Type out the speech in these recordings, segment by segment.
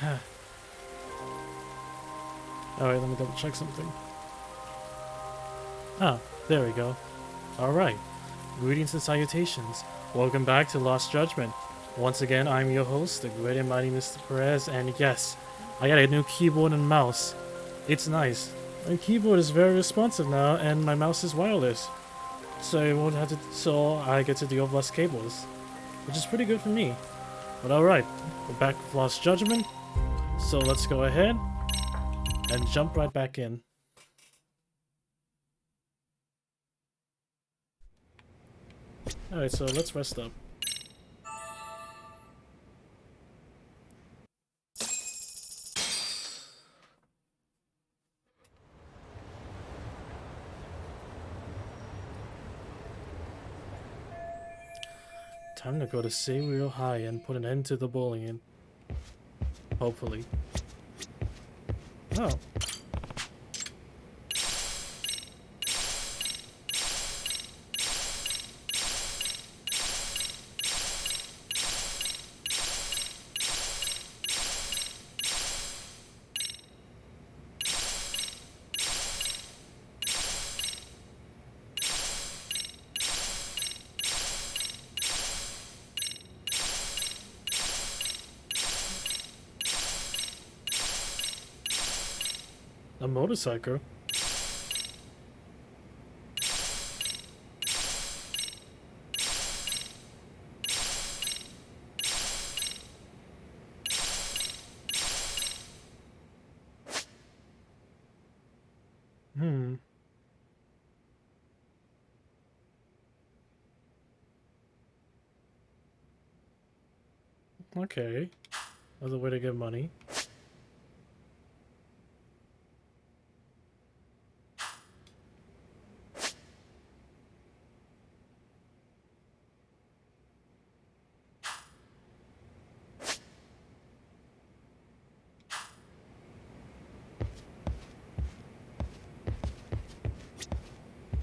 Alright, let me double check something. Ah, there we go. Alright. Greetings and salutations. Welcome back to Lost Judgment. Once again, I'm your host, the great and mighty Mr. Perez, and yes, I got a new keyboard and mouse. It's nice. My keyboard is very responsive now, and my mouse is wireless. So I get to deal with less cables, which is pretty good for me. But alright, we're back with Lost Judgment, so let's go ahead and jump right back in. Alright, so let's rest up. Time to go to Seiryo High and put an end to the bullying. Hopefully. Oh. A motorcycle? Okay. Another way to get money.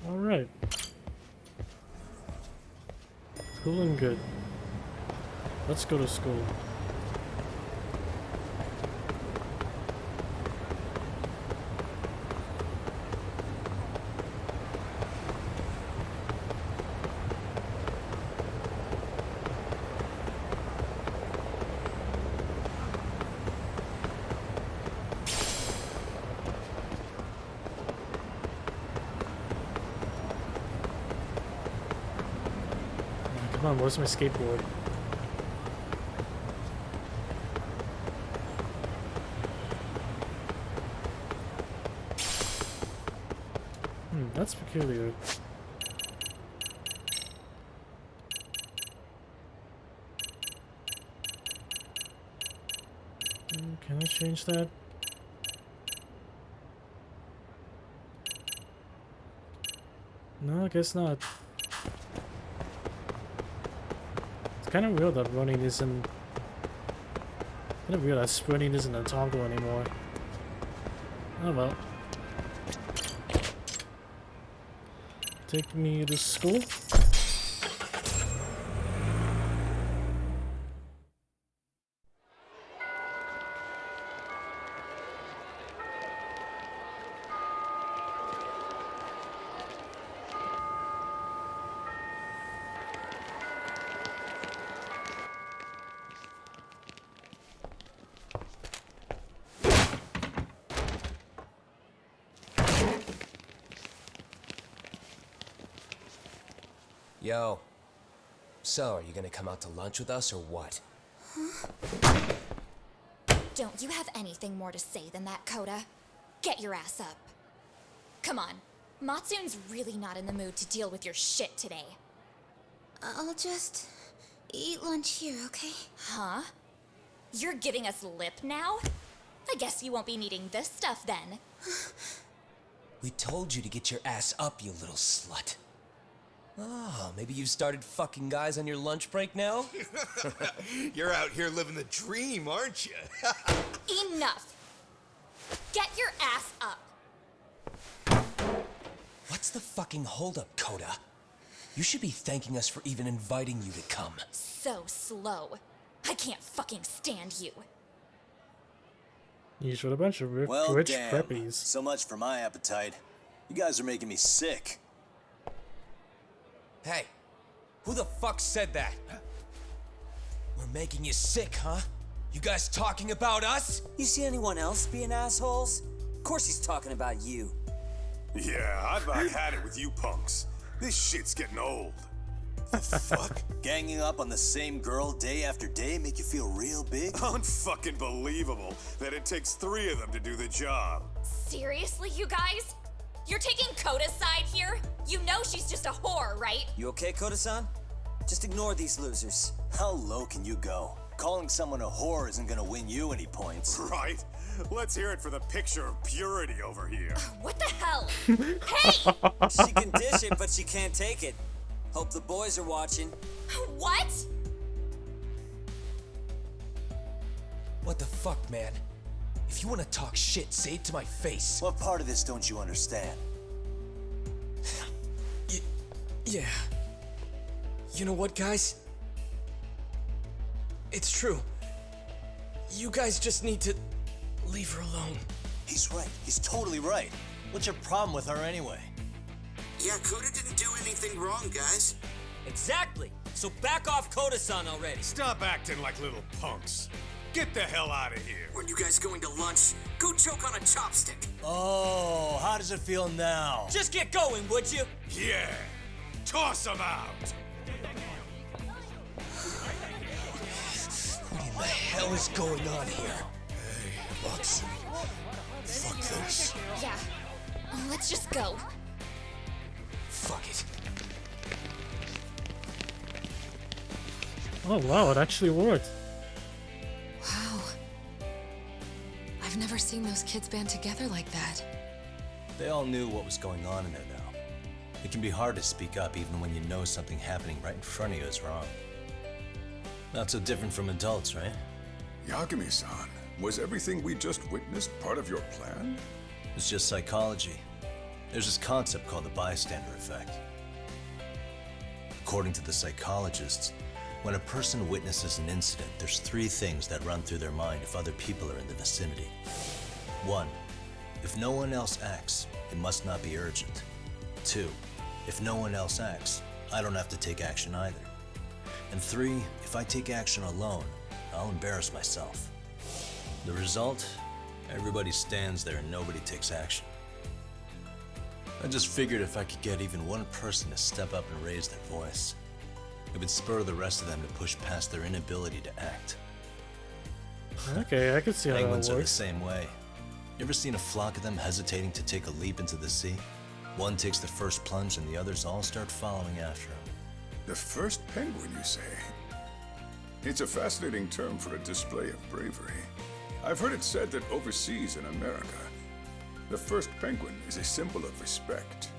Alright. Cool and good. Let's go to school. Come on, where's my skateboard? That's peculiar. Can I change that? No, I guess not. It's kind of weird that running isn't... Kind of weird that sprinting isn't a toggle anymore. Oh well. Take me to school? Yo. So, are you gonna come out to lunch with us or what? Don't you have anything more to say than that, Koda? Get your ass up. Come on. Matsune's really not in the mood to deal with your shit today. I'll just eat lunch here, okay? Huh? You're giving us lip now? I guess you won't be needing this stuff then. We told you to get your ass up, you little slut. Oh, maybe you started fucking guys on your lunch break now? You're out here living the dream, aren't you? Enough! Get your ass up! What's the fucking holdup, Koda? You should be thanking us for even inviting you to come. So slow. I can't fucking stand you. He's with a bunch of Well, rich damn. preppies. So much for my appetite. You guys are making me sick. Hey, who the fuck said that? We're making you sick, huh? You guys talking about us? You see anyone else being assholes? Of course he's talking about you. Yeah, I've about had it with you punks. This shit's getting old. The fuck? Ganging up on the same girl day after day make you feel real big? Unfucking believable that it takes 3 of them to do the job. Seriously, you guys? You're taking Koda's side here? You know she's just a whore, right? You okay, Koda-san? Just ignore these losers. How low can you go? Calling someone a whore isn't gonna win you any points. Right? Let's hear it for the picture of purity over here. What the hell? Hey! She can dish it, but she can't take it. Hope the boys are watching. What? What the fuck, man? If you want to talk shit, say it to my face. What part of this don't you understand? Yeah. You know what, guys? It's true. You guys just need to leave her alone. He's right. He's totally right. What's your problem with her anyway? Yeah, Koda didn't do anything wrong, guys. Exactly. So back off Koda-san already. Stop acting like little punks. Get the hell out of here. Weren't you guys going to lunch? Go choke on a chopstick. Oh, how does it feel now? Just get going, would you? Yeah. Toss them out. What in the hell is going on here? Hey, Watson. Fuck this. Yeah. Let's just go. Fuck it. Oh wow, it actually worked. Wow. I've never seen those kids band together like that. They all knew what was going on in there now. It can be hard to speak up even when you know something happening right in front of you is wrong. Not so different from adults, right? Yagami-san, was everything we just witnessed part of your plan? It's just psychology. There's this concept called the bystander effect. According to the psychologists, when a person witnesses an incident, there's 3 things that run through their mind if other people are in the vicinity. 1, if no one else acts, it must not be urgent. 2, if no one else acts, I don't have to take action either. And 3, if I take action alone, I'll embarrass myself. The result? Everybody stands there and nobody takes action. I just figured if I could get even one person to step up and raise their voice, it would spur the rest of them to push past their inability to act. Okay, I could see how Penguins that are the works. same way. You ever seen a flock of them hesitating to take a leap into the sea? One takes the first plunge and the others all start following after him. The first penguin, you say? It's a fascinating term for a display of bravery. I've heard it said that overseas in America, the first penguin is a symbol of respect.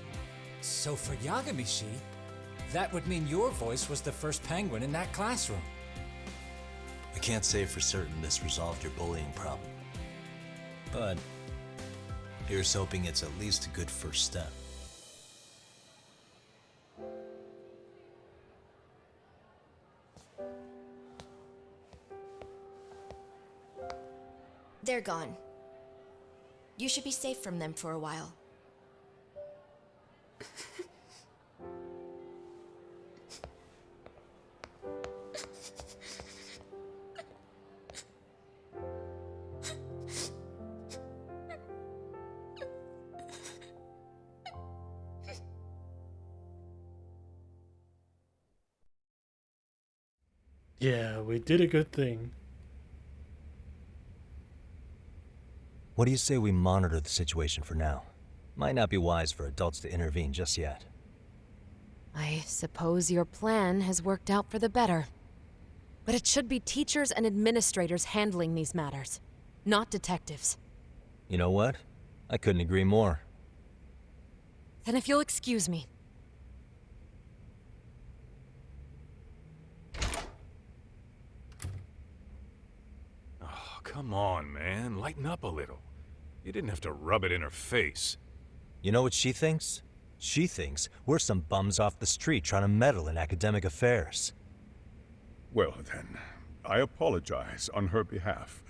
So for Yagami-shi, that would mean your voice was the first penguin in that classroom. I can't say for certain this resolved your bullying problem, but here's hoping it's at least a good first step. They're gone. You should be safe from them for a while. Yeah, we did a good thing. What do you say we monitor the situation for now? Might not be wise for adults to intervene just yet. I suppose your plan has worked out for the better. But it should be teachers and administrators handling these matters, not detectives. You know what? I couldn't agree more. Then if you'll excuse me. Oh, come on, man. Lighten up a little. You didn't have to rub it in her face. You know what she thinks? She thinks we're some bums off the street trying to meddle in academic affairs. Well, then, I apologize on her behalf.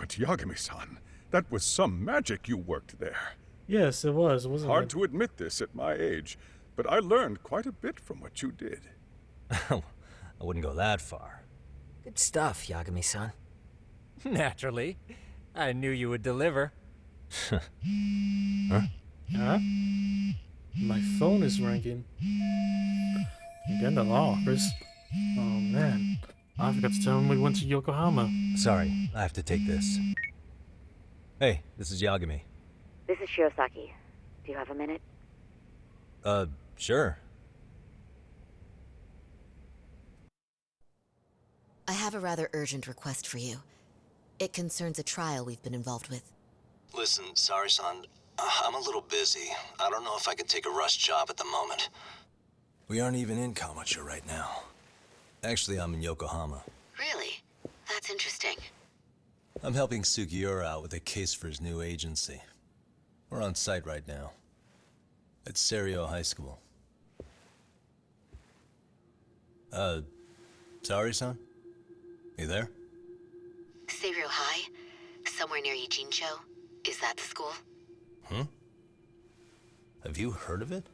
But Yagami-san, that was some magic you worked there. Yes, it was, wasn't Hard it? to admit this at my age, but I learned quite a bit from what you did. I wouldn't go that far. Good stuff, Yagami-san. Naturally. I knew you would deliver. Huh? Huh? My phone is ringing. Again, the law, Chris. Oh man, I forgot to tell him we went to Yokohama. Sorry, I have to take this. Hey, this is Yagami. This is Shirosaki. Do you have a minute? Sure. I have a rather urgent request for you. It concerns a trial we've been involved with. Listen, Saori-san, I'm a little busy. I don't know if I can take a rush job at the moment. We aren't even in Kawamocho right now. Actually, I'm in Yokohama. Really? That's interesting. I'm helping Sugiura out with a case for his new agency. We're on site right now. At Seiryo High School. Saori-san? You there? Seiryo High? Somewhere near Ijincho? Is that the school? Have you heard of it?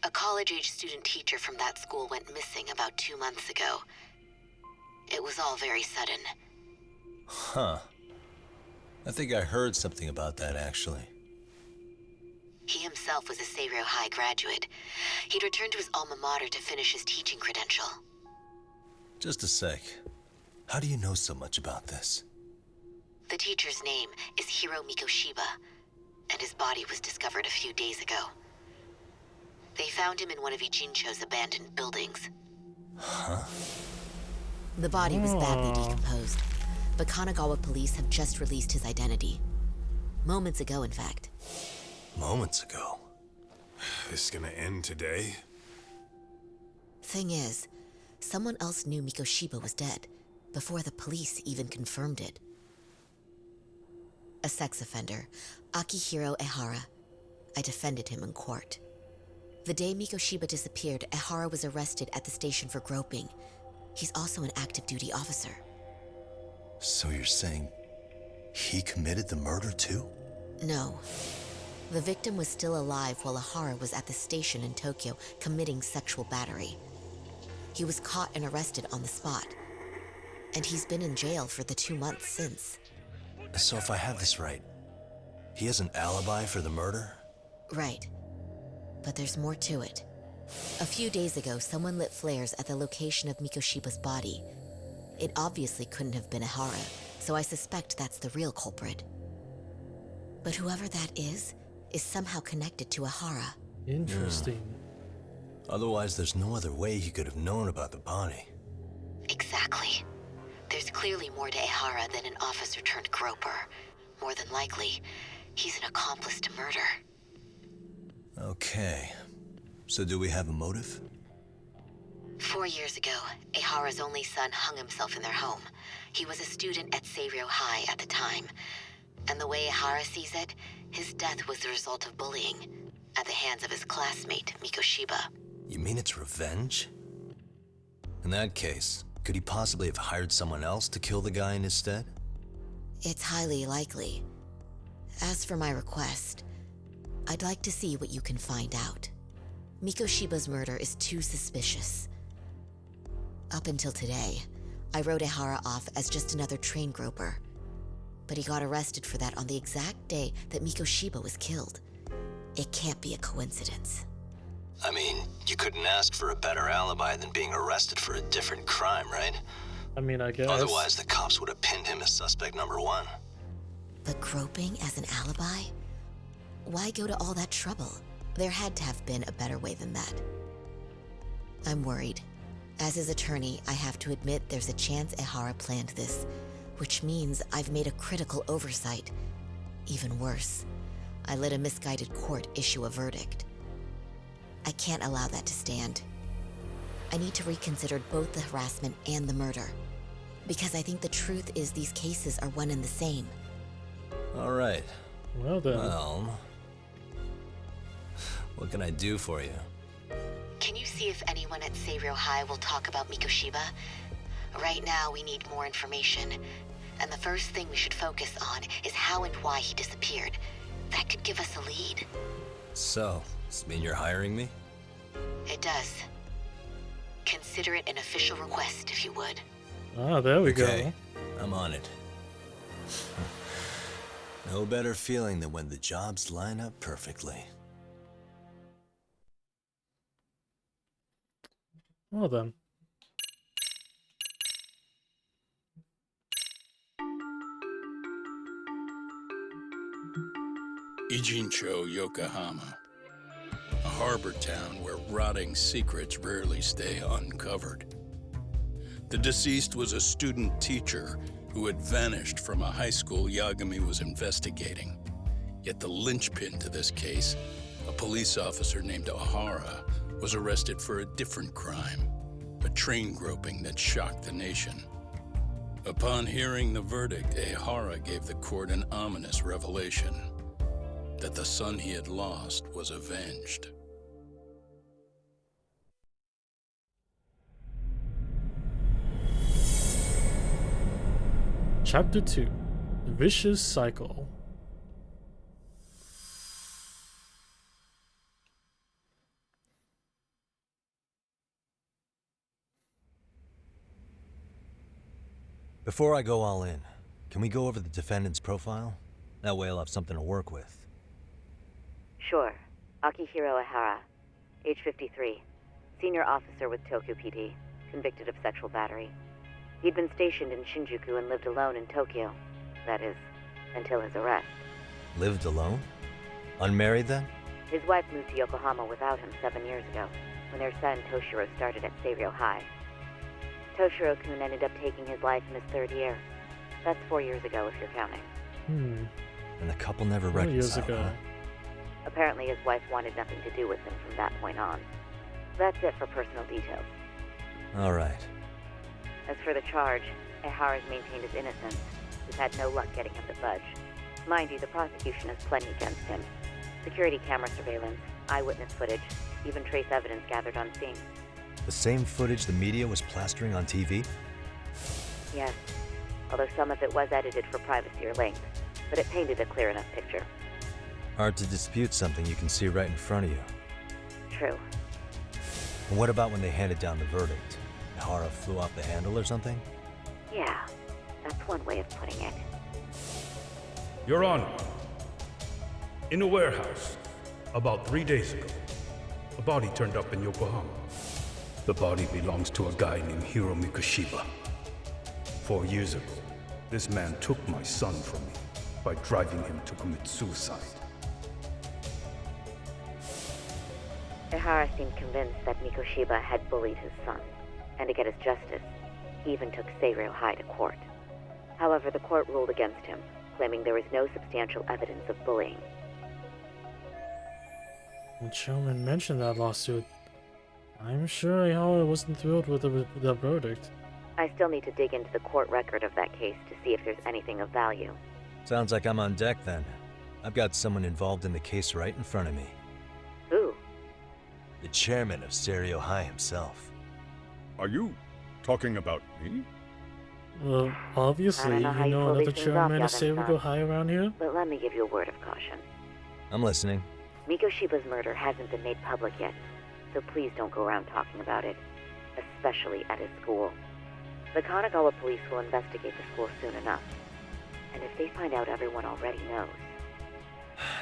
A college-age student teacher from that school went missing about 2 months ago. It was all very sudden. Huh. I think I heard something about that, actually. He himself was a Seiryo High graduate. He'd returned to his alma mater to finish his teaching credential. Just a sec. How do you know so much about this? The teacher's name is Hiro Mikoshiba, and his body was discovered a few days ago. They found him in one of Ijincho's abandoned buildings. Huh? The body was badly decomposed, but Kanagawa police have just released his identity. Moments ago, in fact. Moments ago? This gonna end today? Thing is, someone else knew Mikoshiba was dead, before the police even confirmed it. A sex offender, Akihiro Ehara. I defended him in court. The day Mikoshiba disappeared, Ehara was arrested at the station for groping. He's also an active duty officer. So you're saying he committed the murder too? No. The victim was still alive while Ehara was at the station in Tokyo committing sexual battery. He was caught and arrested on the spot. And he's been in jail for the 2 months since. So if I have this right, he has an alibi for the murder? Right. But there's more to it. A few days ago, someone lit flares at the location of Mikoshiba's body. It obviously couldn't have been Ehara, so I suspect that's the real culprit. But whoever that is somehow connected to Ehara. Interesting. Otherwise, there's no other way he could have known about the body. Exactly. There's clearly more to Ehara than an officer turned groper. More than likely, he's an accomplice to murder. Okay. So do we have a motive? 4 years ago, Ehara's only son hung himself in their home. He was a student at Seiryo High at the time. And the way Ehara sees it, his death was the result of bullying at the hands of his classmate, Mikoshiba. You mean it's revenge? In that case, could he possibly have hired someone else to kill the guy in his stead? It's highly likely. As for my request, I'd like to see what you can find out. Mikoshiba's murder is too suspicious. Up until today, I wrote Ehara off as just another train groper. But he got arrested for that on the exact day that Mikoshiba was killed. It can't be a coincidence. I mean, you couldn't ask for a better alibi than being arrested for a different crime, right? I mean, I guess. Otherwise, the cops would have pinned him as suspect number one. But groping as an alibi? Why go to all that trouble? There had to have been a better way than that. I'm worried. As his attorney, I have to admit there's a chance Ehara planned this, which means I've made a critical oversight. Even worse, I let a misguided court issue a verdict. I can't allow that to stand. I need to reconsider both the harassment and the murder, because I think the truth is these cases are one and the same. All right. Well then. Well, what can I do for you? Can you see if anyone at Seiryo High will talk about Mikoshiba? Right now, we need more information. And the first thing we should focus on is how and why he disappeared. That could give us a lead. So, does this mean you're hiring me? It does. Consider it an official request, if you would. Ah, there we Okay, go. I'm on it. No better feeling than when the jobs line up perfectly. Well then. Ijincho, Yokohama. A harbor town where rotting secrets rarely stay uncovered. The deceased was a student teacher who had vanished from a high school Yagami was investigating. Yet the linchpin to this case, a police officer named Ohara, was arrested for a different crime, a train groping that shocked the nation. Upon hearing the verdict, Ohara gave the court an ominous revelation, that the son he had lost was avenged. Chapter 2: Vicious Cycle. Before I go all in, can we go over the defendant's profile? That way I'll have something to work with. Sure. Akihiro Ihara, age 53, senior officer with Tokyo PD, convicted of sexual battery. He'd been stationed in Shinjuku and lived alone in Tokyo. That is, until his arrest. Lived alone? Unmarried then? His wife moved to Yokohama without him 7 years ago, when their son Toshiro started at Seiryo High. Toshiro-kun ended up taking his life in his 3rd year. That's 4 years ago, if you're counting. And the couple never 4 years reconciled, ago. huh? Apparently his wife wanted nothing to do with him from that point on. That's it for personal details. All right. As for the charge, Ihara's maintained his innocence. We've had no luck getting him to budge. Mind you, the prosecution has plenty against him. Security camera surveillance, eyewitness footage, even trace evidence gathered on scene. The same footage the media was plastering on TV? Yes, although some of it was edited for privacy or length, but it painted a clear enough picture. Hard to dispute something you can see right in front of you. True. And what about when they handed down the verdict? Ihara flew off the handle or something? Yeah, that's one way of putting it. Your Honor, in a warehouse, about 3 days ago, a body turned up in Yokohama. The body belongs to a guy named Hiro Mikoshiba. 4 years ago, this man took my son from me by driving him to commit suicide. Ihara seemed convinced that Mikoshiba had bullied his son, and to get his justice, he even took Seiryo High to court. However, the court ruled against him, claiming there was no substantial evidence of bullying. The chairman mentioned that lawsuit. I'm sure Ihara wasn't thrilled with the verdict. I still need to dig into the court record of that case to see if there's anything of value. Sounds like I'm on deck then. I've got someone involved in the case right in front of me. Who? The chairman of Seiryo High himself. Are you talking about me? Well, obviously, you know another chairman of Seiryo High around here? But let me give you a word of caution. I'm listening. Mikoshiba's murder hasn't been made public yet, so please don't go around talking about it, especially at his school. The Kanagawa police will investigate the school soon enough, and if they find out everyone already knows...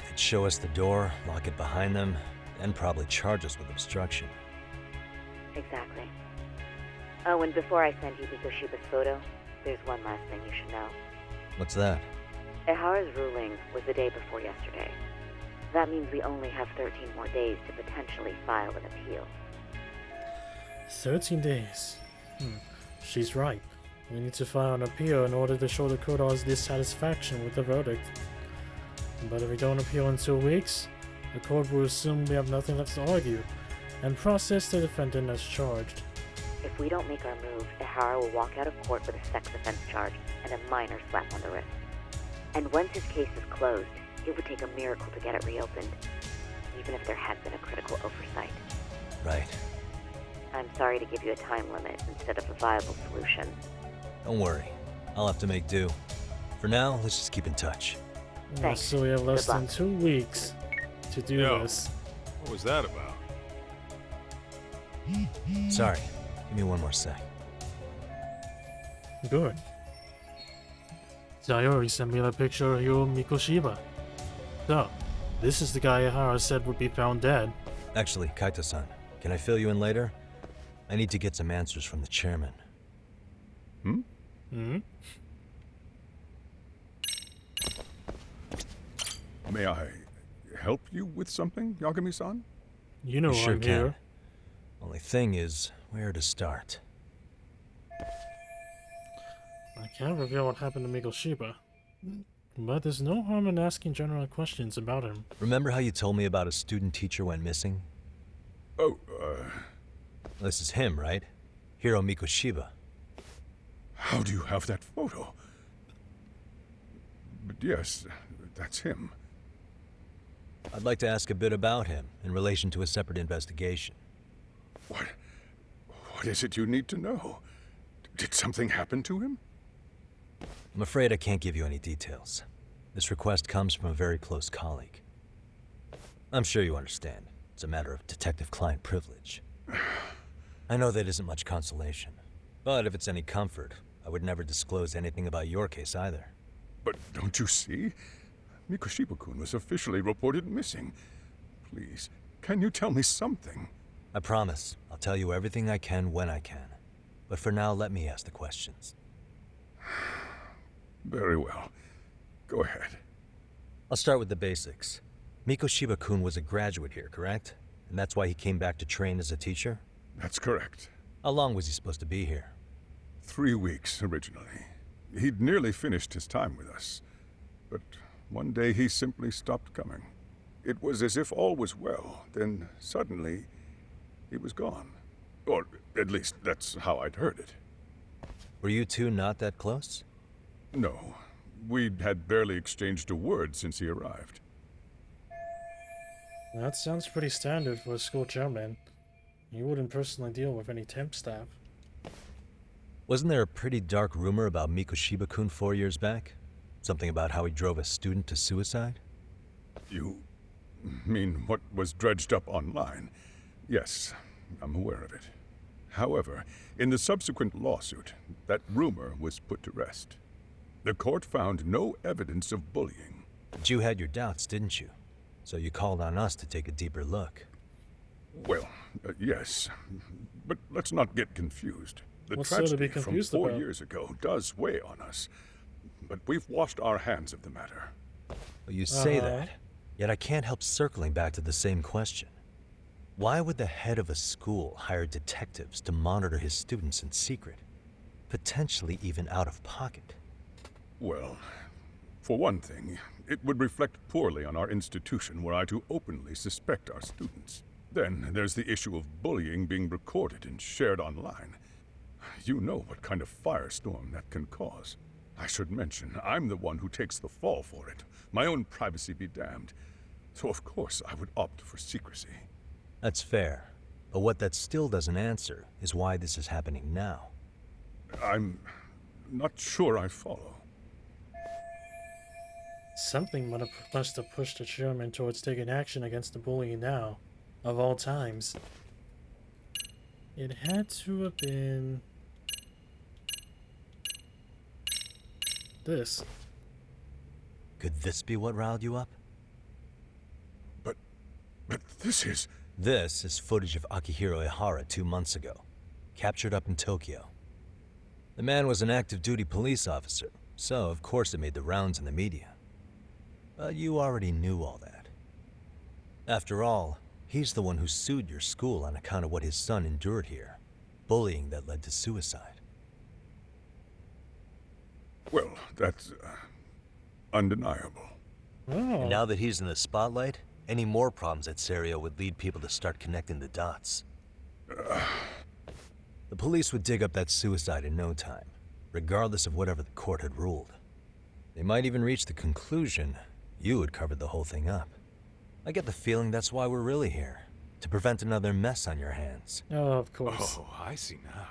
They'd show us the door, lock it behind them, and probably charge us with obstruction. Exactly. Oh, and before I send you Mikoshiba's photo, there's one last thing you should know. What's that? Ihara's ruling was the day before yesterday. That means we only have 13 more days to potentially file an appeal. 13 days. She's right. We need to file an appeal in order to show the court our dissatisfaction with the verdict. But if we don't appeal in 2 weeks, the court will assume we have nothing left to argue, and process the defendant as charged. If we don't make our move, Ihara will walk out of court with a sex offense charge and a minor slap on the wrist. And once his case is closed, it would take a miracle to get it reopened, even if there had been a critical oversight. Right. I'm sorry to give you a time limit instead of a viable solution. Don't worry. I'll have to make do. For now, let's just keep in touch. Yeah, so we have less than 2 weeks to do this. What was that about? Sorry, give me one more sec. Good. Saori sent me that picture of Hiro Mikoshiba. So, this is the guy Ihara said would be found dead. Actually, Kaito-san, can I fill you in later? I need to get some answers from the chairman. May I help you with something, Yagami-san? You know sure I'm can. here. Only thing is, where to start? I can't reveal what happened to Mikoshiba, but there's no harm in asking general questions about him. Remember how you told me about a student teacher went missing? Oh, This is him, right? Hiro Mikoshiba. How do you have that photo? But yes, that's him. I'd like to ask a bit about him in relation to a separate investigation. What is it you need to know? Did something happen to him? I'm afraid I can't give you any details. This request comes from a very close colleague. I'm sure you understand. It's a matter of detective-client privilege. I know that isn't much consolation, but if it's any comfort, I would never disclose anything about your case either. But don't you see? Mikoshiba-kun was officially reported missing. Please, can you tell me something? I promise. I'll tell you everything I can when I can. But for now, let me ask the questions. Very well. Go ahead. I'll start with the basics. Mikoshiba-kun was a graduate here, correct? And that's why he came back to train as a teacher? That's correct. How long was he supposed to be here? 3 weeks, originally. He'd nearly finished his time with us. But one day he simply stopped coming. It was as if all was well, then suddenly he was gone. Or at least that's how I'd heard it. Were you two not that close? No. We'd had barely exchanged a word since he arrived. That sounds pretty standard for a school chairman. You wouldn't personally deal with any temp staff. Wasn't there a pretty dark rumor about Mikoshiba-kun 4 years back? Something about how he drove a student to suicide? You mean what was dredged up online? Yes, I'm aware of it. However, in the subsequent lawsuit, that rumor was put to rest. The court found no evidence of bullying. But you had your doubts, didn't you? So you called on us to take a deeper look. Well, yes. But let's not get confused. The What's there to be tragedy from confused 4 about? years ago does weigh on us. But we've washed our hands of the matter. Well, you say that, yet I can't help circling back to the same question. Why would the head of a school hire detectives to monitor his students in secret? Potentially even out of pocket. Well, for one thing, it would reflect poorly on our institution were I to openly suspect our students. Then there's the issue of bullying being recorded and shared online. You know what kind of firestorm that can cause. I should mention, I'm the one who takes the fall for it. My own privacy be damned. So of course I would opt for secrecy. That's fair. But what that still doesn't answer is why this is happening now. I'm not sure I follow. Something must have pushed the chairman towards taking action against the bullying now, of all times. It had to have been this. Could this be what riled you up? But this is... This is footage of Akihiro Ihara 2 months ago, captured up in Tokyo. The man was an active duty police officer, so of course it made the rounds in the media. But you already knew all that. After all, he's the one who sued your school on account of what his son endured here. Bullying that led to suicide. Well, that's undeniable. And now that he's in the spotlight, any more problems at Seiryo would lead people to start connecting the dots. The police would dig up that suicide in no time, regardless of whatever the court had ruled. They might even reach the conclusion you had covered the whole thing up. I get the feeling that's why we're really here, to prevent another mess on your hands. Oh, of course. Oh, I see now.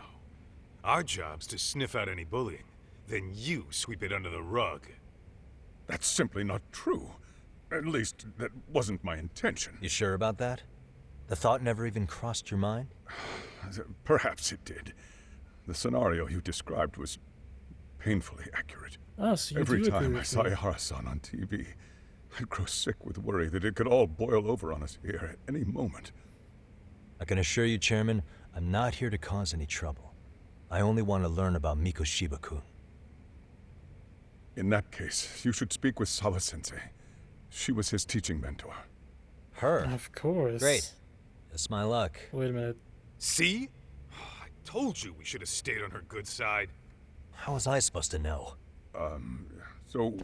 Our job's to sniff out any bullying, then you sweep it under the rug. That's simply not true. At least, that wasn't my intention. You sure about that? The thought never even crossed your mind? Perhaps it did. The scenario you described was painfully accurate. Oh, so you Every do time agree I with saw me. Ihara-san on TV, I'd grow sick with worry that it could all boil over on us here at any moment. I can assure you, Chairman, I'm not here to cause any trouble. I only want to learn about Mikoshiba-kun. In that case, you should speak with Sawa-sensei. She was his teaching mentor. Her? Of course. Great. Just my luck. Wait a minute. See? I told you we should have stayed on her good side. How was I supposed to know? So,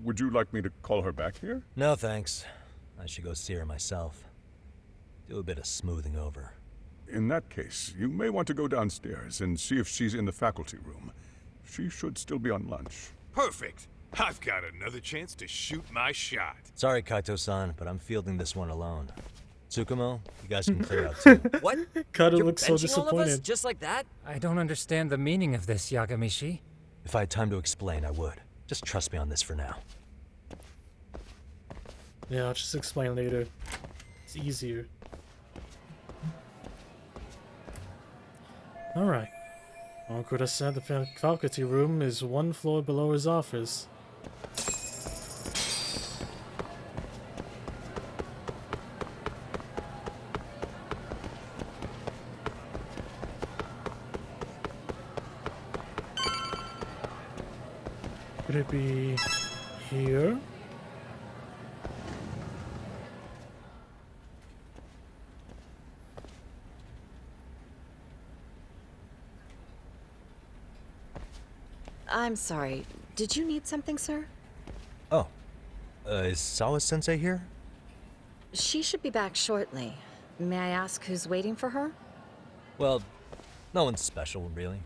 would you like me to call her back here? No, thanks. I should go see her myself. Do a bit of smoothing over. In that case, you may want to go downstairs and see if she's in the faculty room. She should still be on lunch. Perfect. I've got another chance to shoot my shot. Sorry, Kaito-san, but I'm fielding this one alone. Tsukumo, you guys can clear out too. What? Kaito You're looks so benching all of us disappointed. just like that? I don't understand the meaning of this, Yagami-shi. If I had time to explain, I would. Just trust me on this for now. Yeah, I'll just explain later. It's easier. Alright. Okuda said the faculty room is one floor below his office. Could it be here? I'm sorry. Did you need something, sir? Oh, is Sawa-sensei here? She should be back shortly. May I ask who's waiting for her? Well, no one's special, really.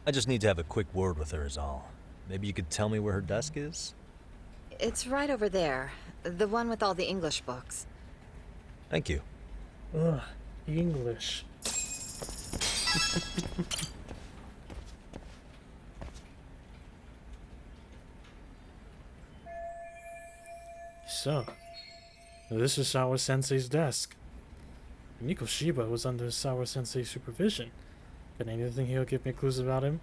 I just need to have a quick word with her is all. Maybe you could tell me where her desk is? It's right over there. The one with all the English books. Thank you. Ugh, English. So, this is Sawa Sensei's desk. Mikoshiba was under Sawa Sensei's supervision. Can anything here give me clues about him?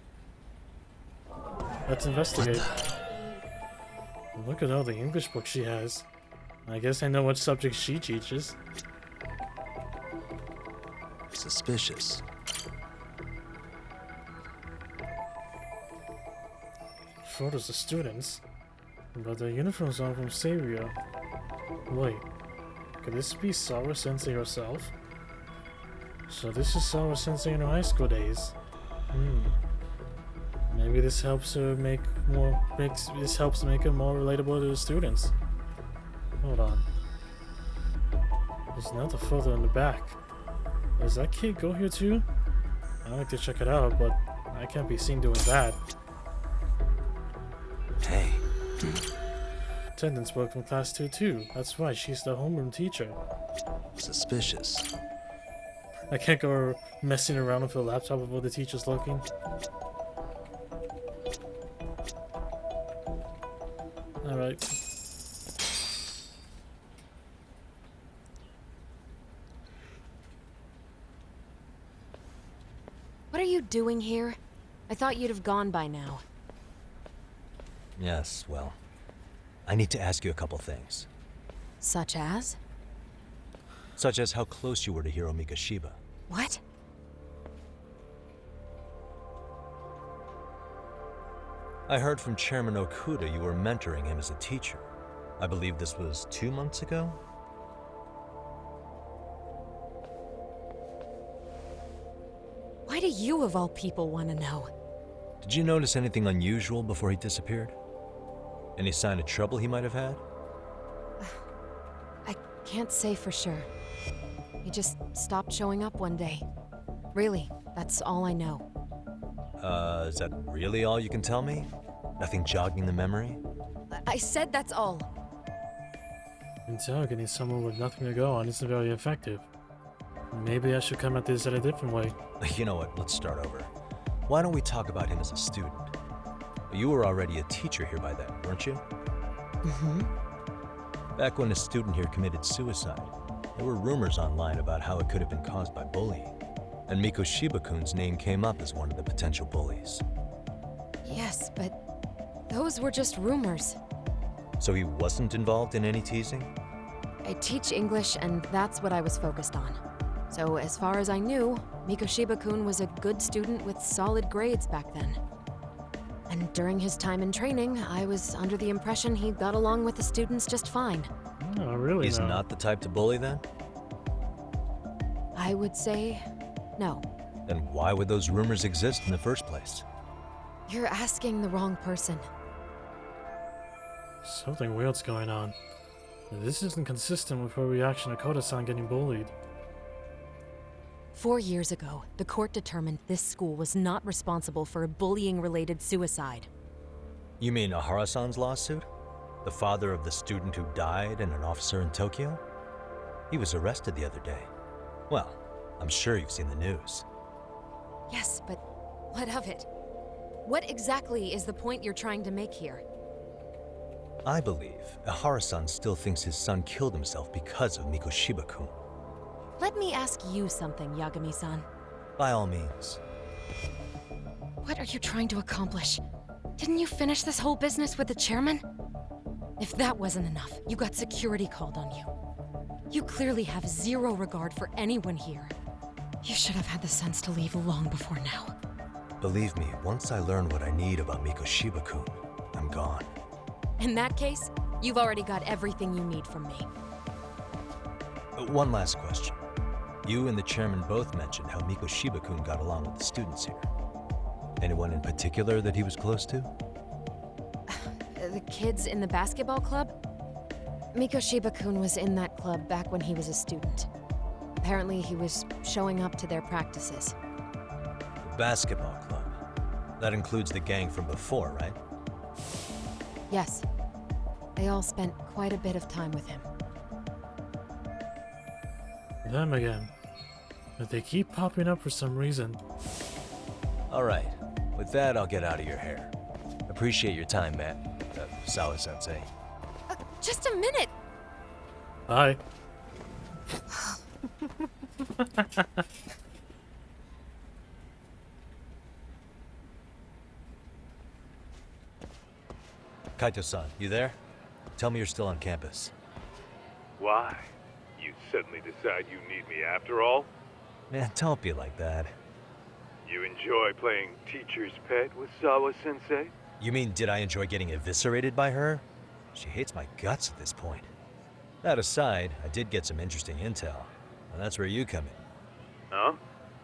Let's investigate. Look at all the English books she has. I guess I know what subject she teaches. Suspicious. Photos of students, but their uniforms are from Seiryo. Wait, could this be Sawa Sensei herself? So this is Sawa Sensei in her high school days. Maybe this helps her make her more relatable to the students. Hold on. There's another photo in the back. Does that kid go here too? I'd like to check it out, but I can't be seen doing that. Hey. Attendance book from class 2 too. That's right, she's the homeroom teacher. Suspicious. I can't go messing around with her laptop while the teacher's looking. Alright. What are you doing here? I thought you'd have gone by now. Yes, well, I need to ask you a couple things. Such as? Such as how close you were to Hiro Mikoshiba. What? I heard from Chairman Okuda you were mentoring him as a teacher. I believe this was 2 months ago? Why do you, of all people, want to know? Did you notice anything unusual before he disappeared? Any sign of trouble he might have had? I can't say for sure. He just stopped showing up one day. Really, that's all I know. Is that really all you can tell me? Nothing jogging the memory? I said that's all. Interrogating someone with nothing to go on isn't very effective. Maybe I should come at this in a different way. You know what, let's start over. Why don't we talk about him as a student? You were already a teacher here by then, weren't you? Mm-hmm. Back when a student here committed suicide, there were rumors online about how it could have been caused by bullying. And Mikoshiba-kun's name came up as one of the potential bullies. Yes, but those were just rumors. So he wasn't involved in any teasing? I teach English, and that's what I was focused on. So as far as I knew, Mikoshiba-kun was a good student with solid grades back then. And during his time in training, I was under the impression he got along with the students just fine. Oh, really? He's not the type to bully then? I would say no. Then why would those rumors exist in the first place? You're asking the wrong person. Something weird's going on. This isn't consistent with her reaction to Koda-san getting bullied. 4 years ago, the court determined this school was not responsible for a bullying-related suicide. You mean Ahara-san's lawsuit? The father of the student who died and an officer in Tokyo? He was arrested the other day. Well, I'm sure you've seen the news. Yes, but what of it? What exactly is the point you're trying to make here? I believe Ahara-san still thinks his son killed himself because of Mikoshiba-kun. Let me ask you something, Yagami-san. By all means. What are you trying to accomplish? Didn't you finish this whole business with the chairman? If that wasn't enough, you got security called on you. You clearly have zero regard for anyone here. You should have had the sense to leave long before now. Believe me, once I learn what I need about Mikoshiba-kun, I'm gone. In that case, you've already got everything you need from me. One last question. You and the chairman both mentioned how Mikoshiba-kun got along with the students here. Anyone in particular that he was close to? The kids in the basketball club? Mikoshiba-kun was in that club back when he was a student. Apparently, he was showing up to their practices. The basketball club. That includes the gang from before, right? Yes. They all spent quite a bit of time with him. Them again. But they keep popping up for some reason. Alright. With that, I'll get out of your hair. Appreciate your time, man. Sawa-sensei. Just a minute! Bye. Kaito-san, you there? Tell me you're still on campus. Why? You suddenly decide you need me after all? Man, don't be like that. You enjoy playing teacher's pet with Sawa-sensei? You mean, did I enjoy getting eviscerated by her? She hates my guts at this point. That aside, I did get some interesting intel, and that's where you come in. Huh?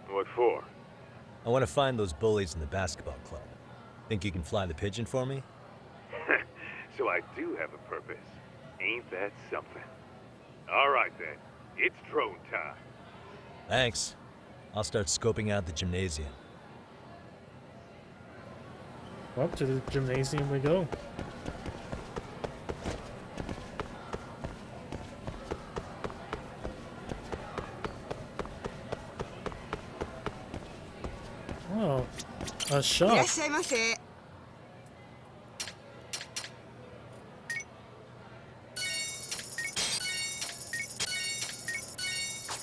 What for? I want to find those bullies in the basketball club. Think you can fly the pigeon for me? So I do have a purpose. Ain't that something? All right then, it's drone time. Thanks. I'll start scoping out the gymnasium. Up to the gymnasium we go. Oh, a shop. いらっしゃいませ。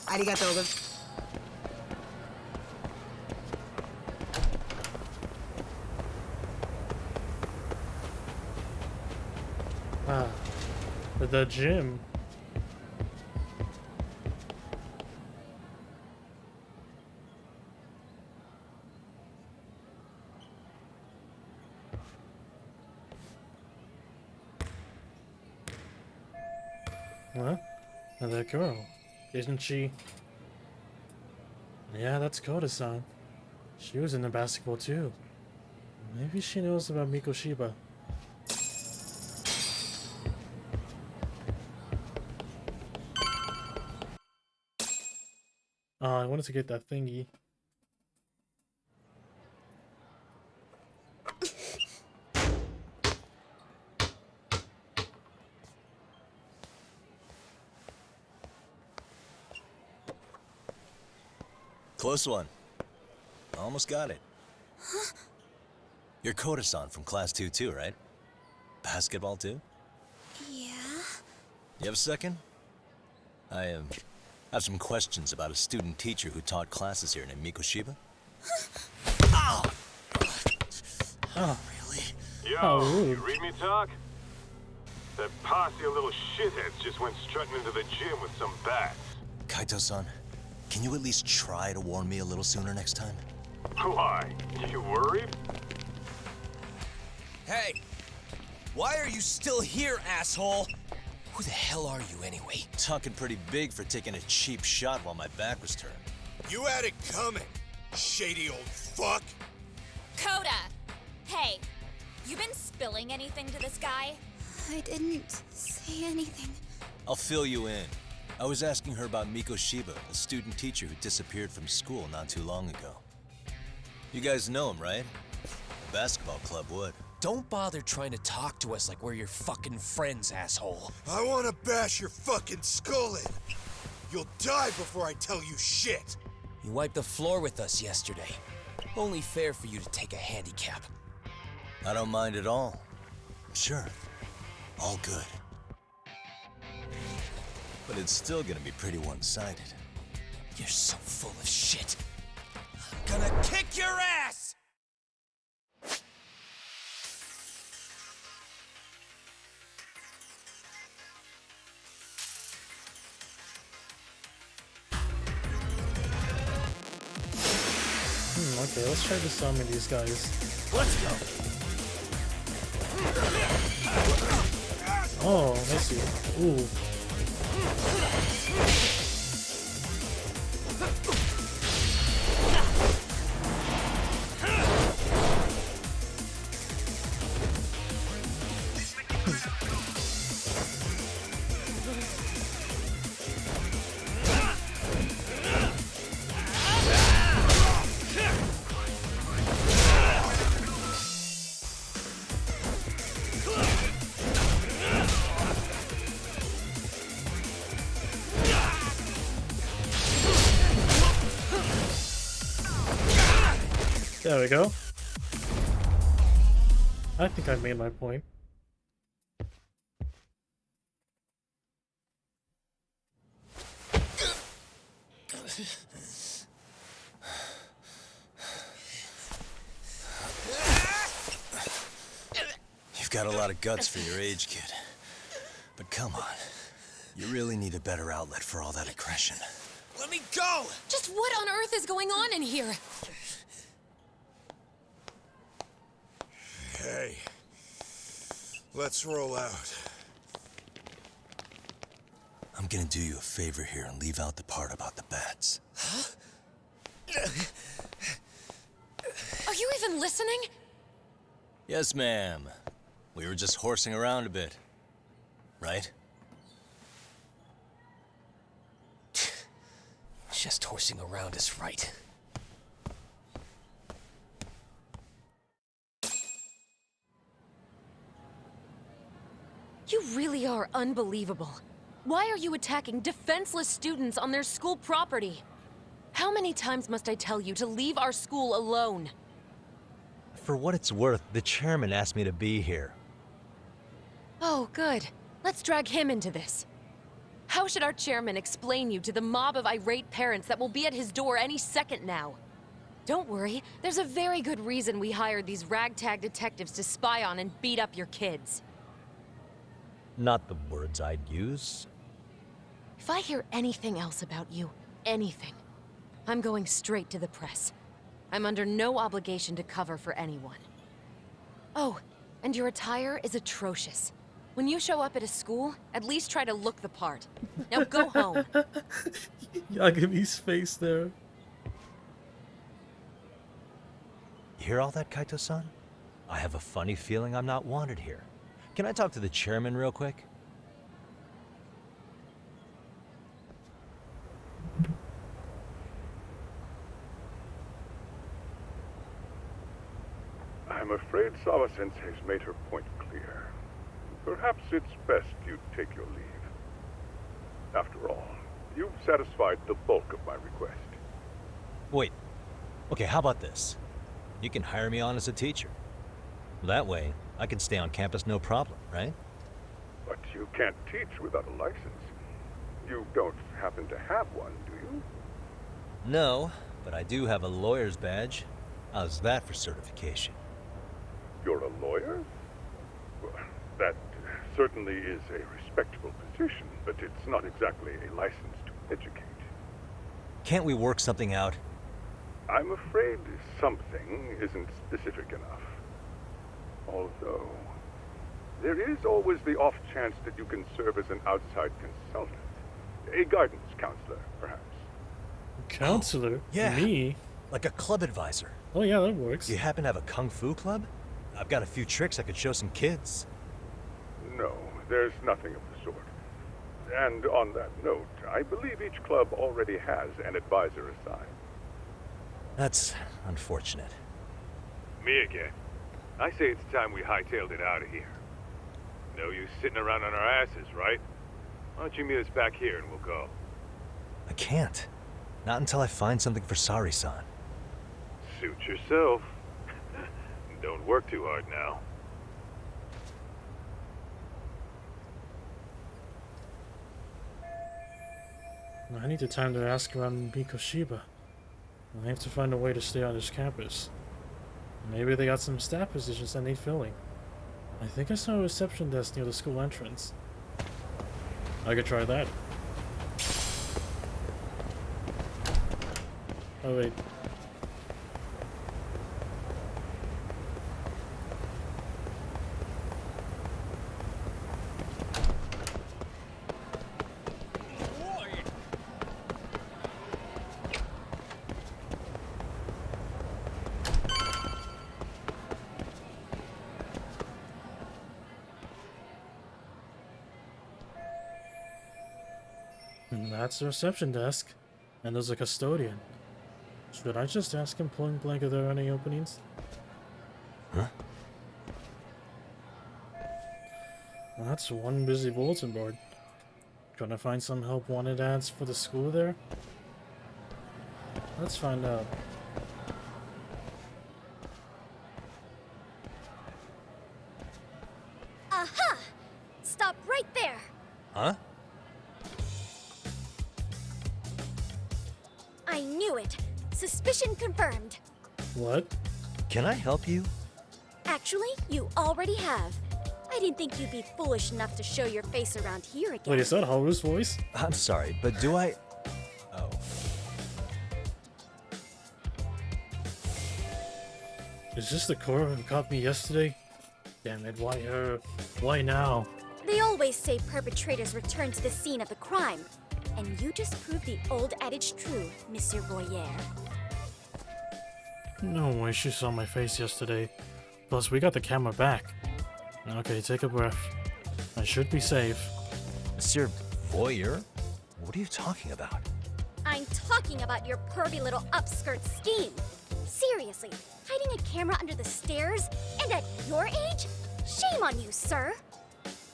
ありがとうございます。Ah, the gym. Huh? And that girl, isn't she? Yeah, that's Koda-san. She was in the basketball too. Maybe she knows about Mikoshiba. I wanted to get that thingy. Close one. Almost got it. Huh? You're Koda-san from Class 2 too, right? Basketball too? Yeah? You have a second? I have some questions about a student teacher who taught classes here named Mikoshiba. Ow! Oh. Really? Yo, you read me talk? That posse of little shitheads just went strutting into the gym with some bats. Kaito-san, can you at least try to warn me a little sooner next time? Why? You worried? Hey! Why are you still here, asshole? Who the hell are you anyway? Talking pretty big for taking a cheap shot while my back was turned. You had it coming, shady old fuck. Coda! Hey, you been spilling anything to this guy? I didn't say anything. I'll fill you in. I was asking her about Mikoshiba, a student teacher who disappeared from school not too long ago. You guys know him, right? The basketball club would. Don't bother trying to talk to us like we're your fucking friends, asshole. I want to bash your fucking skull in. You'll die before I tell you shit. You wiped the floor with us yesterday. Only fair for you to take a handicap. I don't mind at all. Sure. All good. But it's still gonna be pretty one-sided. You're so full of shit. I'm gonna kick your ass! Okay, let's try to summon these guys. Let's go! Oh, I see. Ooh. There we go. I think I made my point. You've got a lot of guts for your age, kid. But come on. You really need a better outlet for all that aggression. Let me go! Just what on earth is going on in here? Hey, let's roll out. I'm gonna do you a favor here and leave out the part about the bats. Huh? Are you even listening? Yes, ma'am. We were just horsing around a bit. Right? Just horsing around is right. You really are unbelievable. Why are you attacking defenseless students on their school property? How many times must I tell you to leave our school alone? For what it's worth, the chairman asked me to be here. Oh, good. Let's drag him into this. How should our chairman explain you to the mob of irate parents that will be at his door any second now? Don't worry, there's a very good reason we hired these ragtag detectives to spy on and beat up your kids. Not the words I'd use. If I hear anything else about you, anything, I'm going straight to the press. I'm under no obligation to cover for anyone. Oh, and your attire is atrocious. When you show up at a school, at least try to look the part. Now go home. Yagami's face there. You hear all that, Kaito-san? I have a funny feeling I'm not wanted here. Can I talk to the chairman real quick? I'm afraid Sawa-sensei's made her point clear. Perhaps it's best you take your leave. After all, you've satisfied the bulk of my request. Wait. Okay, how about this? You can hire me on as a teacher. That way, I can stay on campus no problem, right? But you can't teach without a license. You don't happen to have one, do you? No, but I do have a lawyer's badge. How's that for certification? You're a lawyer? Well, that certainly is a respectable position, but it's not exactly a license to educate. Can't we work something out? I'm afraid something isn't specific enough. Although, there is always the off chance that you can serve as an outside consultant. A guidance counselor, perhaps. Counselor? Yeah. Me? Like a club advisor. Oh yeah, that works. Do you happen to have a kung fu club? I've got a few tricks I could show some kids. No, there's nothing of the sort. And on that note, I believe each club already has an advisor assigned. That's unfortunate. Me again. I say it's time we hightailed it out of here. No use sitting around on our asses, right? Why don't you meet us back here and we'll go? I can't. Not until I find something for Saori-san. Suit yourself. Don't work too hard now. I need the time to ask around Mikoshiba. I have to find a way to stay on this campus. Maybe they got some staff positions that need filling. I think I saw a reception desk near the school entrance. I could try that. Oh wait. That's the reception desk. And there's a custodian. Should I just ask him point blank if there are any openings? Huh? Well, that's one busy bulletin board. Trying to find some help wanted ads for the school there? Let's find out. Aha! Stop right there! Huh? I knew it! Suspicion confirmed. What? Can I help you? Actually, you already have. I didn't think you'd be foolish enough to show your face around here again. Wait, is that Haru's voice? I'm sorry, but do I... Oh. Is this the core who caught me yesterday? Damn it, why her? Why now? They always say perpetrators return to the scene of the crime. And you just proved the old adage true, Monsieur Boyer. No way she saw my face yesterday. Plus, we got the camera back. Okay, take a breath. I should be safe. Monsieur Boyer? What are you talking about? I'm talking about your pervy little upskirt scheme. Seriously, hiding a camera under the stairs? And at your age? Shame on you, sir.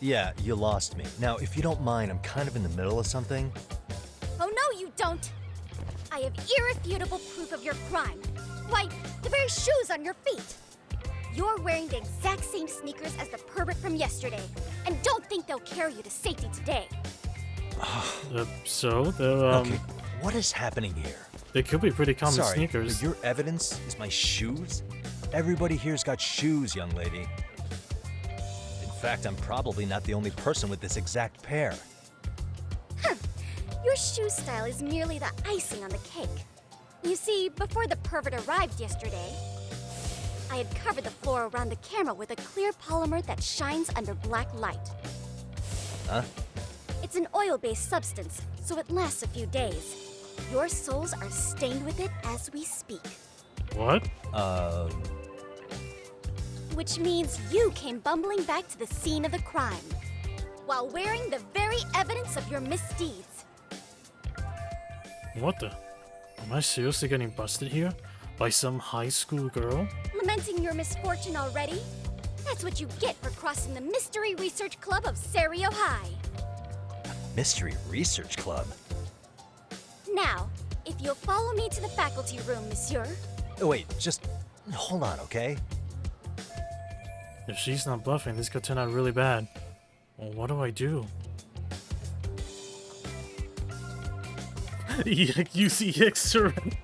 Yeah, you lost me. Now, if you don't mind, I'm kind of in the middle of something. Oh no, you don't! I have irrefutable proof of your crime. Why, the very shoes on your feet. You're wearing the exact same sneakers as the pervert from yesterday, and don't think they'll carry you to safety today. Okay, what is happening here? They could be pretty common Sorry, sneakers. But your evidence is my shoes? Everybody here's got shoes, young lady. In fact, I'm probably not the only person with this exact pair. Your shoe style is merely the icing on the cake. You see, before the pervert arrived yesterday, I had covered the floor around the camera with a clear polymer that shines under black light. Huh? It's an oil-based substance, so it lasts a few days. Your soles are stained with it as we speak. What? Which means you came bumbling back to the scene of the crime, while wearing the very evidence of your misdeeds. What the? Am I seriously getting busted here? By some high school girl? Lamenting your misfortune already? That's what you get for crossing the Mystery Research Club of Seiryo High. Mystery Research Club? Now, if you'll follow me to the faculty room, monsieur. Oh, wait, just hold on, okay? If she's not bluffing, this could turn out really bad. Well, what do I do? UCX surrender.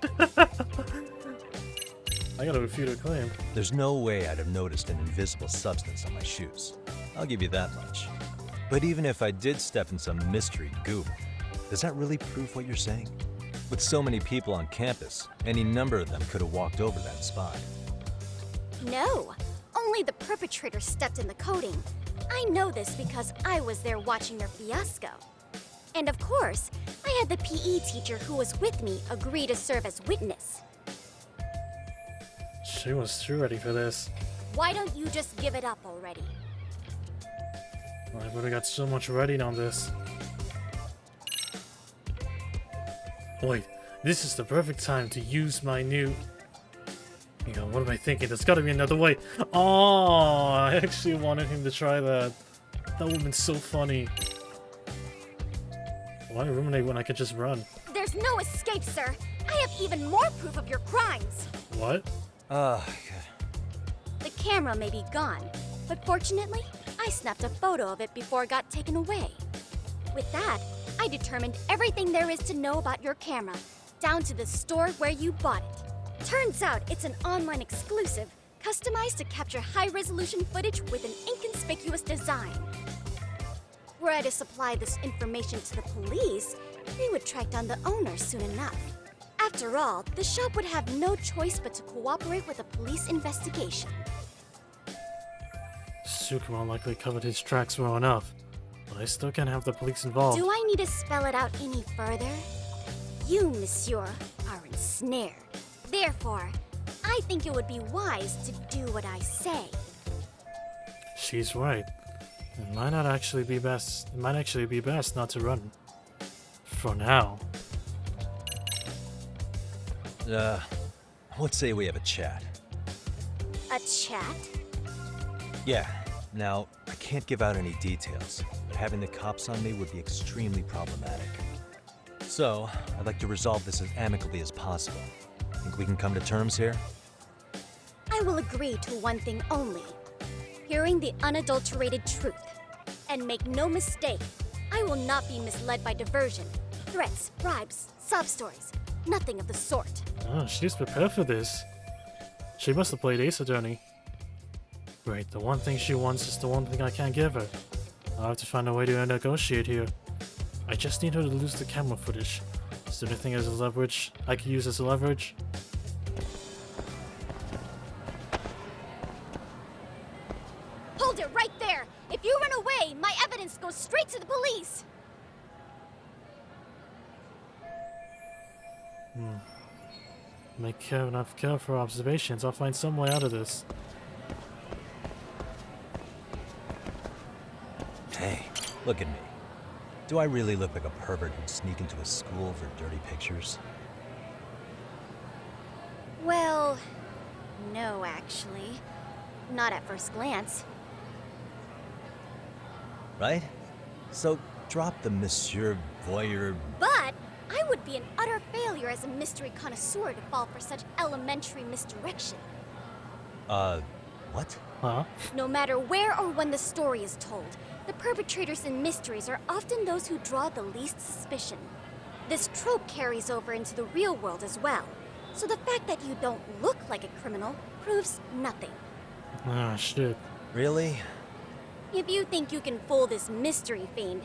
I gotta refute her claim. There's no way I'd have noticed an invisible substance on my shoes. I'll give you that much. But even if I did step in some mystery goop, does that really prove what you're saying? With so many people on campus, any number of them could have walked over that spot. No, only the perpetrator stepped in the coating. I know this because I was there watching their fiasco. And of course, I had the PE teacher who was with me agree to serve as witness. She was too ready for this. Why don't you just give it up already? I would've got so much ready on this. Wait, this is the perfect time to use my new... You know, what am I thinking? There's gotta be another way. Oh, I actually wanted him to try that. That would've been so funny. Why ruminate when I could just run? There's no escape, sir. I have even more proof of your crimes. What? The camera may be gone, but fortunately, I snapped a photo of it before it got taken away. With that, I determined everything there is to know about your camera, down to the store where you bought it. Turns out it's an online exclusive, customized to capture high-resolution footage with an inconspicuous design. Were I to supply this information to the police, they would track down the owner soon enough. After all, the shop would have no choice but to cooperate with a police investigation. Sukuma likely covered his tracks well enough, but I still can't have the police involved. Do I need to spell it out any further? You, monsieur, are ensnared. Therefore, I think it would be wise to do what I say. She's right. It might actually be best not to run. For now. Let's say we have a chat. A chat? Yeah. Now, I can't give out any details, but having the cops on me would be extremely problematic. So, I'd like to resolve this as amicably as possible. Think we can come to terms here? I will agree to one thing only. Hearing the unadulterated truth. And make no mistake, I will not be misled by diversion, threats, bribes, sob stories. Nothing of the sort. Oh, she's prepared for this. She must have played Ace Attorney. Great, the one thing she wants is the one thing I can't give her. I'll have to find a way to negotiate here. I just need her to lose the camera footage. Is there anything as a leverage I could use as a leverage? Hold it right there! If you run away, my evidence goes straight to the police! Make enough careful observations. I'll find some way out of this. Hey, look at me. Do I really look like a pervert who'd sneak into a school for dirty pictures? Well, no, actually. Not at first glance. Right? So, drop the Monsieur Voyeur... But I would be an utter failure as a mystery connoisseur to fall for such elementary misdirection. What? Huh? No matter where or when the story is told, the perpetrators in mysteries are often those who draw the least suspicion. This trope carries over into the real world as well, so the fact that you don't look like a criminal proves nothing. Ah, shit. Really? If you think you can fool this mystery fiend,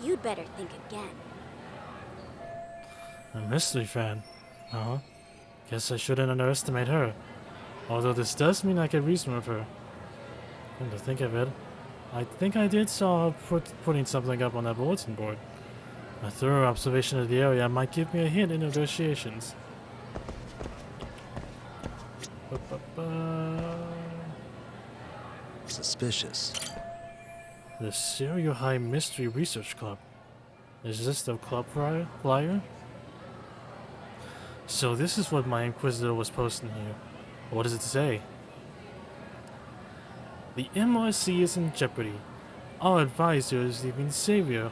you'd better think again. A mystery fan? Uh-huh. Guess I shouldn't underestimate her. Although this does mean I can reason with her. Come to think of it, I think I did saw her putting something up on that bulletin board. A thorough observation of the area might give me a hint in negotiations. Suspicious. The Seiryo High Mystery Research Club. Is this the club flyer? So this is what my Inquisitor was posting here. What does it say? The MRC is in jeopardy. Our advisor is leaving Seiryo.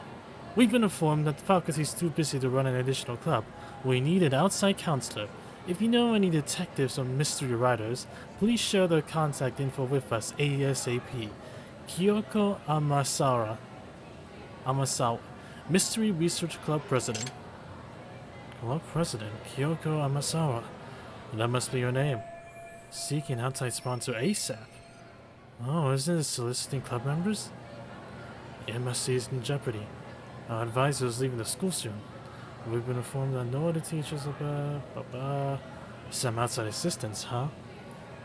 We've been informed that the faculty is too busy to run an additional club. We need an outside counselor. If you know any detectives or mystery writers, please share their contact info with us ASAP. Kyoko Amasawa, Mystery Research Club President. Club President Kyoko Amasawa. That must be your name. Seeking outside sponsor ASAP. Oh, isn't it soliciting club members? The MSC is in jeopardy. Our advisor is leaving the school soon. We've been informed that no other teachers are some outside assistance, huh?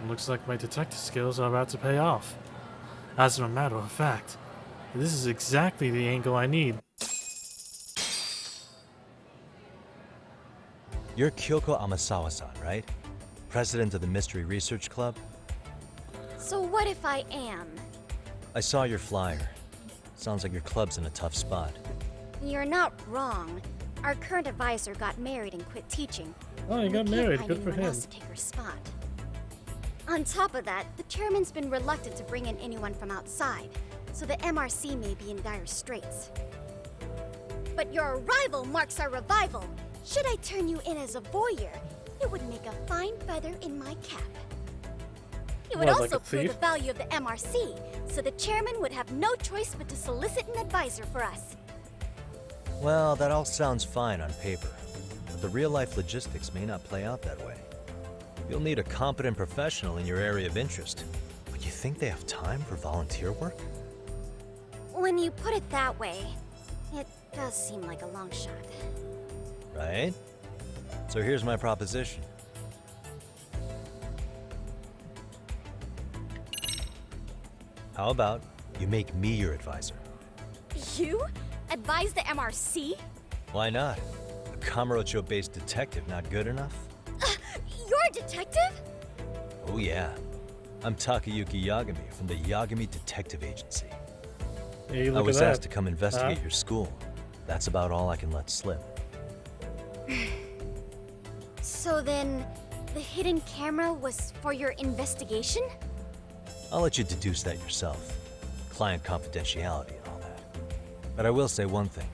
Looks like my detective skills are about to pay off. As a matter of fact, this is exactly the angle I need. You're Kyoko Amasawa-san, right? President of the Mystery Research Club? So what if I am? I saw your flyer. Sounds like your club's in a tough spot. You're not wrong. Our current advisor got married and quit teaching. Oh, he got married. Good for him. Else to take her spot. On top of that, the chairman's been reluctant to bring in anyone from outside, so the MRC may be in dire straits. But your arrival marks our revival. Should I turn you in as a voyeur, it would make a fine feather in my cap. It would also prove the value of the MRC, so the chairman would have no choice but to solicit an advisor for us. Well, that all sounds fine on paper, but the real-life logistics may not play out that way. You'll need a competent professional in your area of interest, but you think they have time for volunteer work? When you put it that way, it does seem like a long shot. Right? So here's my proposition. How about you make me your advisor? You? Advise the MRC? Why not? A Kamurocho-based detective not good enough? You're a detective? Oh yeah. I'm Takayuki Yagami from the Yagami Detective Agency. Hey, I was asked to come investigate your school. That's about all I can let slip. So then, the hidden camera was for your investigation? I'll let you deduce that yourself. Client confidentiality and all that. But I will say one thing.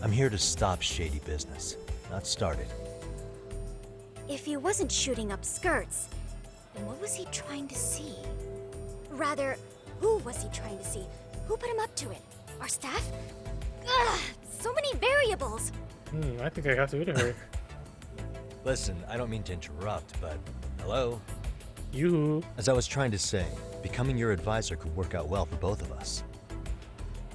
I'm here to stop shady business, not start it. If he wasn't shooting up skirts, then what was he trying to see? Rather, who was he trying to see? Who put him up to it? Our staff? Ugh, so many variables! I think I got to it her. Listen, I don't mean to interrupt, but hello? You. As I was trying to say, becoming your advisor could work out well for both of us.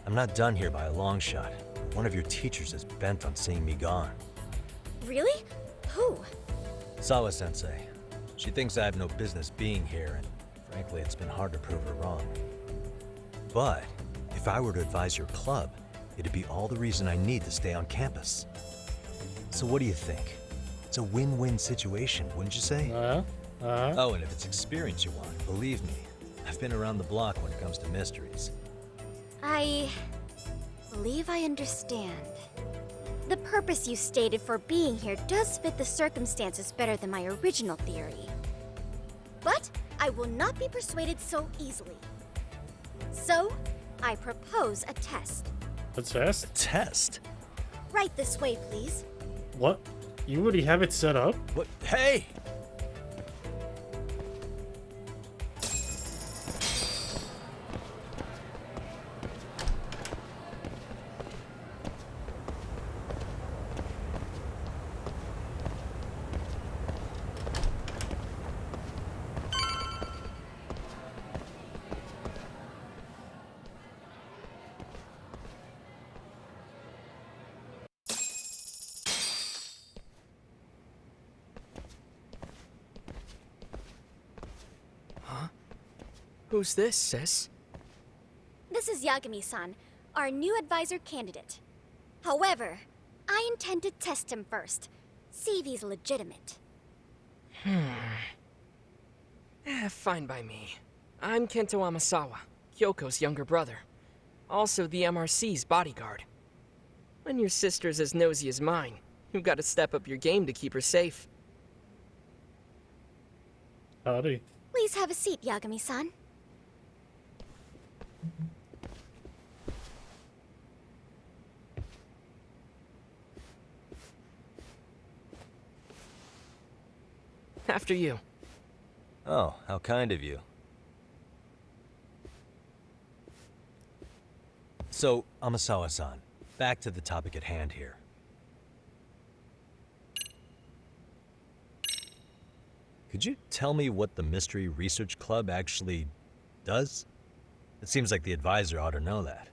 I'm not done here by a long shot. One of your teachers is bent on seeing me gone. Really? Who? Sawa-sensei. She thinks I have no business being here, and frankly, it's been hard to prove her wrong. But if I were to advise your club, it'd be all the reason I need to stay on campus. So what do you think? It's a win-win situation, wouldn't you say? Oh, and if it's experience you want, believe me, I've been around the block when it comes to mysteries. I believe I understand. The purpose you stated for being here does fit the circumstances better than my original theory. But I will not be persuaded so easily. So, I propose a test. A test? A test? Right this way, please. What? You already have it set up? What? Hey! Who's this, sis? This is Yagami-san, our new advisor candidate. However, I intend to test him first, see if he's legitimate. Fine by me. I'm Kento Amasawa, Kyoko's younger brother. Also the MRC's bodyguard. When your sister's as nosy as mine, you've got to step up your game to keep her safe. Howdy. Please have a seat, Yagami-san. After you. Oh, how kind of you. So, Amasawa-san, back to the topic at hand here. Could you tell me what the Mystery Research Club actually does? It seems like the advisor ought to know that.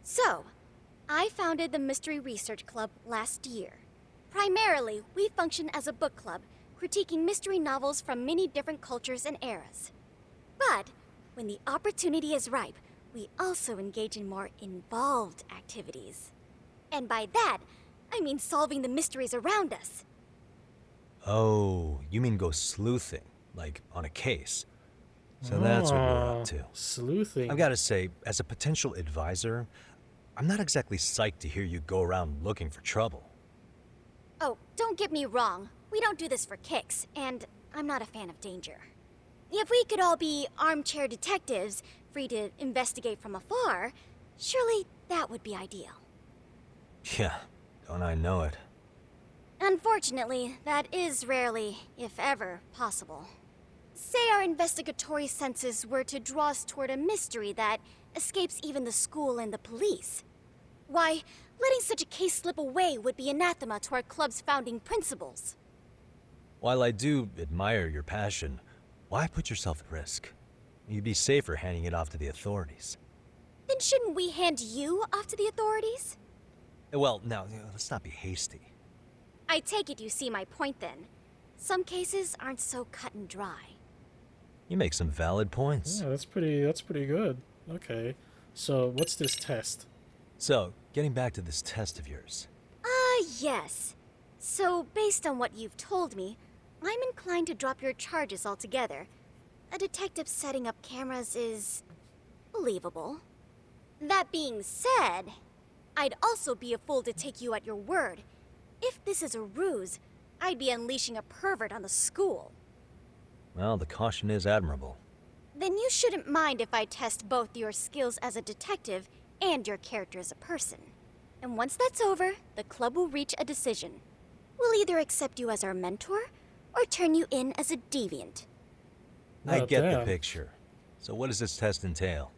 So, I founded the Mystery Research Club last year. Primarily, we function as a book club, critiquing mystery novels from many different cultures and eras. But, when the opportunity is ripe, we also engage in more involved activities. And by that, I mean solving the mysteries around us. Oh, you mean go sleuthing, like on a case. So that's what you're up to. Sleuthing. I've got to say, as a potential advisor, I'm not exactly psyched to hear you go around looking for trouble. Oh, don't get me wrong. We don't do this for kicks, and I'm not a fan of danger. If we could all be armchair detectives, free to investigate from afar, surely that would be ideal. Yeah, don't I know it. Unfortunately, that is rarely, if ever, possible. Say our investigatory senses were to draw us toward a mystery that escapes even the school and the police. Why, letting such a case slip away would be anathema to our club's founding principles. While I do admire your passion, why put yourself at risk? You'd be safer handing it off to the authorities. Then shouldn't we hand you off to the authorities? Well, now, let's not be hasty. I take it you see my point then. Some cases aren't so cut and dry. You make some valid points. Yeah, that's pretty good. Okay. So, what's this test? So, getting back to this test of yours. Yes. So, based on what you've told me, I'm inclined to drop your charges altogether. A detective setting up cameras is believable. That being said, I'd also be a fool to take you at your word. If this is a ruse, I'd be unleashing a pervert on the school. Well, the caution is admirable. Then you shouldn't mind if I test both your skills as a detective and your character as a person. And once that's over, the club will reach a decision. We'll either accept you as our mentor, or turn you in as a deviant. I get the picture. So what does this test entail?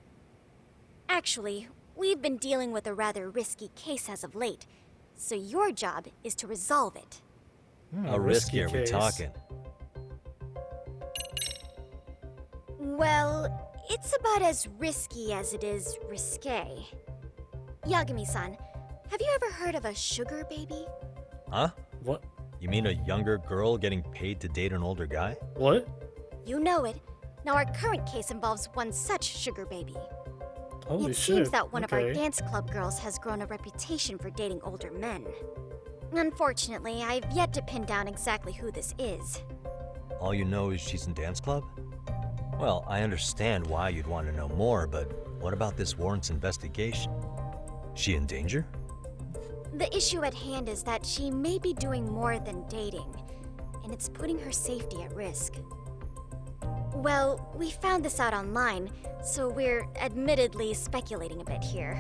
Actually, we've been dealing with a rather risky case as of late, so your job is to resolve it. How risky are we talking? Well, it's about as risky as it is risque. Yagami-san, have you ever heard of a sugar baby? Huh? What? You mean a younger girl getting paid to date an older guy? What? You know it. Now our current case involves one such sugar baby. Holy it shit. seems that one of our Okay. dance club girls has grown a reputation for dating older men. Unfortunately, I've yet to pin down exactly who this is. All you know is she's in dance club? Well, I understand why you'd want to know more, but what about this warrants investigation? She in danger? The issue at hand is that she may be doing more than dating, and it's putting her safety at risk. Well, we found this out online, so we're admittedly speculating a bit here.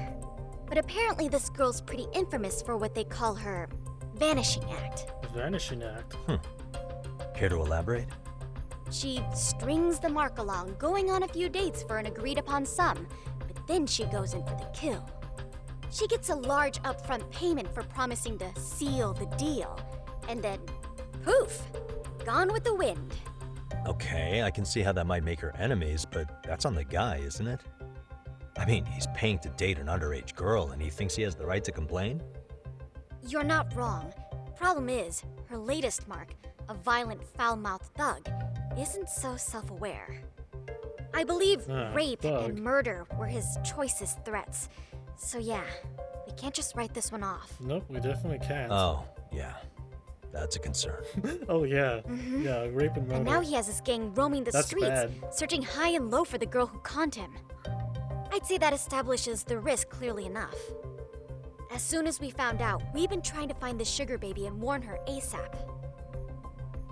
But apparently this girl's pretty infamous for what they call her vanishing act. Vanishing act? Care to elaborate? She strings the mark along, going on a few dates for an agreed upon sum, but then she goes in for the kill. She gets a large upfront payment for promising to seal the deal, and then poof, gone with the wind. Okay, I can see how that might make her enemies, but that's on the guy, isn't it? I mean, he's paying to date an underage girl and he thinks he has the right to complain? You're not wrong. Problem is, her latest mark, a violent, foul-mouthed thug, isn't so self-aware. I believe rape thug. and murder were his choicest threats. So yeah, we can't just write this one off. Nope, we definitely can't. Oh, yeah. That's a concern. Oh, yeah. Mhm. Yeah, rape and murder. And now he has his gang roaming the That's streets, bad. searching high and low for the girl who conned him. I'd say that establishes the risk clearly enough. As soon as we found out, we've been trying to find the sugar baby and warn her ASAP.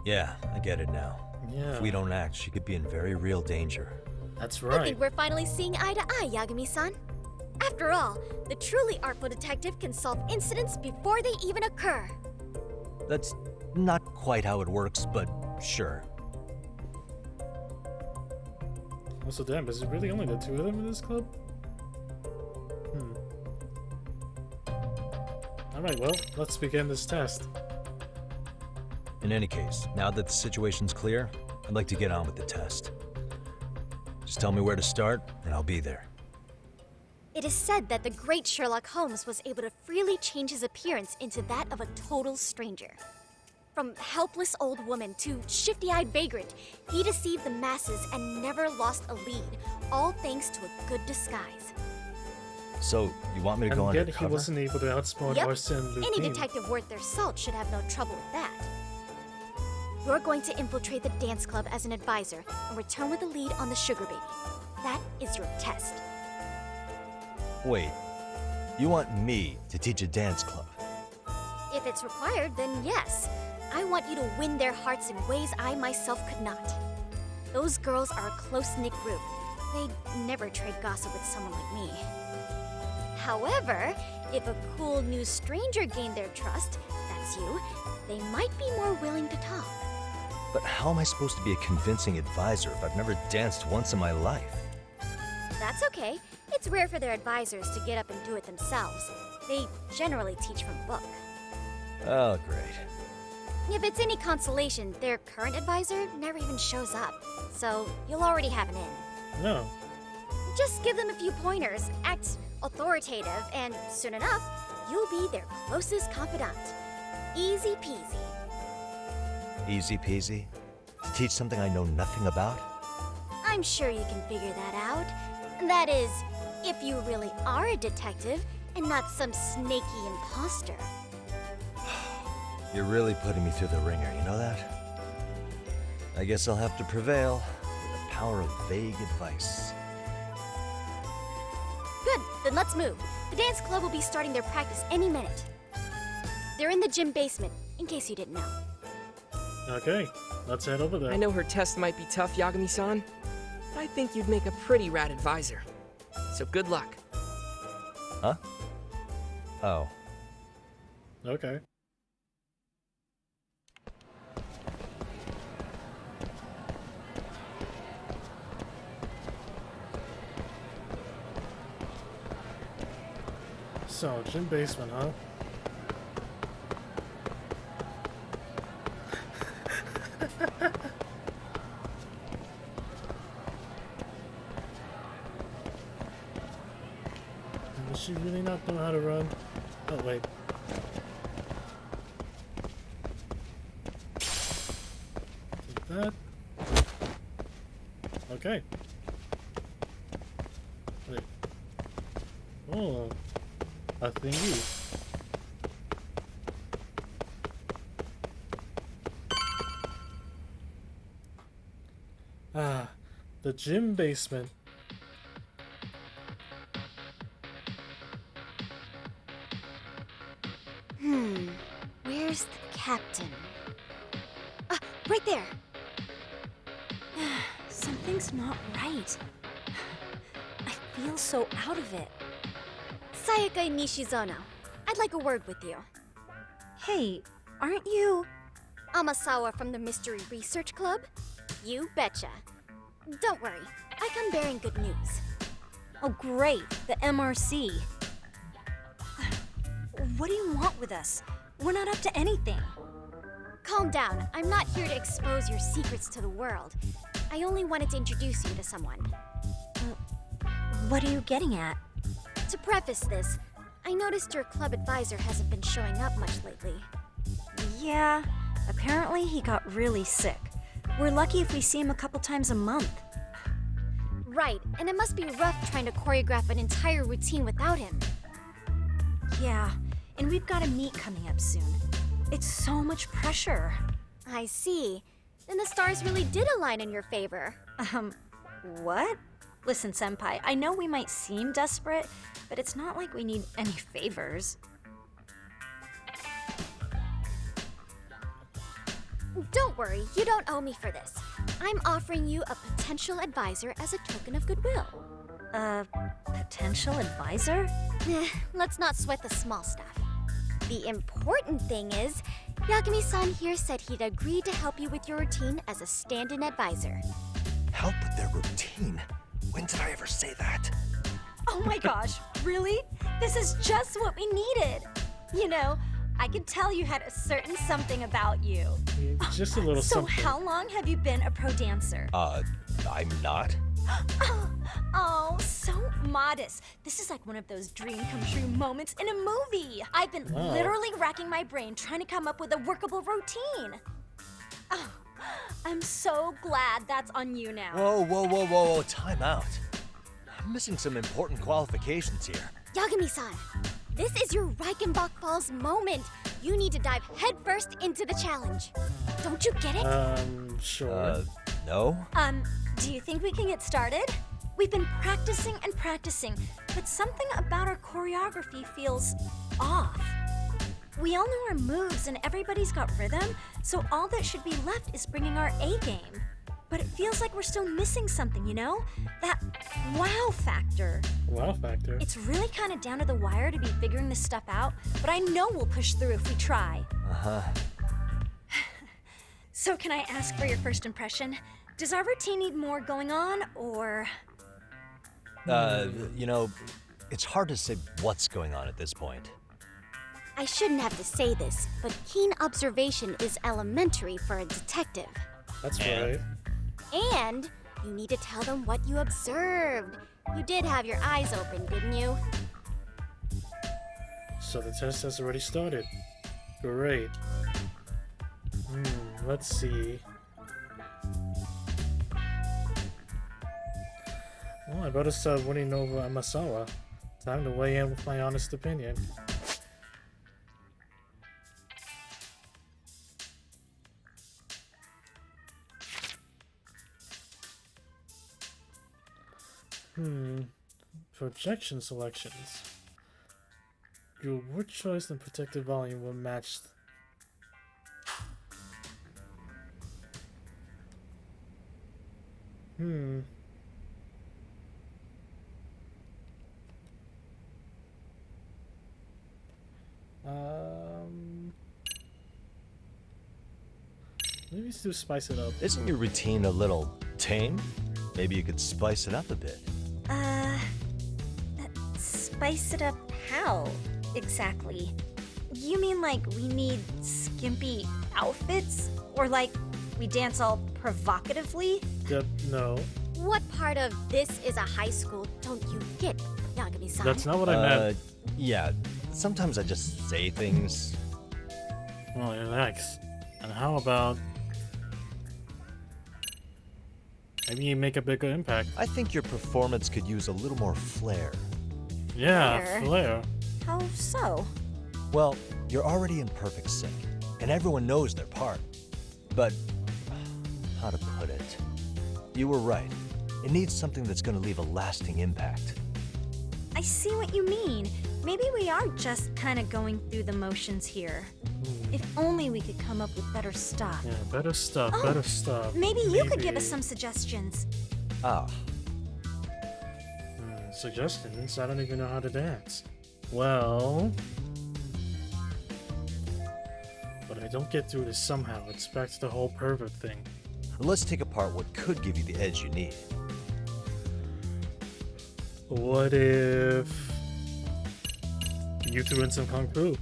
Yeah, I get it now. Yeah. If we don't act, she could be in very real danger. That's I right. think we're finally seeing eye to eye, Yagami-san. After all, the truly artful detective can solve incidents before they even occur. That's Not quite how it works, but sure. Also, damn, is it really only the two of them in this club? Alright, well, let's begin this test. In any case, now that the situation's clear, I'd like to get on with the test. Just tell me where to start, and I'll be there. It is said that the great Sherlock Holmes was able to freely change his appearance into that of a total stranger. From helpless old woman to shifty-eyed vagrant, he deceived the masses and never lost a lead, all thanks to a good disguise. So, you want me to go And yet undercover? he wasn't able to outsmart Yep. Arsene Lupin. Any detective worth their salt should have no trouble with that. You're going to infiltrate the dance club as an advisor and return with a lead on the sugar baby. That is your test. Wait, you want me to teach a dance club? If it's required, then yes. I want you to win their hearts in ways I myself could not. Those girls are a close-knit group. They'd never trade gossip with someone like me. However, if a cool new stranger gained their trust, that's you, they might be more willing to talk. But how am I supposed to be a convincing advisor if I've never danced once in my life? That's okay. It's rare for their advisors to get up and do it themselves. They generally teach from book. Oh, great. If it's any consolation, their current advisor never even shows up, so you'll already have an in. No. Just give them a few pointers, act authoritative, and soon enough, you'll be their closest confidant. Easy peasy. Easy peasy? To teach something I know nothing about? I'm sure you can figure that out. That is, if you really are a detective and not some snaky imposter. You're really putting me through the ringer, you know that? I guess I'll have to prevail with the power of vague advice. Good, then let's move. The dance club will be starting their practice any minute. They're in the gym basement, in case you didn't know. Okay, let's head over there. I know her test might be tough, Yagami-san, but I think you'd make a pretty rad advisor. So good luck. Huh? Oh. Okay. So, gym basement, huh? Does she really not know how to run? Oh, wait. Take that. Okay. Wait. Oh. A thingy. Ah, the gym basement. Where's the captain? Ah, right there! Something's not right. I feel so out of it. Sayaka Nishizono, I'd like a word with you. Hey, aren't you... Amasawa from the Mystery Research Club? You betcha. Don't worry, I come bearing good news. Oh great, the MRC. What do you want with us? We're not up to anything. Calm down, I'm not here to expose your secrets to the world. I only wanted to introduce you to someone. What are you getting at? To preface this, I noticed your club advisor hasn't been showing up much lately. Yeah, apparently he got really sick. We're lucky if we see him a couple times a month. Right, and it must be rough trying to choreograph an entire routine without him. Yeah, and we've got a meet coming up soon. It's so much pressure. I see. Then the stars really did align in your favor. What? Listen, Senpai, I know we might seem desperate, but it's not like we need any favors. Don't worry, you don't owe me for this. I'm offering you a potential advisor as a token of goodwill. A potential advisor? Let's not sweat the small stuff. The important thing is, Yagami-san here said he'd agreed to help you with your routine as a stand-in advisor. Help with their routine? When did I ever say that? Oh my gosh, really? This is just what we needed. You know, I could tell you had a certain something about you. Just a little So something. how long have you been a pro dancer? I'm not. Oh, so modest. This is like one of those dream come true moments in a movie. I've been Wow. literally racking my brain trying to come up with a workable routine. Oh, I'm so glad that's on you now. Whoa, time out. I'm missing some important qualifications here. Yagami-san, this is your Reichenbach Falls moment. You need to dive headfirst into the challenge. Don't you get it? Sure. No? Do you think we can get started? We've been practicing and practicing, but something about our choreography feels off. We all know our moves and everybody's got rhythm, so all that should be left is bringing our A game. But it feels like we're still missing something, you know? That wow factor. Wow factor. It's really kind of down to the wire to be figuring this stuff out, but I know we'll push through if we try. Uh-huh. So can I ask for your first impression? Does our routine need more going on, or... You know, it's hard to say what's going on at this point. I shouldn't have to say this, but keen observation is elementary for a detective. That's right. And you need to tell them what you observed. You did have your eyes open, didn't you? So the test has already started. Great. Let's see. Well, I better start winning over Amasawa. Time to weigh in with my honest opinion. Projection selections. Your word choice and protective volume were matched. Maybe let's do spice it up. Isn't your routine a little tame? Maybe you could spice it up a bit. Spice it up how, exactly? You mean like we need skimpy outfits? Or like we dance all provocatively? No. What part of this is a high school don't you get, Yagami-san? That's not what I meant. Yeah, sometimes I just say things. Well, relax. And how about... maybe you make a bigger impact? I think your performance could use a little more flair. Yeah, flair. How so? Well, you're already in perfect sync, and everyone knows their part. But, how to put it? You were right. It needs something that's going to leave a lasting impact. I see what you mean. Maybe we are just kind of going through the motions here. If only we could come up with better stuff. Yeah, better stuff, Oh, better stuff. Maybe you could give us some suggestions. Ah. Suggestions? I don't even know how to dance. Well... but I don't get through this somehow. It's back to the whole pervert thing. Let's take apart what could give you the edge you need. What if... you threw in some kung fu?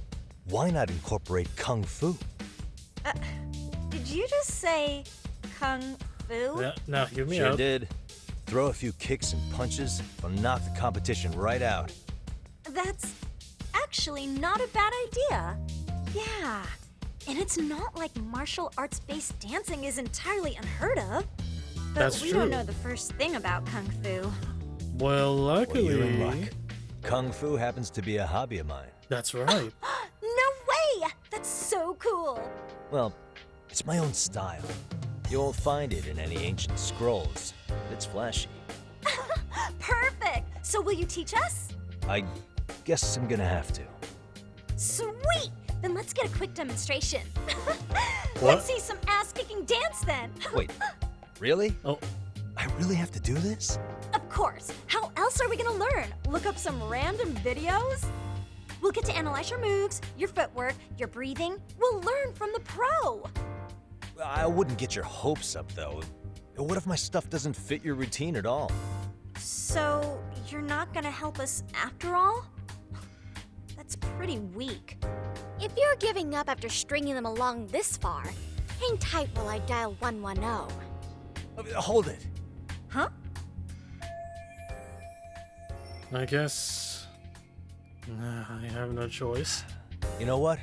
Why not incorporate kung fu? Did you just say kung fu? Yeah, now hear me Sure out. did. Throw a few kicks and punches, will knock the competition right out. That's actually not a bad idea. Yeah, and it's not like martial arts-based dancing is entirely unheard of. But That's we true. don't know the first thing about kung fu. Well, luckily... Well, you're in luck. Kung fu happens to be a hobby of mine. That's right. No way! That's so cool. Well, it's my own style. You won't find it in any ancient scrolls. It's flashy. Perfect. So will you teach us? I guess I'm gonna have to. Sweet. Then let's get a quick demonstration. What? Let's see some ass-kicking dance then. Wait, really? Oh. I really have to do this? Of course. How else are we gonna learn? Look up some random videos? We'll get to analyze your moves, your footwork, your breathing. We'll learn from the pro. I wouldn't get your hopes up, though. What if my stuff doesn't fit your routine at all? So, you're not gonna help us after all? That's pretty weak. If you're giving up after stringing them along this far, hang tight while I dial 110. Hold it. Huh? I guess I have no choice. You know what?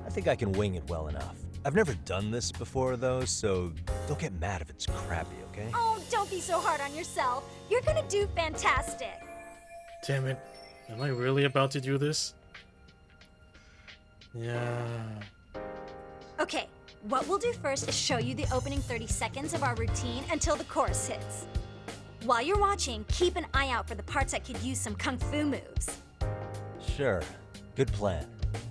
I think I can wing it well enough. I've never done this before, though, so don't get mad if it's crappy, okay? Oh, don't be so hard on yourself. You're gonna do fantastic. Damn it. Am I really about to do this? Yeah. Okay, what we'll do first is show you the opening 30 seconds of our routine until the chorus hits. While you're watching, keep an eye out for the parts that could use some kung fu moves. Sure. Good plan.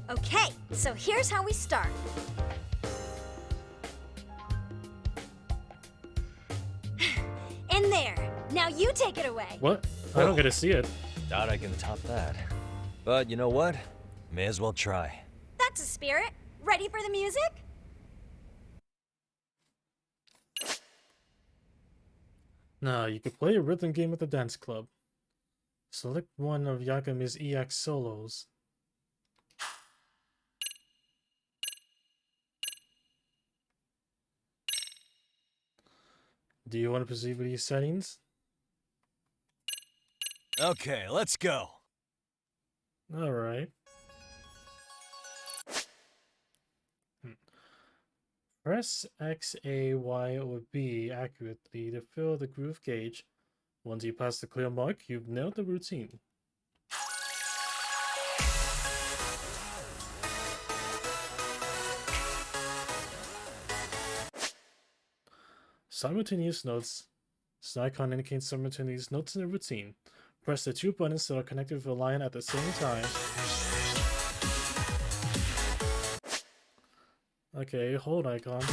Okay, so here's how we start. In there. Now you take it away. What? I don't get to see it. Doubt I can top that. But you know what? May as well try. That's a spirit. Ready for the music? Now, you could play a rhythm game at the dance club. Select one of Yagami's EX solos. Do you want to proceed with these settings? Okay, let's go. Alright. Press X, A, Y, or B accurately to fill the groove gauge. Once you pass the clear mark, you've nailed the routine. Simultaneous notes. This icon indicates simultaneous notes in the routine. Press the two buttons that are connected with a line at the same time. Okay, hold icon.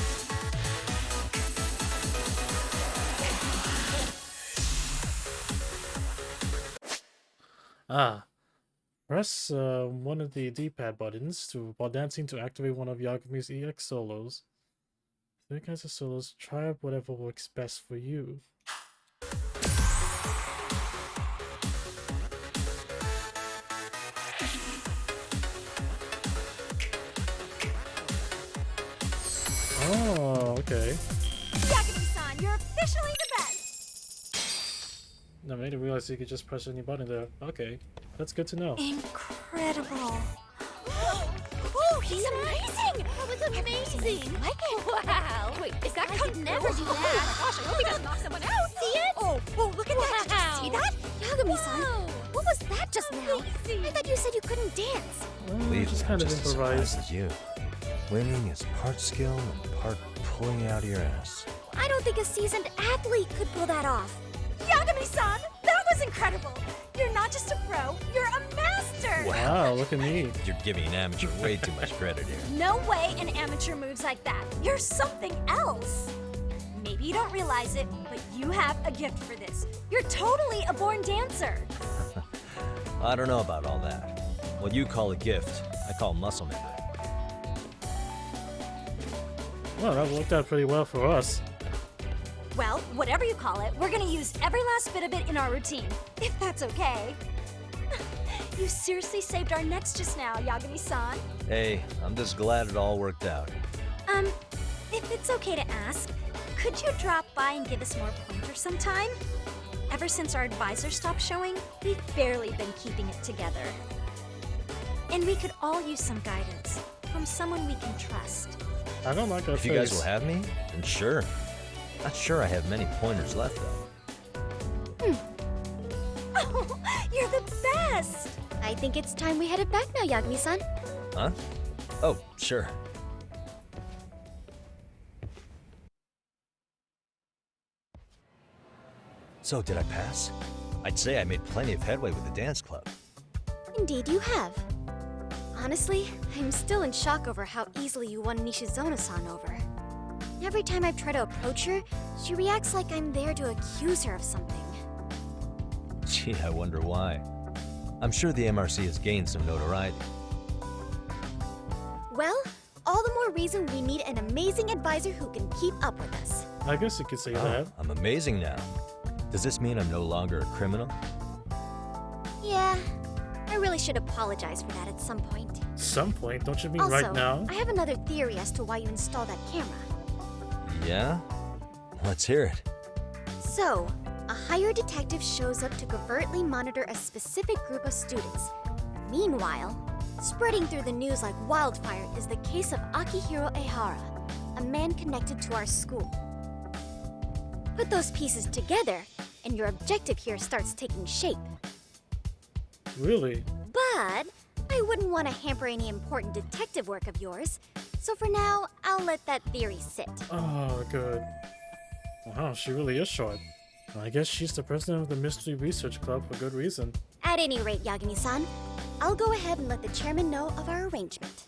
Press one of the D-pad buttons while dancing to activate one of Yagami's EX solos. Three kinds of solos, try out whatever works best for you. Oh, okay. Yagami-san, you're officially the best! I made it realize you could just press any button there. Okay, that's good to know. Incredible. Oh, he's amazing! That was amazing! Wow! Wait, is that I could never do that! Oh my gosh, I hope he doesn't knock someone out! See it? Oh, look at that! Did you see that? Yagami-san, Wow. what was that just now? I thought you said you couldn't dance. Believe just me, kind I'm of just as improvised. surprised as you. Winging is part skill and part pulling out your ass. I don't think a seasoned athlete could pull that off. Yagami-san, that was incredible! You're not just a pro, you're a master! Wow, look at me. You're giving an amateur way too much credit here. No way an amateur moves like that. You're something else. Maybe you don't realize it, but you have a gift for this. You're totally a born dancer. I don't know about all that. What you call a gift, I call muscle memory. Well, that worked out pretty well for us. Well, whatever you call it, we're gonna use every last bit of it in our routine, if that's okay. You seriously saved our necks just now, Yagami-san. Hey, I'm just glad it all worked out. If it's okay to ask, could you drop by and give us more pointers sometime? Ever since our advisor stopped showing, we've barely been keeping it together. And we could all use some guidance from someone we can trust. I don't like our If you guys will have me, then sure. Not sure I have many pointers left, though. Oh, you're the best! I think it's time we headed back now, Yagami-san. Huh? Oh, sure. So, did I pass? I'd say I made plenty of headway with the dance club. Indeed you have. Honestly, I'm still in shock over how easily you won Nishizona-san over. Every time I've tried to approach her, she reacts like I'm there to accuse her of something. Gee, I wonder why. I'm sure the MRC has gained some notoriety. Well, all the more reason we need an amazing advisor who can keep up with us. I guess you could say that. I'm amazing now. Does this mean I'm no longer a criminal? Yeah, I really should apologize for that at some point. Some point? Don't you mean Also, right now? I have another theory as to why you installed that camera. Yeah? Let's hear it. So, a hired detective shows up to covertly monitor a specific group of students. Meanwhile, spreading through the news like wildfire is the case of Akihiro Ehara, a man connected to our school. Put those pieces together, and your objective here starts taking shape. Really? But I wouldn't want to hamper any important detective work of yours, so for now, I'll let that theory sit. Oh, good. Wow, she really is short. I guess she's the president of the Mystery Research Club for good reason. At any rate, Yagami-san, I'll go ahead and let the chairman know of our arrangement.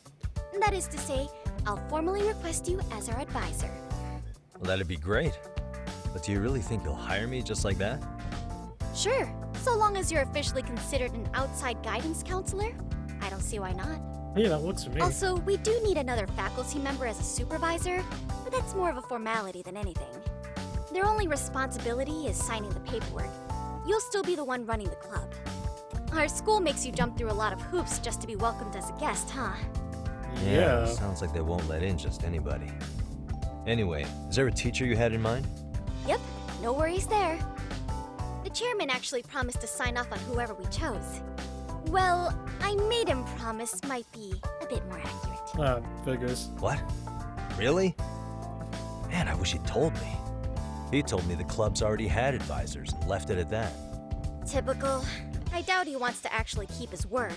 That is to say, I'll formally request you as our advisor. Well, that'd be great. But do you really think you'll hire me just like that? Sure, so long as you're officially considered an outside guidance counselor, I don't see why not. Yeah, that works for me. Also, we do need another faculty member as a supervisor, but that's more of a formality than anything. Their only responsibility is signing the paperwork. You'll still be the one running the club. Our school makes you jump through a lot of hoops just to be welcomed as a guest, huh? Yeah. Sounds like they won't let in just anybody. Anyway, is there a teacher you had in mind? Yep, no worries there. The chairman actually promised to sign off on whoever we chose. Well, I made him promise might be a bit more accurate. Figures. What? Really? Man, I wish he'd told me. He told me the club's already had advisors and left it at that. Typical. I doubt he wants to actually keep his word.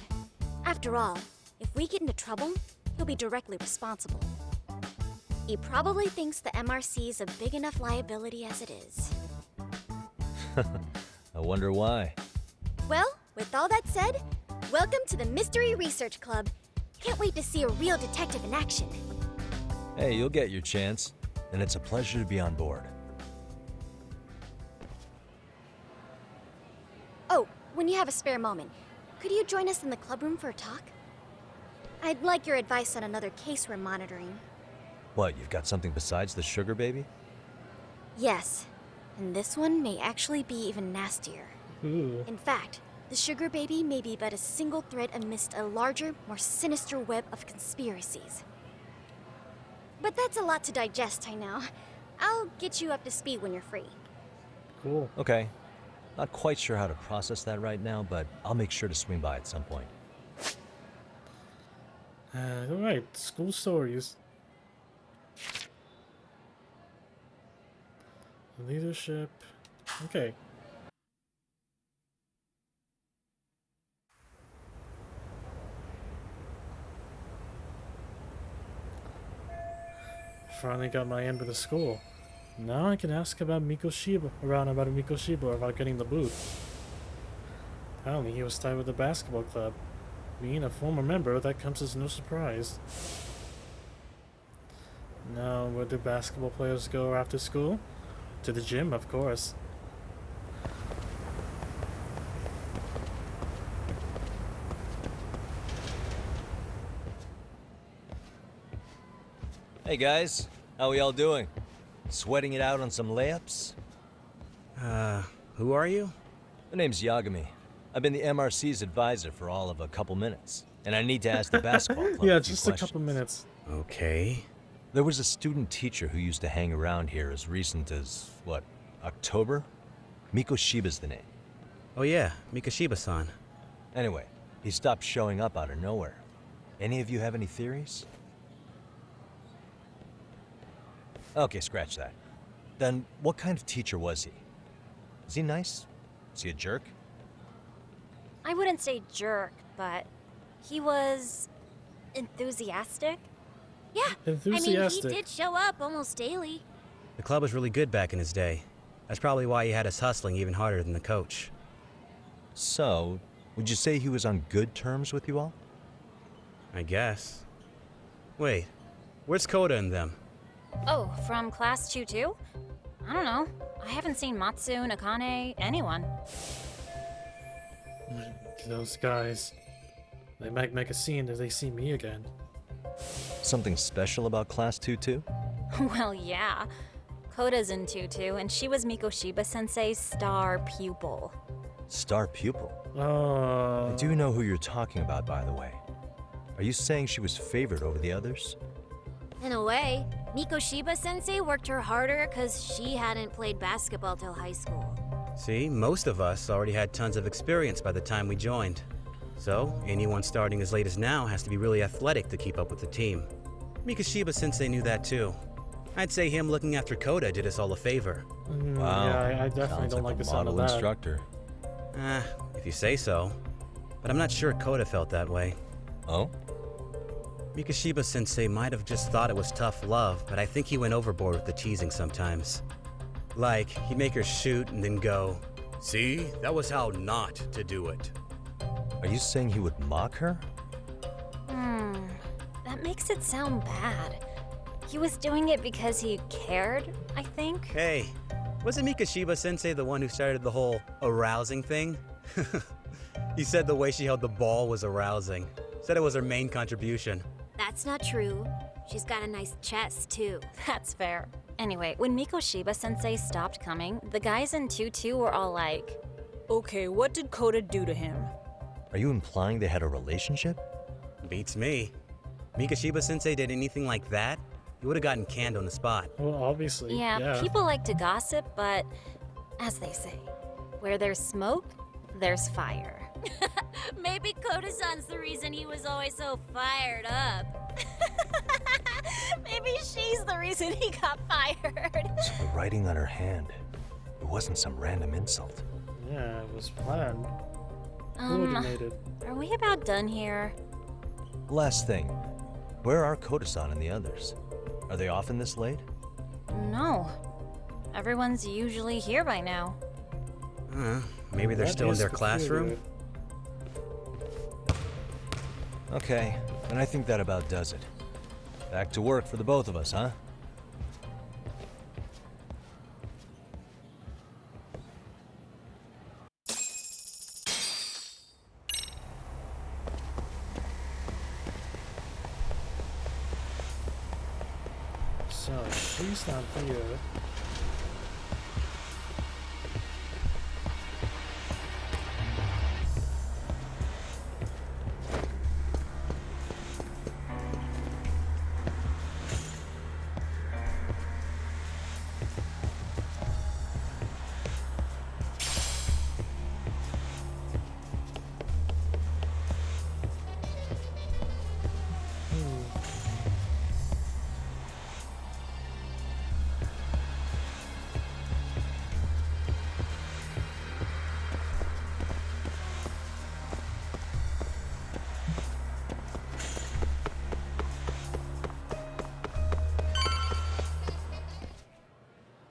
After all, if we get into trouble, he'll be directly responsible. He probably thinks the MRC is a big enough liability as it is. I wonder why. Well, with all that said, welcome to the Mystery Research Club. Can't wait to see a real detective in action. Hey, you'll get your chance, and it's a pleasure to be on board. Oh, when you have a spare moment, could you join us in the club room for a talk? I'd like your advice on another case we're monitoring. What, you've got something besides the sugar baby? Yes, and this one may actually be even nastier. Ooh. In fact, the sugar baby may be but a single thread amidst a larger, more sinister web of conspiracies. But that's a lot to digest, I know. I'll get you up to speed when you're free. Cool. Okay. Not quite sure how to process that right now, but I'll make sure to swing by at some point. Alright, school stories. Leadership. Okay. Finally got my end with the school. Now I can ask about Mikoshiba, about getting the boot. Apparently he was tied with the basketball club. Being a former member, that comes as no surprise. Now, where do basketball players go after school? To the gym, of course. Hey guys, how we all doing? Sweating it out on some layups? Who are you? My name's Yagami. I've been the MRC's advisor for all of a couple minutes, and I need to ask the basketball club Yeah, a few just a questions. couple minutes. Okay. There was a student teacher who used to hang around here as recent as, what, October? Mikoshiba's the name. Oh yeah, Mikoshiba-san. Anyway, he stopped showing up out of nowhere. Any of you have any theories? Okay, scratch that. Then, what kind of teacher was he? Is he nice? Is he a jerk? I wouldn't say jerk, but he was enthusiastic. Yeah, Enthusiastic. I mean, he did show up almost daily. The club was really good back in his day. That's probably why he had us hustling even harder than the coach. So, would you say he was on good terms with you all? I guess. Wait, where's Koda and them? Oh, from class 2-2? I don't know. I haven't seen Matsu, Nakane, anyone. Those guys, they might make a scene if they see me again. Something special about Class 2-2? Well, yeah. Koda's in tutu, and she was Mikoshiba Sensei's star pupil. Star pupil? Oh. I do know who you're talking about, by the way. Are you saying she was favored over the others? In a way, Mikoshiba Sensei worked her harder because she hadn't played basketball till high school. See, most of us already had tons of experience by the time we joined. So, anyone starting as late as now has to be really athletic to keep up with the team. Mikoshiba Sensei knew that too. I'd say him looking after Koda did us all a favor. Wow. Yeah, I definitely Sounds don't like the a sound of model that. instructor. If you say so. But I'm not sure Koda felt that way. Oh? Mikoshiba Sensei might have just thought it was tough love, but I think he went overboard with the teasing sometimes. Like, he'd make her shoot and then go, "See, that was how not to do it." Are you saying he would mock her? That makes it sound bad. He was doing it because he cared, I think. Hey, wasn't Mikoshiba Sensei the one who started the whole arousing thing? He said the way she held the ball was arousing. Said it was her main contribution. That's not true. She's got a nice chest, too. That's fair. Anyway, when Mikoshiba Sensei stopped coming, the guys in tutu were all like, "Okay, what did Koda do to him?" Are you implying they had a relationship? Beats me. Mikoshiba Sensei did anything like that, he would have gotten canned on the spot. Well, obviously. yeah, people like to gossip, but as they say, where there's smoke, there's fire. Maybe Koda-san's the reason he was always so fired up. Maybe she's the reason he got fired. So the writing on her hand, it wasn't some random insult. Yeah, it was planned. Coordinated. Are we about done here? Last thing, where are Koda-san and the others? Are they often this late? No. Everyone's usually here by now. Maybe they're still in their classroom? Okay, and I think that about does it. Back to work for the both of us, huh? So, she's not here.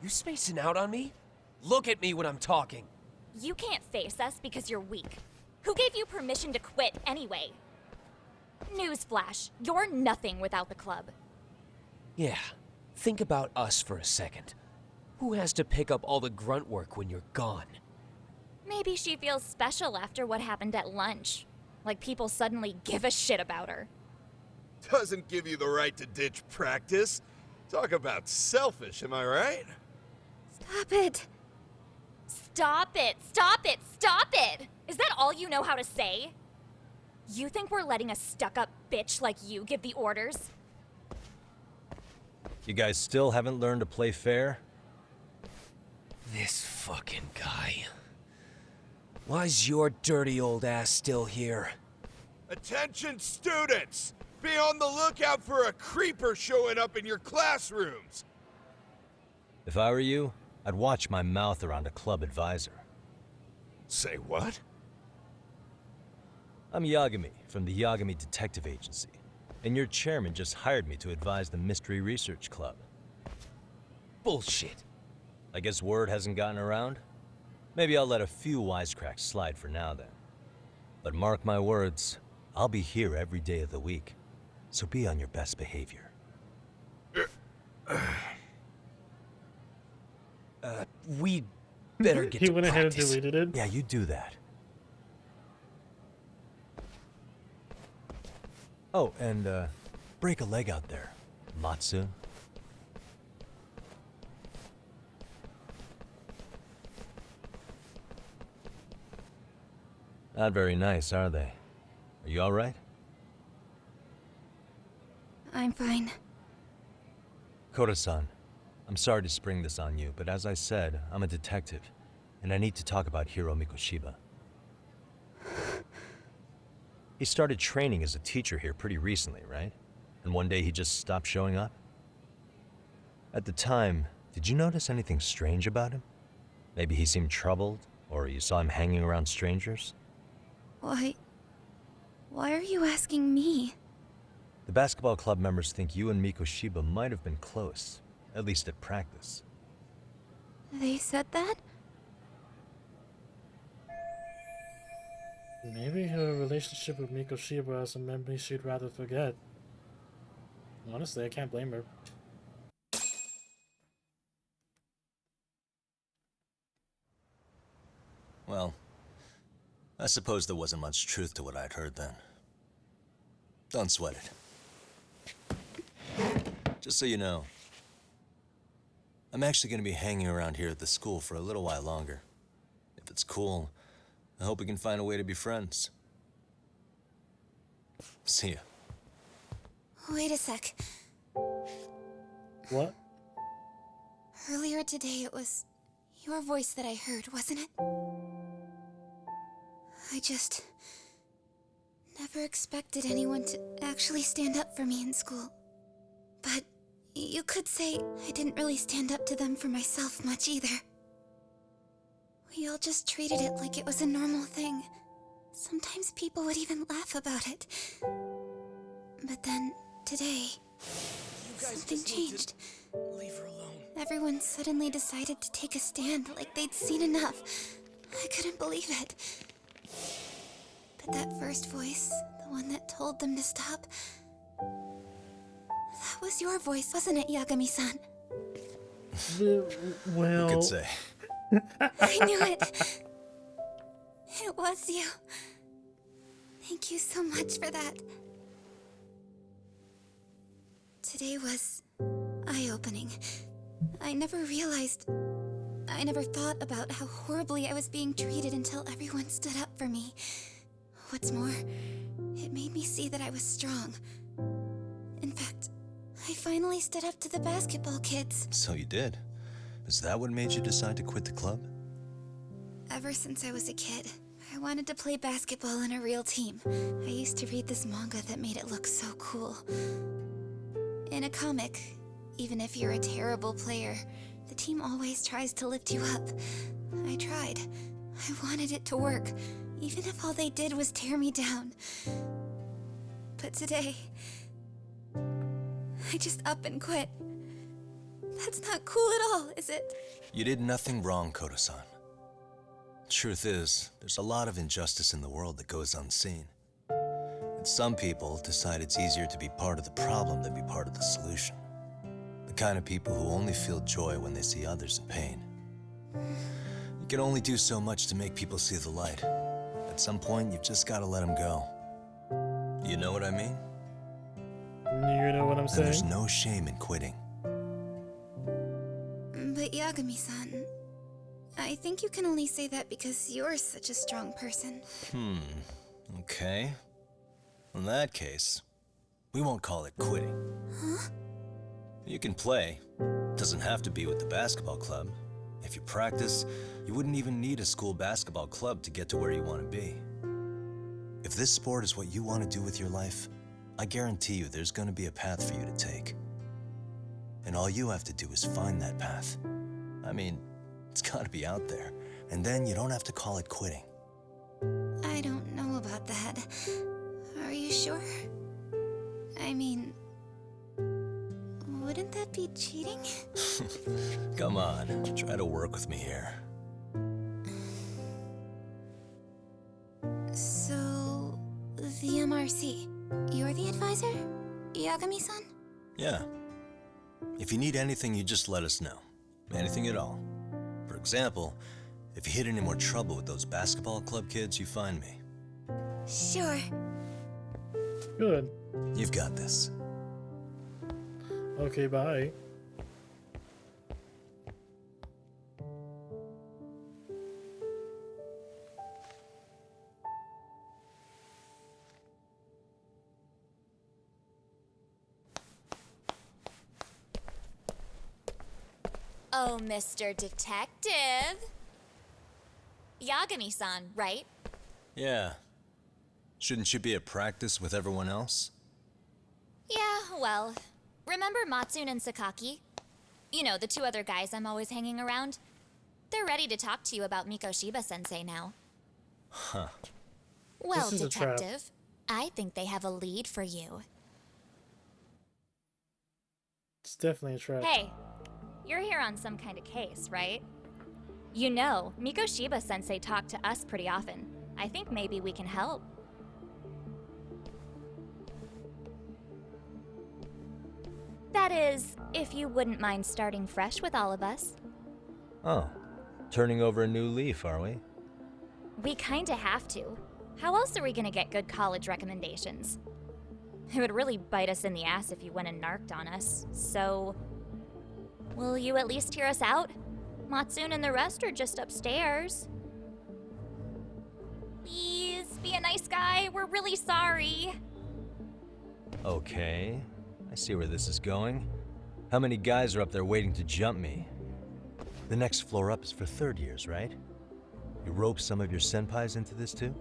You spacing out on me? Look at me when I'm talking. You can't face us because you're weak. Who gave you permission to quit anyway? Newsflash, you're nothing without the club. Yeah, think about us for a second. Who has to pick up all the grunt work when you're gone? Maybe she feels special after what happened at lunch. Like people suddenly give a shit about her. Doesn't give you the right to ditch practice. Talk about selfish, am I right? Stop it. Stop it! Stop it! Stop it! Is that all you know how to say? You think we're letting a stuck-up bitch like you give the orders? You guys still haven't learned to play fair? This fucking guy. Why's your dirty old ass still here? Attention students! Be on the lookout for a creeper showing up in your classrooms! If I were you, I'd watch my mouth around a club advisor. Say what? I'm Yagami from the Yagami Detective Agency, and your chairman just hired me to advise the Mystery Research Club. Bullshit. I guess word hasn't gotten around? Maybe I'll let a few wisecracks slide for now then. But mark my words, I'll be here every day of the week, so be on your best behavior. We better get He to went ahead and practice. deleted it? Yeah, you do that. Oh, and break a leg out there, Matsu. Not very nice, are they? Are you all right? I'm fine. Koda-san, I'm sorry to spring this on you, but as I said, I'm a detective, and I need to talk about Hiro Mikoshiba. He started training as a teacher here pretty recently, right? And one day he just stopped showing up? At the time, did you notice anything strange about him? Maybe he seemed troubled, or you saw him hanging around strangers? Why are you asking me? The basketball club members think you and Mikoshiba might have been close, at least at practice. They said that? Maybe her relationship with Mikoshiba has a memory she'd rather forget. Honestly, I can't blame her. Well, I suppose there wasn't much truth to what I'd heard then. Don't sweat it. Just so you know, I'm actually going to be hanging around here at the school for a little while longer. If it's cool, I hope we can find a way to be friends. See ya. Wait a sec. What? Earlier today it was your voice that I heard, wasn't it? I just never expected anyone to actually stand up for me in school. But you could say I didn't really stand up to them for myself much either. We all just treated it like it was a normal thing. Sometimes people would even laugh about it. But then, today, something changed. Leave her alone. Everyone suddenly decided to take a stand like they'd seen enough. I couldn't believe it. But that first voice, the one that told them to stop, that was your voice, wasn't it, Yagami-san? Well... You could say. I knew it. It was you. Thank you so much for that. Today was eye-opening. I never thought about how horribly I was being treated until everyone stood up for me. What's more, it made me see that I was strong. In fact, I finally stood up to the basketball kids. So you did. Is that what made you decide to quit the club? Ever since I was a kid, I wanted to play basketball in a real team. I used to read this manga that made it look so cool. In a comic, even if you're a terrible player, the team always tries to lift you up. I tried. I wanted it to work, even if all they did was tear me down. But today, I just up and quit. That's not cool at all, is it? You did nothing wrong, Koda-san. Truth is, there's a lot of injustice in the world that goes unseen. And some people decide it's easier to be part of the problem than be part of the solution. The kind of people who only feel joy when they see others in pain. You can only do so much to make people see the light. At some point, you've just got to let them go. You know what I mean? You know what I'm saying? And there's no shame in quitting. But Yagami-san, I think you can only say that because you're such a strong person. Okay. In that case, we won't call it quitting. Huh? You can play. Doesn't have to be with the basketball club. If you practice, you wouldn't even need a school basketball club to get to where you want to be. If this sport is what you want to do with your life, I guarantee you there's going to be a path for you to take. And all you have to do is find that path. I mean, it's got to be out there. And then you don't have to call it quitting. I don't know about that. Are you sure? I mean, wouldn't that be cheating? Come on, try to work with me here. So, the MRC, you're the advisor? Yagami-san? Yeah. If you need anything, you just let us know. Anything at all. For example, if you hit any more trouble with those basketball club kids, you find me. Sure. Good. You've got this. Okay, bye. Oh, Mr. Detective. Yagami-san, right? Yeah. Shouldn't you be at practice with everyone else? Yeah, well, remember Matsune and Sakaki? You know, the two other guys I'm always hanging around? They're ready to talk to you about Mikoshiba-sensei now. Huh. Well, This is a trap. Detective, I think they have a lead for you. It's definitely a trap. Hey, you're here on some kind of case, right? You know, Mikoshiba-sensei talked to us pretty often. I think maybe we can help. That is, if you wouldn't mind starting fresh with all of us. Oh. Turning over a new leaf, are we? We kinda have to. How else are we gonna get good college recommendations? It would really bite us in the ass if you went and narked on us, so... Will you at least hear us out? Matsune and the rest are just upstairs. Please, be a nice guy. We're really sorry. Okay. I see where this is going. How many guys are up there waiting to jump me? The next floor up is for third years, right? You rope some of your senpais into this too?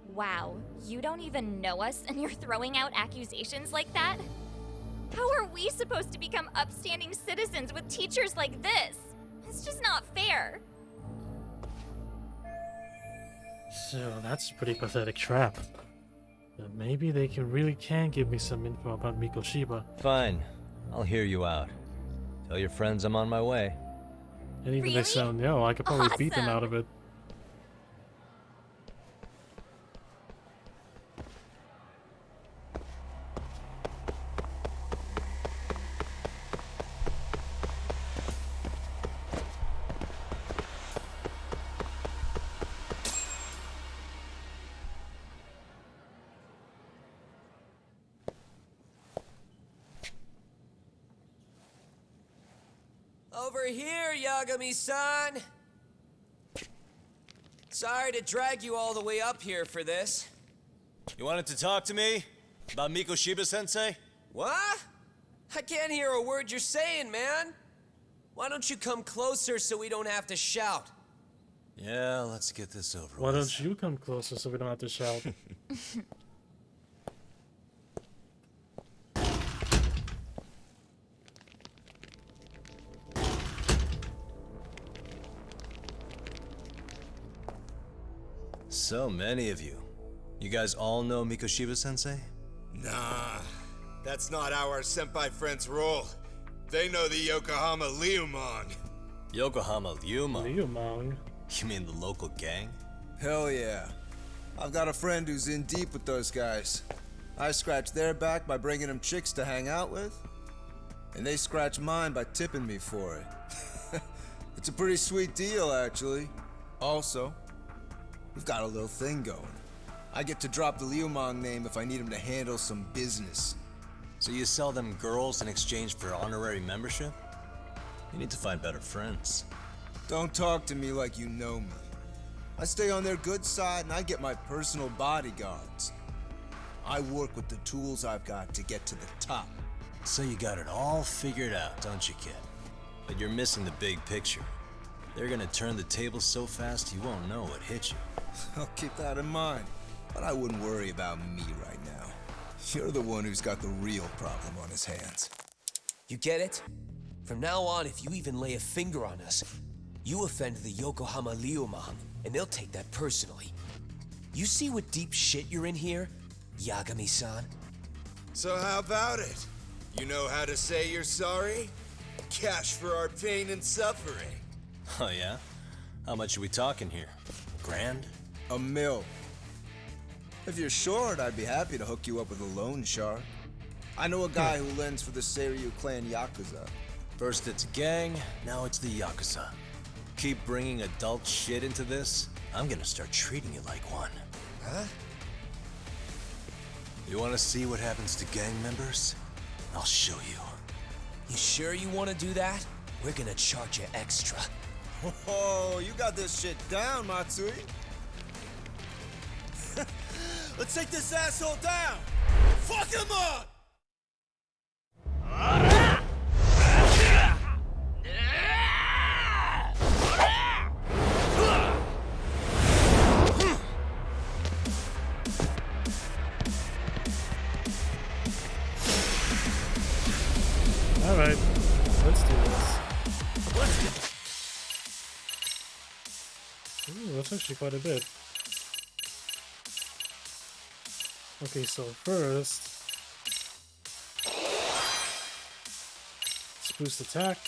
Wow, you don't even know us and you're throwing out accusations like that? How are we supposed to become upstanding citizens with teachers like this? It's just not fair. So that's a pretty pathetic trap. But maybe they really can give me some info about Mikoshiba. Fine. I'll hear you out. Tell your friends I'm on my way. And even if they sound no, I could probably beat them Awesome. out of it. Over here, Yagami-san! Sorry to drag you all the way up here for this. You wanted to talk to me? About Mikoshiba-sensei? What? I can't hear a word you're saying, man. Why don't you come closer so we don't have to shout? Yeah, let's get this over Why with. don't you come closer so we don't have to shout? So many of you. You guys all know Mikoshiba-sensei? Nah, that's not how our senpai friends roll. They know the Yokohama Liumang. Yokohama Liumang? Liumang? You mean the local gang? Hell yeah. I've got a friend who's in deep with those guys. I scratch their back by bringing them chicks to hang out with, and they scratch mine by tipping me for it. It's a pretty sweet deal, actually. Also, we've got a little thing going. I get to drop the Liumang name if I need him to handle some business. So you sell them girls in exchange for honorary membership? You need to find better friends. Don't talk to me like you know me. I stay on their good side and I get my personal bodyguards. I work with the tools I've got to get to the top. So you got it all figured out, don't you, kid? But you're missing the big picture. They're gonna turn the tables so fast you won't know what hit you. I'll keep that in mind. But I wouldn't worry about me right now. You're the one who's got the real problem on his hands. You get it? From now on, if you even lay a finger on us, you offend the Yokohama Liumang, and they'll take that personally. You see what deep shit you're in here, Yagami-san? So how about it? You know how to say you're sorry? Cash for our pain and suffering. Oh yeah? How much are we talking here? Grand? $1 million. If you're short, I'd be happy to hook you up with a loan shark. I know a guy who lends for the Seiryo clan Yakuza. First it's a gang, now it's the Yakuza. Keep bringing adult shit into this, I'm gonna start treating you like one. Huh? You want to see what happens to gang members? I'll show you. You sure you want to do that? We're gonna charge you extra. Oh, you got this shit down, Matsui. Let's take this asshole down! Fuck him up! Alright, let's do this. Ooh, that's actually quite a bit. Okay, so first, let's boost attack.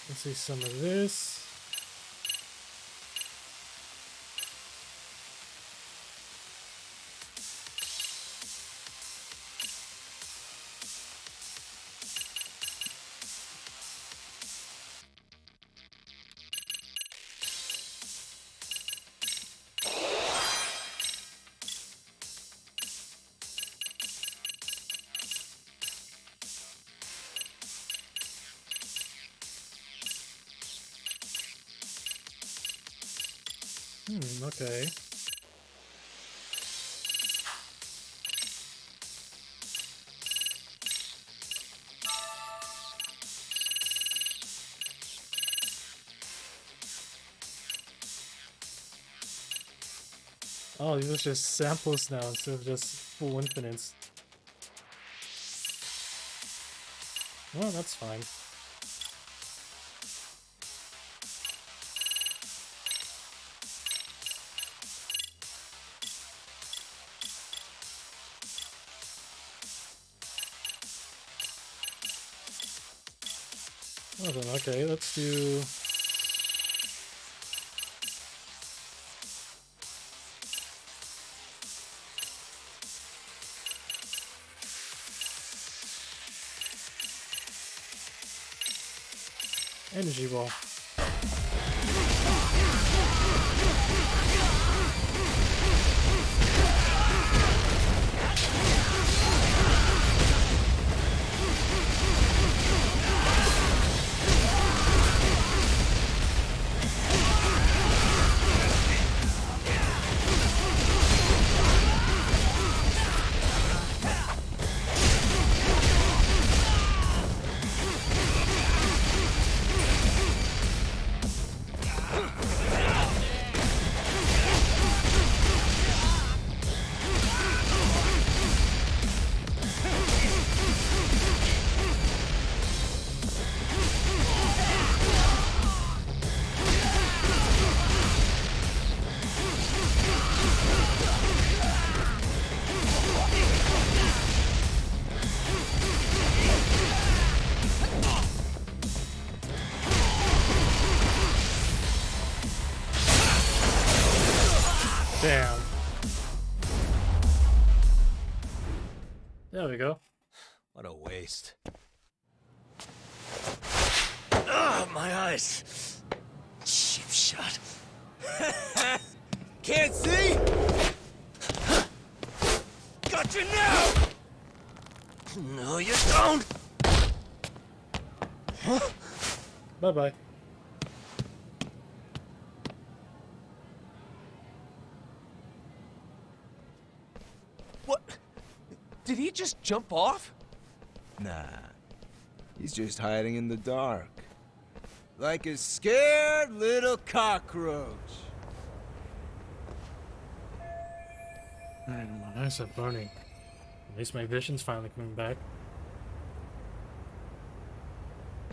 Let's see some of this. Okay. Oh, these are just samples now instead of just full infinite. Well, that's fine. Well then, okay, let's do... Energy ball. Damn. There we go. What a waste. Ugh, my eyes. Cheap shot. Can't see? Got you now! No, you don't! Bye-bye. What? Did he just jump off? Nah. He's just hiding in the dark. Like a scared little cockroach. My eyes are burning. At least my vision's finally coming back.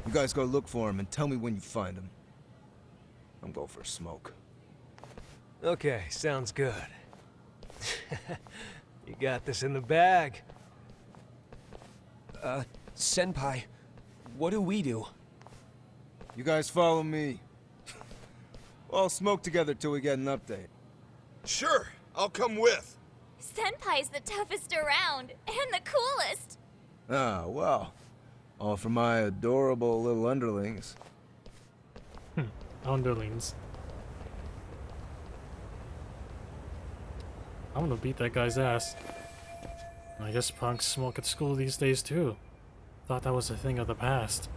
You guys go look for him and tell me when you find him. I'm going for a smoke. Okay, sounds good. You got this in the bag. Senpai, What do we do? You guys follow me. We'll smoke together till we get an update. Sure, I'll come with. Senpai's the toughest around, and the coolest. Ah, well. All for my adorable little underlings. Underlings. I'm gonna beat that guy's ass. I guess punks smoke at school these days too. Thought that was a thing of the past.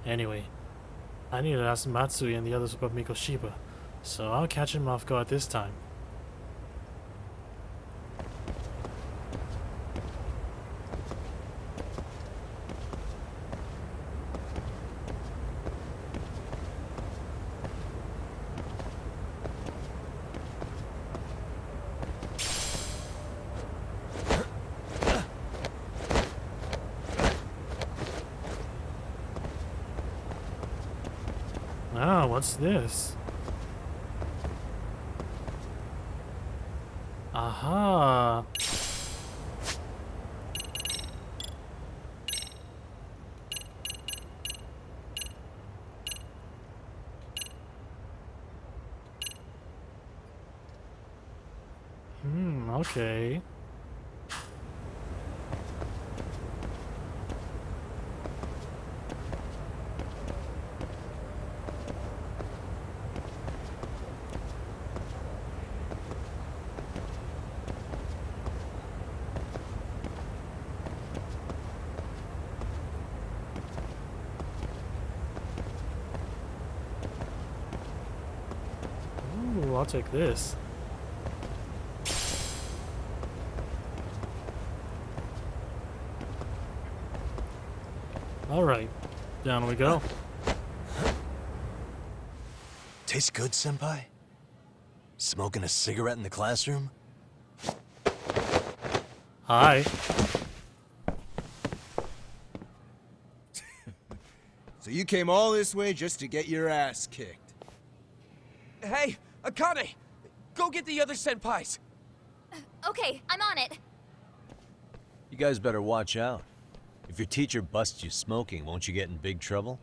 Anyway, I need to ask Matsui and the others about Mikoshiba, so I'll catch him off guard this time. Ah, what's this? Aha! Okay. Ooh, I'll take this. Alright, down we go. Tastes good, Senpai? Smoking a cigarette in the classroom? Hi. So you came all this way just to get your ass kicked. Hey, Akane! Go get the other senpais! Okay, I'm on it. You guys better watch out. If your teacher busts you smoking, won't you get in big trouble?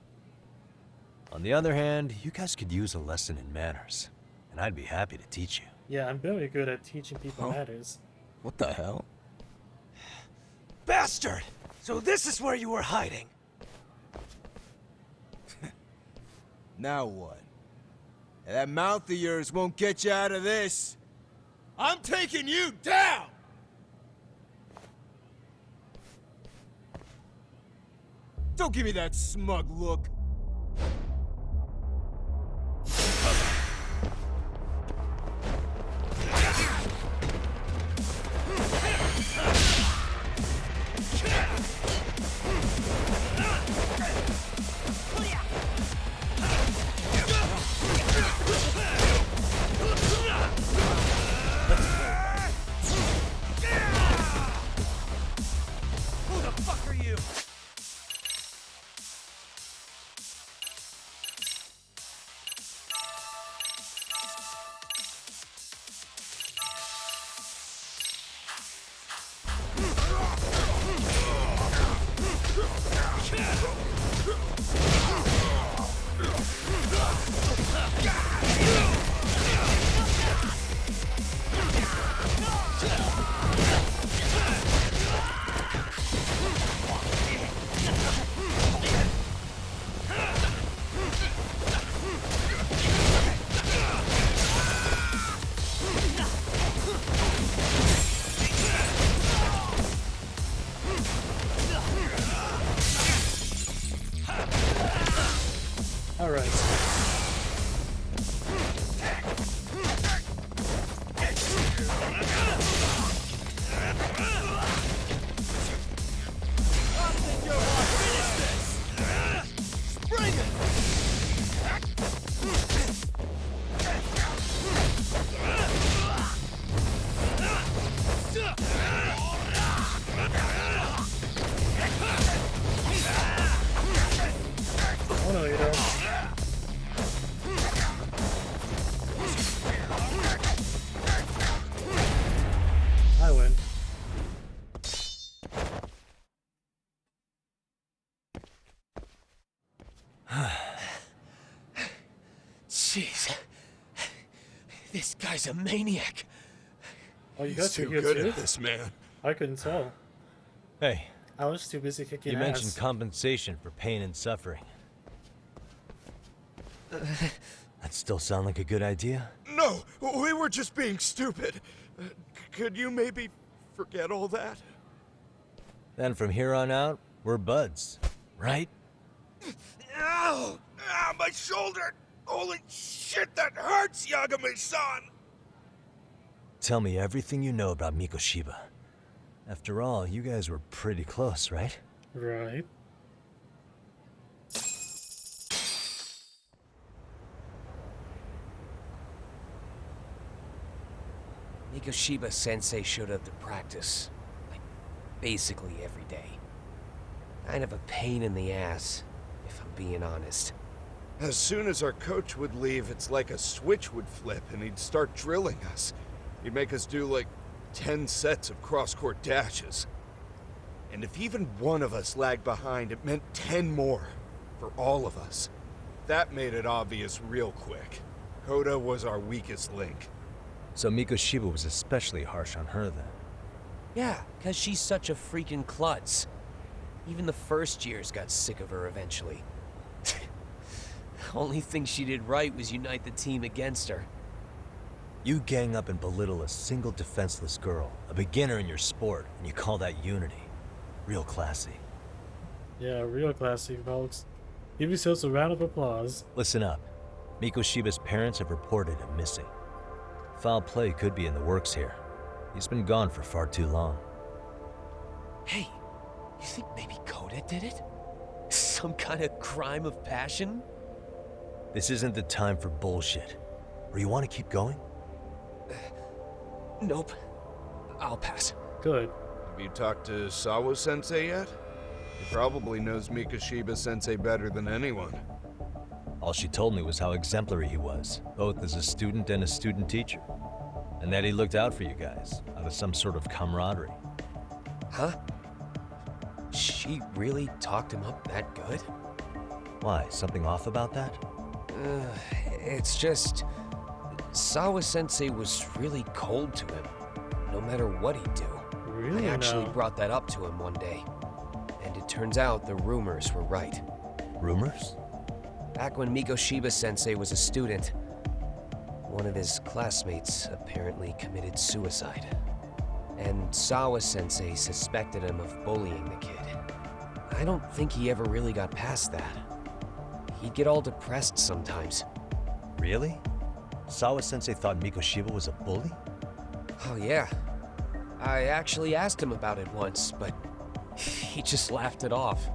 On the other hand, you guys could use a lesson in manners, and I'd be happy to teach you. Yeah, I'm very good at teaching people manners. What the hell? Bastard! So this is where you were hiding. Now what? That mouth of yours won't get you out of this. I'm taking you down! Don't give me that smug look. Who the fuck are you? Alright. Oh no, you don't. Jeez. This guy's a maniac. Oh, you He's got too good good too? at this, man. I couldn't tell. Hey, I was too busy kicking you ass. mentioned compensation for pain and suffering. That still sound like a good idea? No, we were just being stupid. Could you maybe forget all that? Then from here on out, we're buds, right? Ow! Ah, my shoulder! Holy shit, that hurts, Yagami-san! Tell me everything you know about Mikoshiba. After all, you guys were pretty close, right? Right. Mikoshiba Sensei showed up to practice, like, basically every day. Kind of a pain in the ass, if I'm being honest. As soon as our coach would leave, it's like a switch would flip and he'd start drilling us. He'd make us do like 10 sets of cross-court dashes. And if even one of us lagged behind, it meant 10 more for all of us. That made it obvious real quick. Koda was our weakest link. So Mikoshiba was especially harsh on her then. Yeah, because she's such a freaking klutz. Even the first years got sick of her eventually. Only thing she did right was unite the team against her. You gang up and belittle a single defenseless girl, a beginner in your sport, and you call that unity. Real classy. Yeah, real classy, folks. Give yourselves a round of applause. Listen up. Mikoshiba's parents have reported him missing. Foul play could be in the works here. He's been gone for far too long. Hey, you think maybe Koda did it? Some kind of crime of passion? This isn't the time for bullshit. Or you want to keep going? Nope. I'll pass. Good. Have you talked to Sawa-sensei yet? He probably knows Mikoshiba-sensei better than anyone. All she told me was how exemplary he was, both as a student and a student teacher. And that he looked out for you guys, out of some sort of camaraderie. Huh? She really talked him up that good? Why, something off about that? It's just... Sawa-sensei was really cold to him, no matter what he'd do. Really? I actually brought that up to him one day. And it turns out the rumors were right. Rumors? Back when Mikoshiba-sensei was a student, one of his classmates apparently committed suicide. And Sawa-sensei suspected him of bullying the kid. I don't think he ever really got past that. He'd get all depressed sometimes. Really? Sawa-sensei thought Mikoshiba was a bully? Oh yeah. I actually asked him about it once, but he just laughed it off.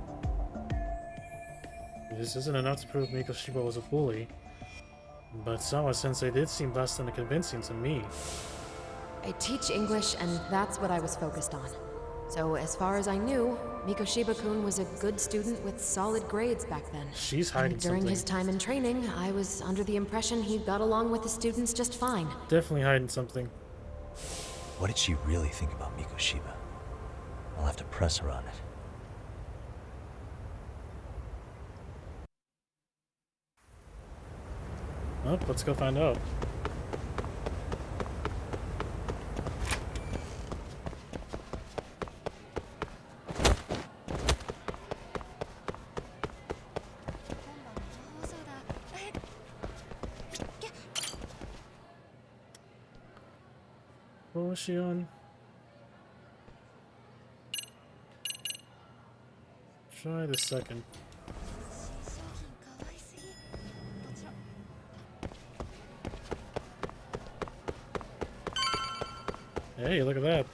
This isn't enough to prove Mikoshiba was a bully. But Sawa-sensei did seem less than convincing to me. I teach English, and that's what I was focused on. So as far as I knew, Mikoshiba-kun was a good student with solid grades back then. She's hiding and during something. his time in training, I was under the impression he got along with the students just fine. Definitely hiding something. What did she really think about Mikoshiba? I'll have to press her on it. Well, let's go find out. What was she on? Try the second. Hey, look at that.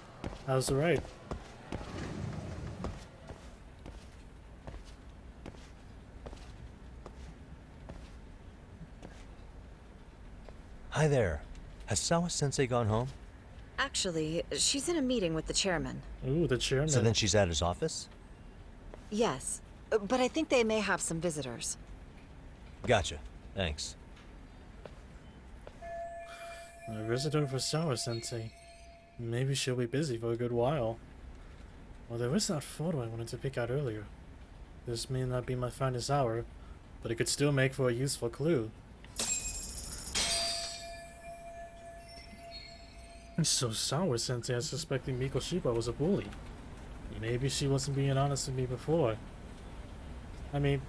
How's the right? Hi there. Has Sawa-sensei gone home? Actually, she's in a meeting with the chairman. Ooh, the chairman. So then she's at his office? Yes, but I think they may have some visitors. Gotcha. Thanks. A visitor for Sawa-sensei. Maybe she'll be busy for a good while. Well, there was that photo I wanted to pick out earlier. This may not be my finest hour, but it could still make for a useful clue. So Saori Sensei is suspecting Mikoshiba was a bully. Maybe she wasn't being honest with me before. I mean,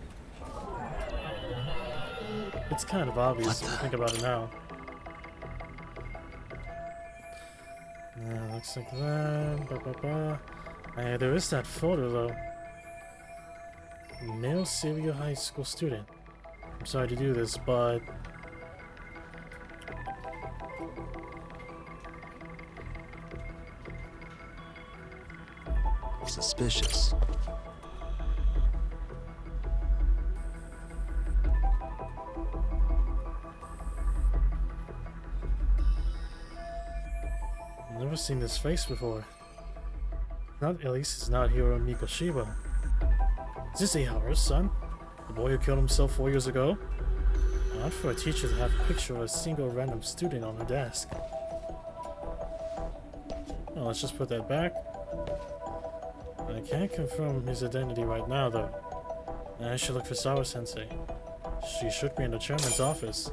it's kind of obvious if you think about it now. Looks like that. There is that photo though. Male Seiryo High School student. I'm sorry to do this, but Suspicious. I've never seen this face before. Not at least it's not Hiro Mikoshiba. Is this Eiharu's son? The boy who killed himself 4 years ago? Not for a teacher to have a picture of a single random student on her desk. Well, let's just put that back. I can't confirm his identity right now, though. I should look for Saori Sensei. She should be in the chairman's office.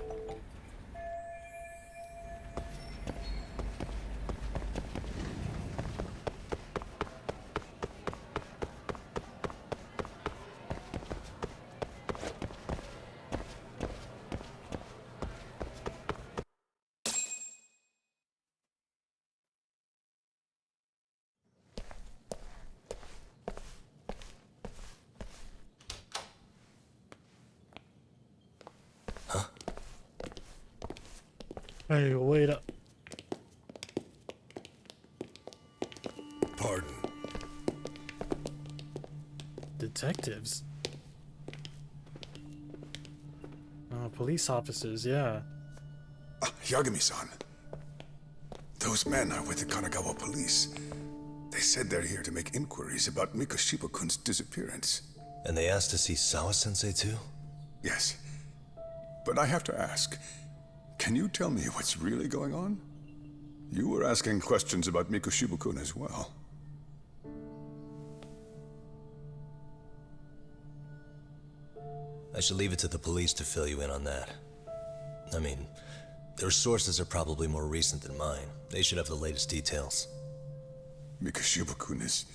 Hey, wait up. Pardon. Detectives? Police officers, yeah. Yagami-san. Those men are with the Kanagawa police. They said they're here to make inquiries about Mikoshiba-kun's disappearance. And they asked to see Sawa-sensei too? Yes. But I have to ask, can you tell me what's really going on? You were asking questions about Mikoshiba-kun as well. I should leave it to the police to fill you in on that. I mean, their sources are probably more recent than mine. They should have the latest details. Mikoshiba-kun is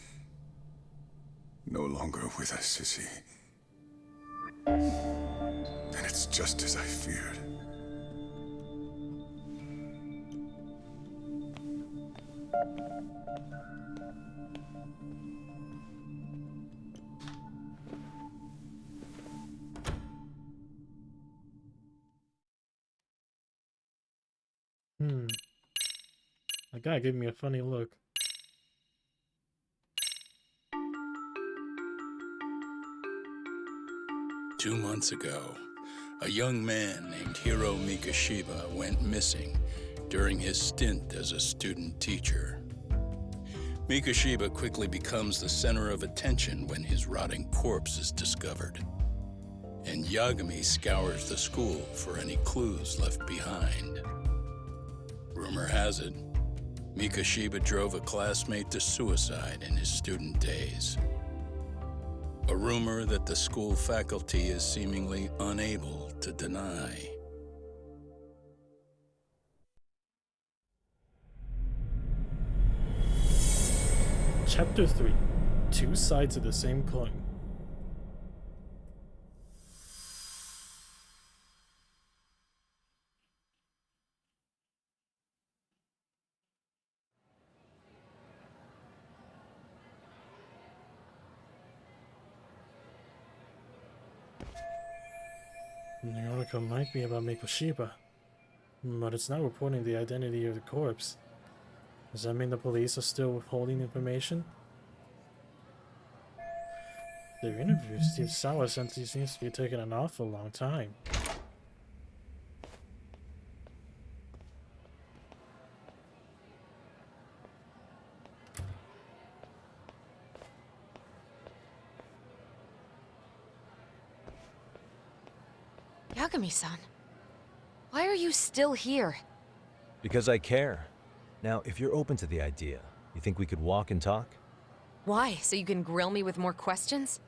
no longer with us, is he? Then it's just as I feared. That guy gave me a funny look. Two months ago, a young man named Hiro Mikoshiba went missing during his stint as a student teacher. Mikoshiba quickly becomes the center of attention when his rotting corpse is discovered. And Yagami scours the school for any clues left behind. Rumor has it, Mikoshiba drove a classmate to suicide in his student days. A rumor that the school faculty is seemingly unable to deny. Chapter 3. Two sides of the same coin. The article might be about Mikoshiba, but it's not reporting the identity of the corpse. Does that mean the police are still withholding information? Their interview with Steve Sawa Sensei seems to be taking an awful long time. Yagami-san, why are you still here? Because I care. Now, if you're open to the idea, you think we could walk and talk? Why? So you can grill me with more questions?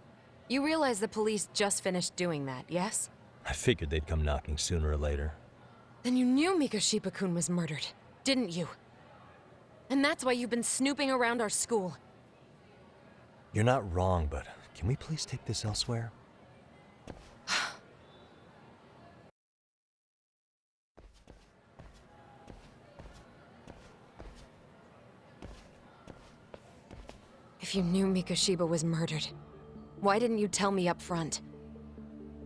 You realize the police just finished doing that, yes? I figured they'd come knocking sooner or later. Then you knew Mikoshiba-kun was murdered, didn't you? And that's why you've been snooping around our school. You're not wrong, but can we please take this elsewhere? If you knew Mikoshiba was murdered, why didn't you tell me up front?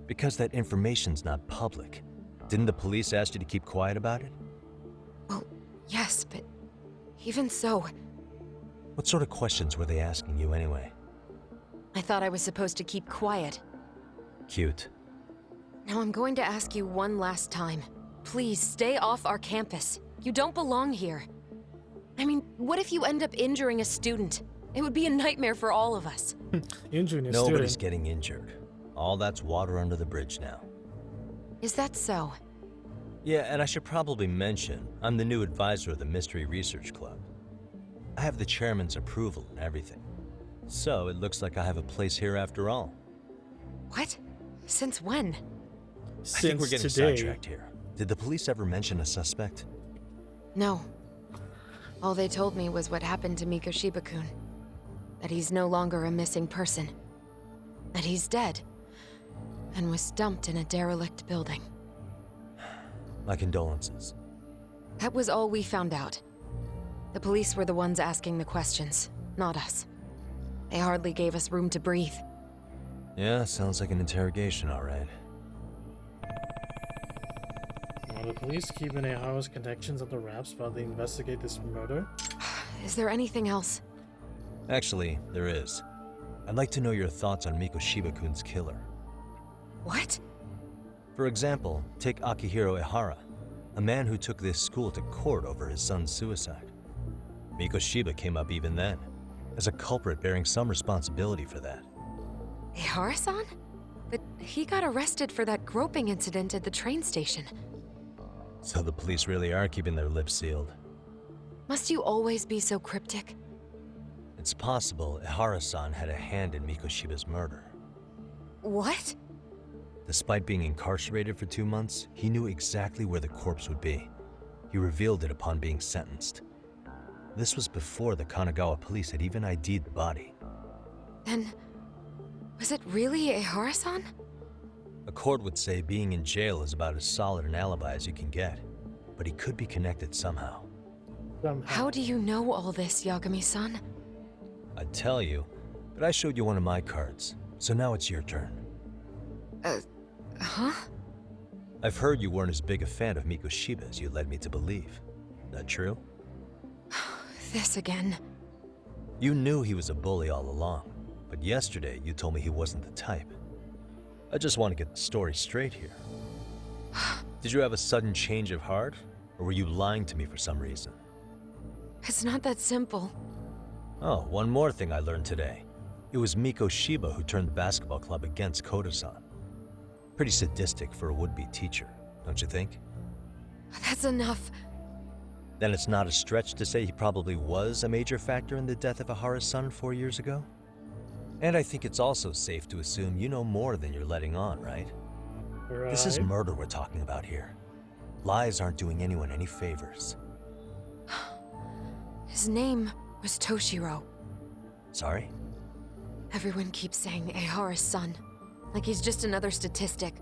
Because that information's not public. Didn't the police ask you to keep quiet about it? Well, yes, but even so, What sort of questions were they asking you anyway? I thought I was supposed to keep quiet. Cute. Now I'm going to ask you one last time. Please stay off our campus. You don't belong here. I mean, what if you end up injuring a student? It would be a nightmare for all of us. Injuring a Nobody's student. getting injured. All that's water under the bridge now. Is that so? Yeah, and I should probably mention, I'm the new advisor of the Mystery Research Club. I have the chairman's approval and everything. So it looks like I have a place here after all. What? Since when? I think we're getting today. sidetracked here. Did the police ever mention a suspect? No. All they told me was what happened to Mikoshiba-kun. That he's no longer a missing person. That he's dead. And was dumped in a derelict building. My condolences. That was all we found out. The police were the ones asking the questions, not us. They hardly gave us room to breathe. Yeah, sounds like an interrogation, all right. Are the police keeping Eiharu's connections under wraps while they investigate this murder? Is there anything else? Actually, there is. I'd like to know your thoughts on Mikoshiba-kun's killer. What? For example, take Akihiro Ehara, a man who took this school to court over his son's suicide. Mikoshiba came up even then, as a culprit bearing some responsibility for that. Ehara-san? But he got arrested for that groping incident at the train station. So the police really are keeping their lips sealed. Must you always be so cryptic? It's possible Ehara-san had a hand in Mikoshiba's murder. What? Despite being incarcerated for 2 months, he knew exactly where the corpse would be. He revealed it upon being sentenced. This was before the Kanagawa police had even ID'd the body. Then, was it really Ehara-san? A court would say being in jail is about as solid an alibi as you can get, but he could be connected somehow. How do you know all this, Yagami-san? I'd tell you, but I showed you one of my cards, so now it's your turn. Huh? I've heard you weren't as big a fan of Mikoshiba as you led me to believe. That true? This again. You knew he was a bully all along, but yesterday you told me he wasn't the type. I just want to get the story straight here. Did you have a sudden change of heart, or were you lying to me for some reason? It's not that simple. Oh, one more thing I learned today. It was Mikoshiba who turned the basketball club against Koda-san. Pretty sadistic for a would-be teacher, don't you think? That's enough. Then it's not a stretch to say he probably was a major factor in the death of Ehara's son 4 years ago? And I think it's also safe to assume you know more than you're letting on, right? Right. This is murder we're talking about here. Lies aren't doing anyone any favors. His name was Toshiro. Sorry? Everyone keeps saying Ehara's son, like he's just another statistic.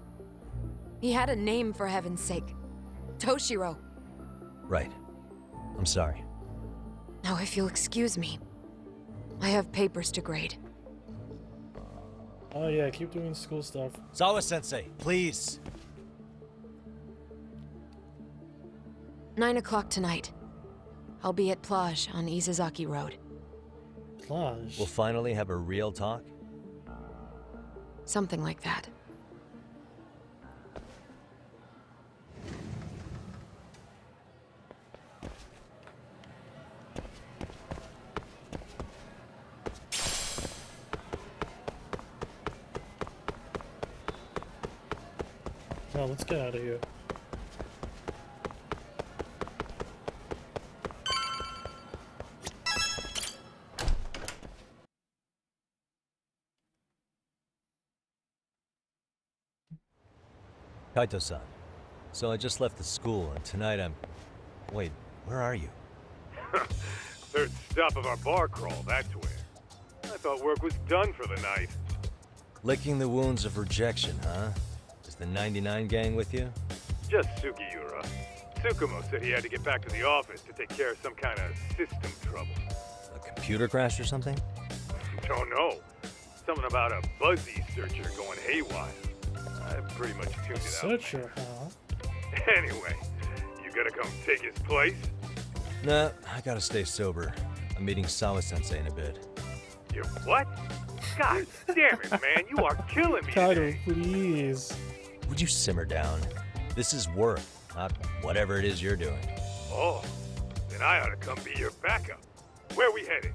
He had a name, for heaven's sake. Toshiro. Right. I'm sorry. Now, if you'll excuse me, I have papers to grade. Oh yeah, keep doing school stuff. Sawa-sensei, please! 9 o'clock tonight. I'll be at Plage on Izazaki Road. Plage? We'll finally have a real talk? Something like that. Oh, let's get out of here. Kaito-san. So I just left the school, and tonight I'm... Wait, where are you? Third stop of our bar crawl, that's where. I thought work was done for the night. Licking the wounds of rejection, huh? Is the 99 gang with you? Just Sugiura. Tsukumo said he had to get back to the office to take care of some kind of system trouble. A computer crash or something? Don't know. Something about a Buzzy searcher going haywire. I pretty much tuned it out. Searcher, huh? Anyway, you gonna come take his place? Nah, I gotta stay sober. I'm meeting Sawa-sensei in a bit. You what? God damn it, man, you are killing me Kaido, today. please. Would you simmer down? This is work, not whatever it is you're doing. Oh, then I ought to come be your backup. Where we headed?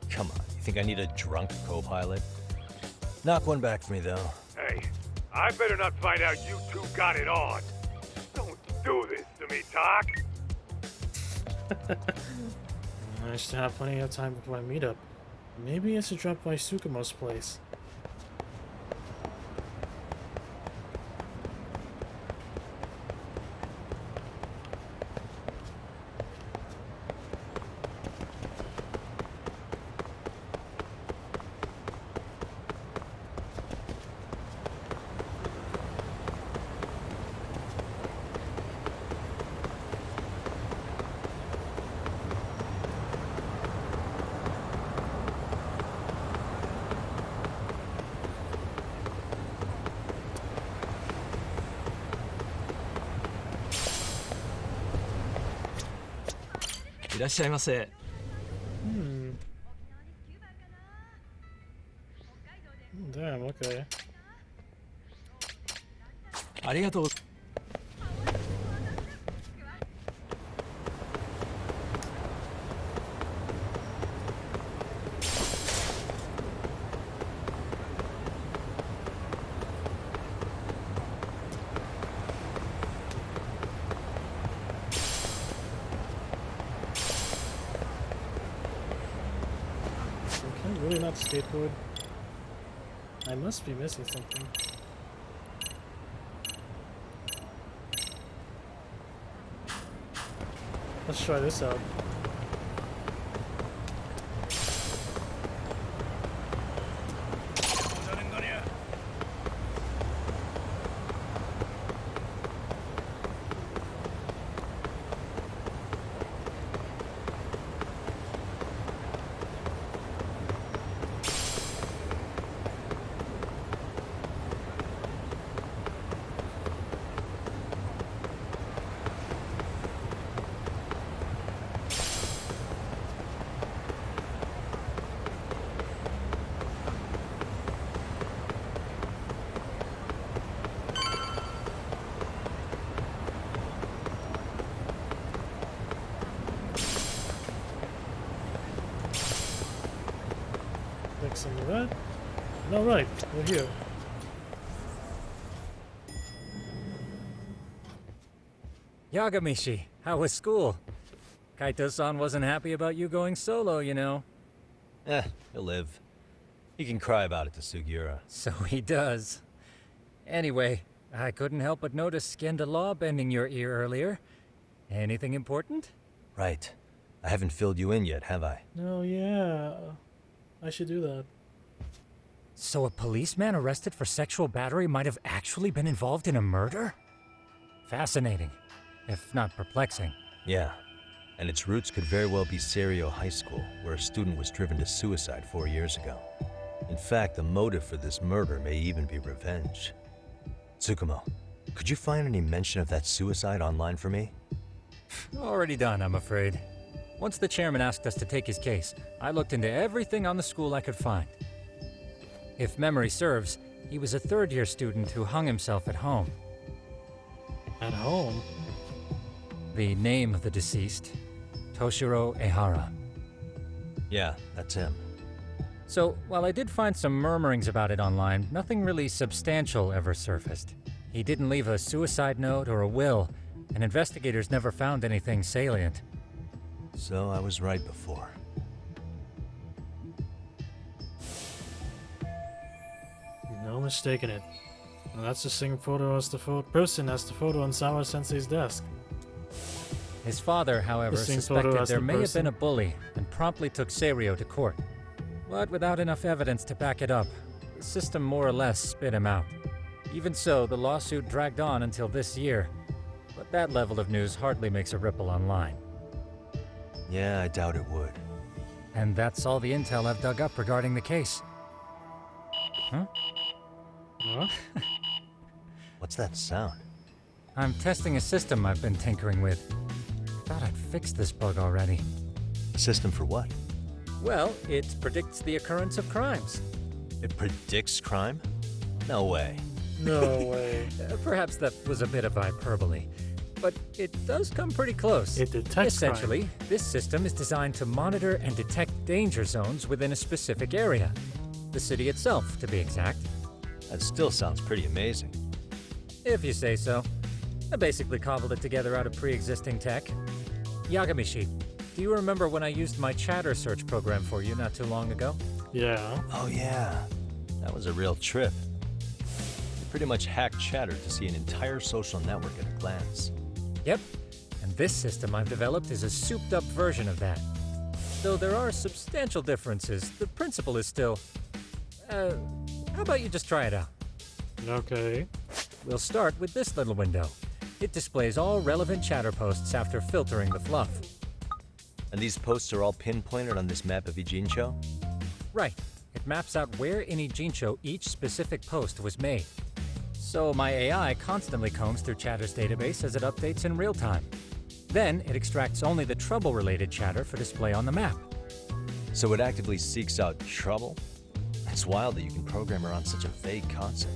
Come on, you think I need a drunk co-pilot? Knock one back for me, though. Hey, I better not find out you two got it on. Don't do this to me, Talk. I should have plenty of time before I meet up. Maybe I should drop by Tsukumo's place. Damn, okay. ありがとう。Can I really not skateboard? I must be missing something. Let's try this out. Some of that. Alright, we're here. Yagami, how was school? Kaito-san wasn't happy about you going solo, you know. He'll live. He can cry about it to Sugiura. So he does. Anyway, I couldn't help but notice Skenda Law bending your ear earlier. Anything important? Right. I haven't filled you in yet, have I? Oh yeah. I should do that. So a policeman arrested for sexual battery might have actually been involved in a murder? Fascinating, if not perplexing. Yeah. And its roots could very well be Seiryo High School, where a student was driven to suicide 4 years ago. In fact, the motive for this murder may even be revenge. Tsukumo, could you find any mention of that suicide online for me? Already done, I'm afraid. Once the chairman asked us to take his case, I looked into everything on the school I could find. If memory serves, he was a third-year student who hung himself at home. At home? The name of the deceased, Toshiro Ehara. Yeah, that's him. So, while I did find some murmurings about it online, nothing really substantial ever surfaced. He didn't leave a suicide note or a will, and investigators never found anything salient. So I was right before. No mistaking it. And that's the same photo as the person as the photo on Sawa Sensei's desk. His father, however, The same photo suspected as there the may have person? been a bully and promptly took Seiryo to court. But without enough evidence to back it up, the system more or less spit him out. Even so, the lawsuit dragged on until this year. But that level of news hardly makes a ripple online. Yeah, I doubt it would. And that's all the intel I've dug up regarding the case. Huh? Huh? What's that sound? I'm testing a system I've been tinkering with. Thought I'd fixed this bug already. A system for what? Well, it predicts the occurrence of crimes. It predicts crime? No way. No way. Perhaps that was a bit of hyperbole, but it does come pretty close. It detects crime. Essentially, this system is designed to monitor and detect danger zones within a specific area. The city itself, to be exact. That still sounds pretty amazing. If you say so. I basically cobbled it together out of pre-existing tech. Yagami, do you remember when I used my chatter search program for you not too long ago? Yeah. Oh yeah, that was a real trip. You pretty much hacked Chatter to see an entire social network at a glance. Yep, and this system I've developed is a souped-up version of that. Though there are substantial differences, the principle is still... how about you just try it out? Okay. We'll start with this little window. It displays all relevant chatter posts after filtering the fluff. And these posts are all pinpointed on this map of Ijincho? Right. It maps out where in Ijincho each specific post was made. So my AI constantly combs through Chatter's database as it updates in real time. Then it extracts only the trouble-related chatter for display on the map. So it actively seeks out trouble? It's wild that you can program around such a vague concept.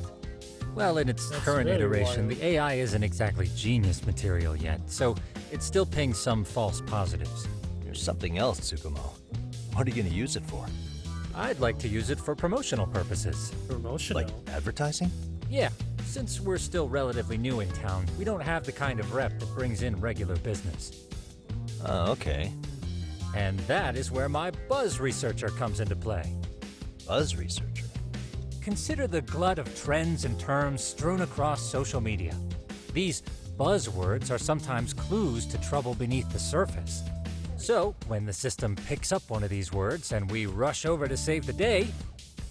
Well, in its current very iteration, wild. the AI isn't exactly genius material yet, so it still pings some false positives. There's something else, Tsukumo. What are you going to use it for? I'd like to use it for promotional purposes. Promotional? Like advertising? Yeah, since we're still relatively new in town, we don't have the kind of rep that brings in regular business. Okay. And that is where my buzz researcher comes into play. Buzz researcher? Consider the glut of trends and terms strewn across social media. These buzzwords are sometimes clues to trouble beneath the surface. So, when the system picks up one of these words and we rush over to save the day,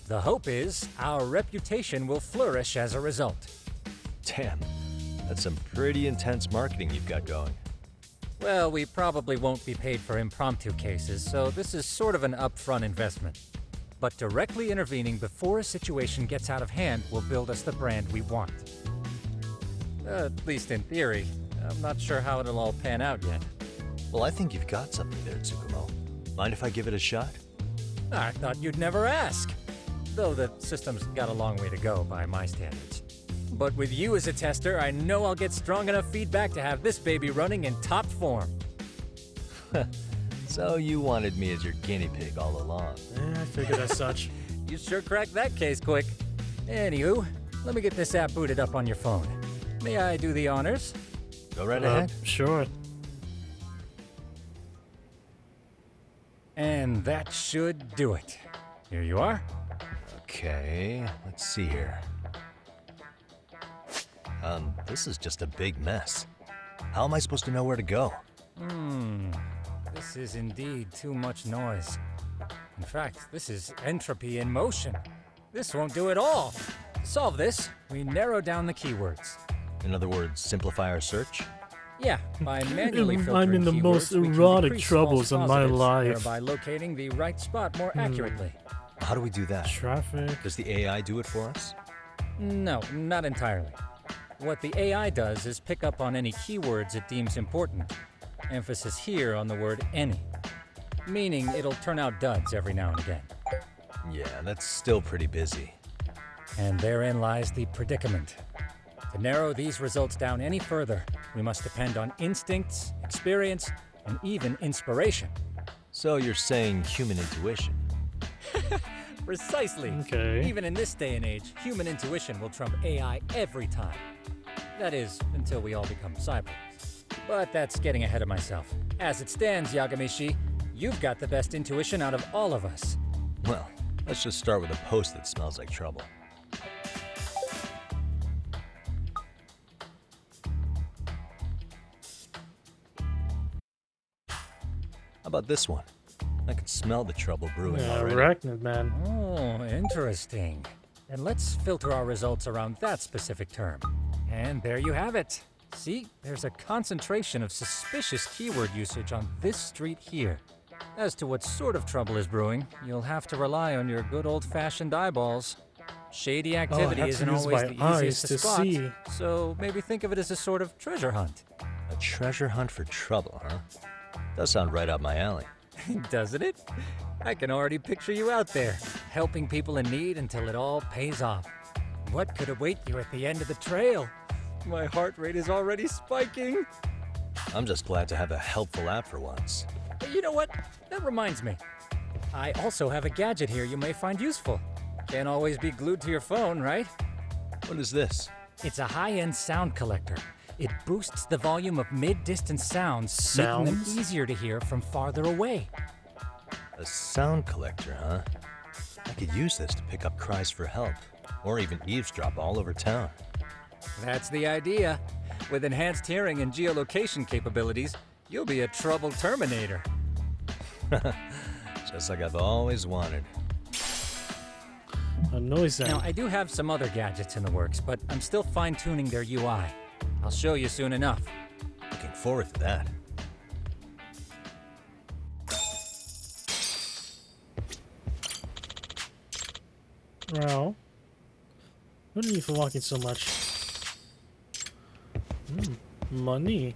the hope is our reputation will flourish as a result. Damn, that's some pretty intense marketing you've got going. Well, we probably won't be paid for impromptu cases, so this is sort of an upfront investment. But directly intervening before a situation gets out of hand will build us the brand we want. At least in theory. I'm not sure how it'll all pan out yet. Well, I think you've got something there, Tsukumo. Mind if I give it a shot? I thought you'd never ask. Though the system's got a long way to go by my standards. But with you as a tester, I know I'll get strong enough feedback to have this baby running in top form. So you wanted me as your guinea pig all along. I figured as such. You sure cracked that case quick. Anywho, let me get this app booted up on your phone. May I do the honors? Go right ahead. Sure. And that should do it. Here you are. Okay, let's see here. This is just a big mess. How am I supposed to know where to go? This is indeed too much noise. In fact, this is entropy in motion. This won't do it all. To solve this, we narrow down the keywords. In other words, simplify our search? Yeah, by manually filtering I'm in the keywords, most we can erotic decrease troubles false of my positives, life. thereby locating the right spot more accurately. How do we do that? Traffic. Does the AI do it for us? No, not entirely. What the AI does is pick up on any keywords it deems important. Emphasis here on the word any. Meaning it'll turn out duds every now and again. Yeah, that's still pretty busy. And therein lies the predicament. To narrow these results down any further, we must depend on instincts, experience, and even inspiration. So you're saying human intuition? Precisely. Okay. Even in this day and age, human intuition will trump AI every time. That is, until we all become cyborgs. But that's getting ahead of myself. As it stands, Yagami, you've got the best intuition out of all of us. Well, let's just start with a post that smells like trouble. about this one? I can smell the trouble brewing Yeah, already. arachnid man. Oh, interesting. And let's filter our results around that specific term. And there you have it. See, there's a concentration of suspicious keyword usage on this street here. As to what sort of trouble is brewing, you'll have to rely on your good old-fashioned eyeballs. Shady activity have to isn't use always my the eyes easiest to to spot, see. so maybe think of it as a sort of treasure hunt. A treasure hunt for trouble, huh? Does sound right up my alley. Doesn't it? I can already picture you out there, helping people in need until it all pays off. What could await you at the end of the trail? My heart rate is already spiking. I'm just glad to have a helpful app for once. You know what? That reminds me. I also have a gadget here you may find useful. Can't always be glued to your phone, right? What is this? It's a high-end sound collector. It boosts the volume of mid-distance sounds, making them easier to hear from farther away. A sound collector, huh? I could use this to pick up cries for help, or even eavesdrop all over town. That's the idea. With enhanced hearing and geolocation capabilities, you'll be a trouble terminator. Just like I've always wanted. A noise sound. Now, I do have some other gadgets in the works, but I'm still fine-tuning their UI. I'll show you soon enough. Looking forward to that. Well, what are you for walking so much? Money.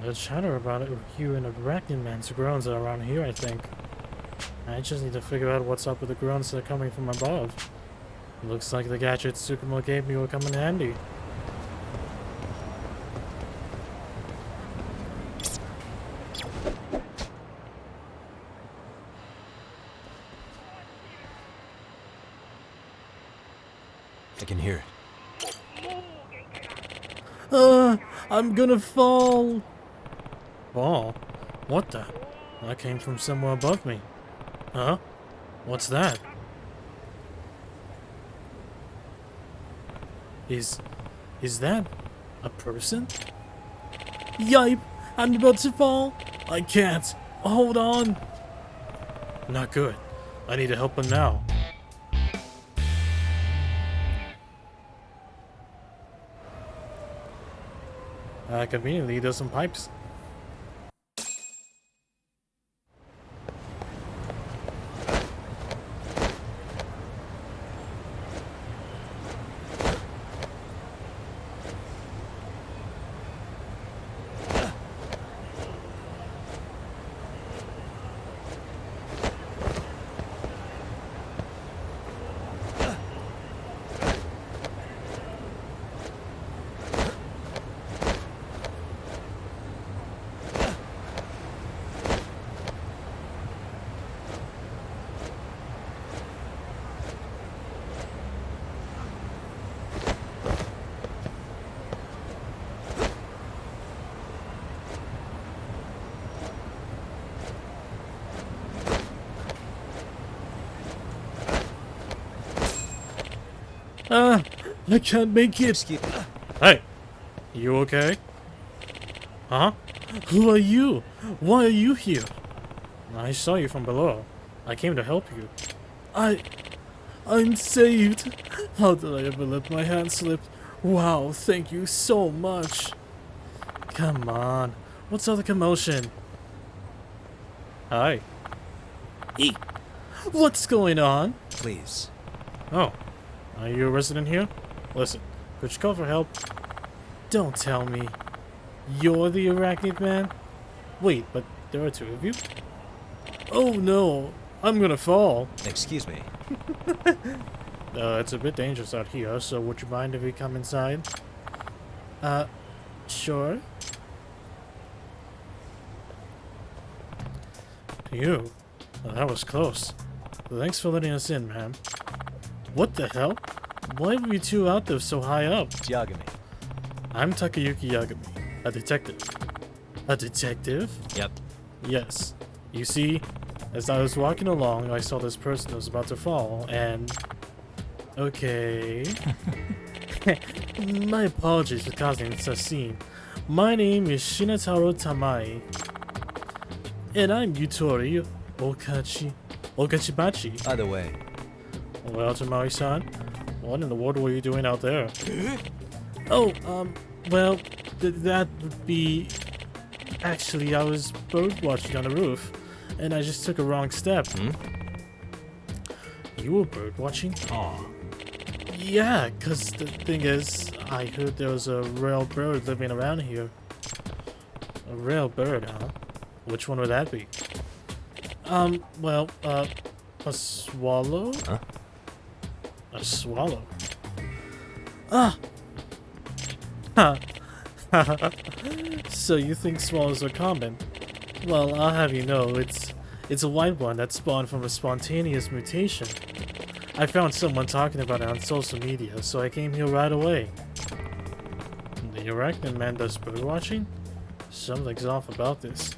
The chatter about it you and Arachnid Man's groans are around here, I think. I just need to figure out what's up with the groans that are coming from above. Looks like the gadgets Tsukumo gave me will come in handy. I can hear it. I'm gonna fall! Fall? What the? That came from somewhere above me. Huh? What's that? Is that a person? Yipe! I'm about to fall! I can't! Hold on! Not good. I need to help him now. Conveniently, there's some pipes. I can't make it. Hey, you okay? Huh? Who are you? Why are you here? I saw you from below. I came to help you. I'm saved. How did I ever let my hand slip? Wow, thank you so much. Come on. What's all the commotion? Hi. Eek. What's going on? Please. Oh. Are you a resident here? Listen, could you call for help? Don't tell me. You're the arachnid man? Wait, but there are two of you? Oh no, I'm gonna fall. Excuse me. It's a bit dangerous out here, so would you mind if we come inside? Sure. You? Well, that was close. Thanks for letting us in, ma'am. What the hell? Why were you two out there so high up? It's Yagami. I'm Takayuki Yagami, a detective. A detective? Yep. Yes. You see, as I was walking along, I saw this person who was about to fall, and... Okay... My apologies for causing such a scene. My name is Shinataro Tamai. And I'm Yutori Okachibachi. Either way. Well, Tamai-san, what in the world were you doing out there? Oh, well, that would be... Actually, I was bird watching on the roof, and I just took a wrong step. You were bird watching? Aw. Yeah, cause the thing is, I heard there was a rare bird living around here. A rare bird, huh? Which one would that be? Well, a swallow? Huh? A swallow? Ah! Ha! So you think swallows are common? Well, I'll have you know, it's a white one that spawned from a spontaneous mutation. I found someone talking about it on social media, so I came here right away. The arachnid man does bird watching? Something's off about this.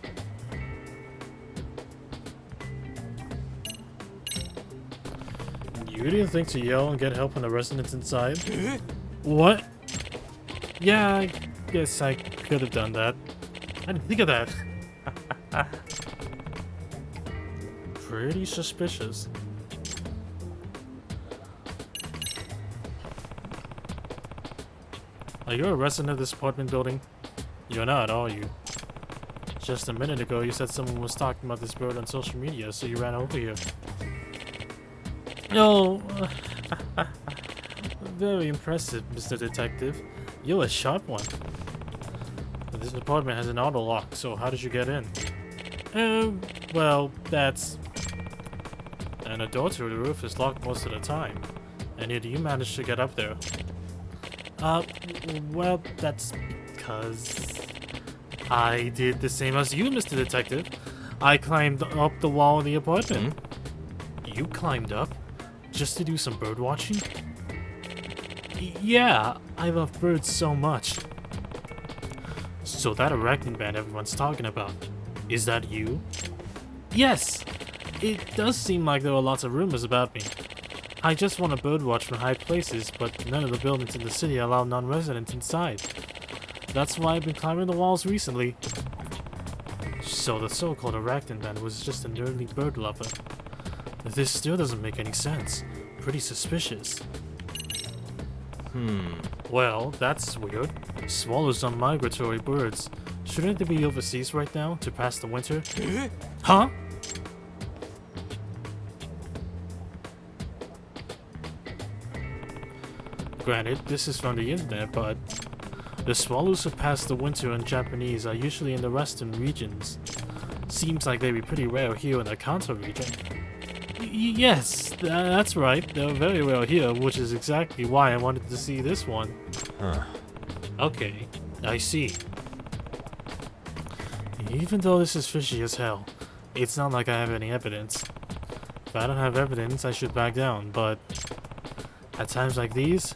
You didn't think to yell and get help from the residents inside? What? Yeah, I guess I could have done that. I didn't think of that. Pretty suspicious. Are you a resident of this apartment building? You're not, are you? Just a minute ago, you said someone was talking about this bird on social media, so you ran over here. No. Very impressive, Mr. Detective. You're a sharp one. This apartment has an auto lock, so how did you get in? Well, that's... And the door to the roof is locked most of the time. And yet you managed to get up there. Well, that's because... I did the same as you, Mr. Detective. I climbed up the wall of the apartment. You climbed up? Just to do some bird watching? Yeah, I love birds so much. So that arachnid band everyone's talking about, is that you? Yes! It does seem like there are lots of rumors about me. I just want to birdwatch from high places, but none of the buildings in the city allow non-residents inside. That's why I've been climbing the walls recently. So the so-called arachnid man was just an early bird lover. This still doesn't make any sense. Pretty suspicious. Well, that's weird. Swallows are migratory birds. Shouldn't they be overseas right now to pass the winter? Huh? Granted, this is from the internet, but the swallows who pass the winter in Japanese are usually in the western regions. Seems like they'd be pretty rare here in the Kanto region. Yes, that's right. They're very rare here, which is exactly why I wanted to see this one. Huh. Okay, I see. Even though this is fishy as hell, it's not like I have any evidence. If I don't have evidence, I should back down, but at times like these,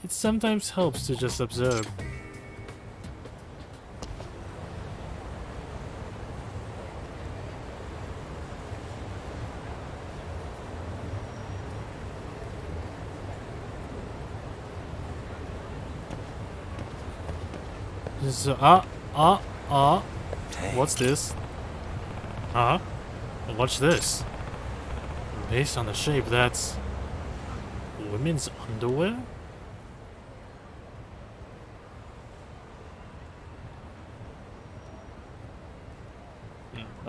it sometimes helps to just observe. So, what's this? Huh? What's this? Based on the shape, that's... women's underwear?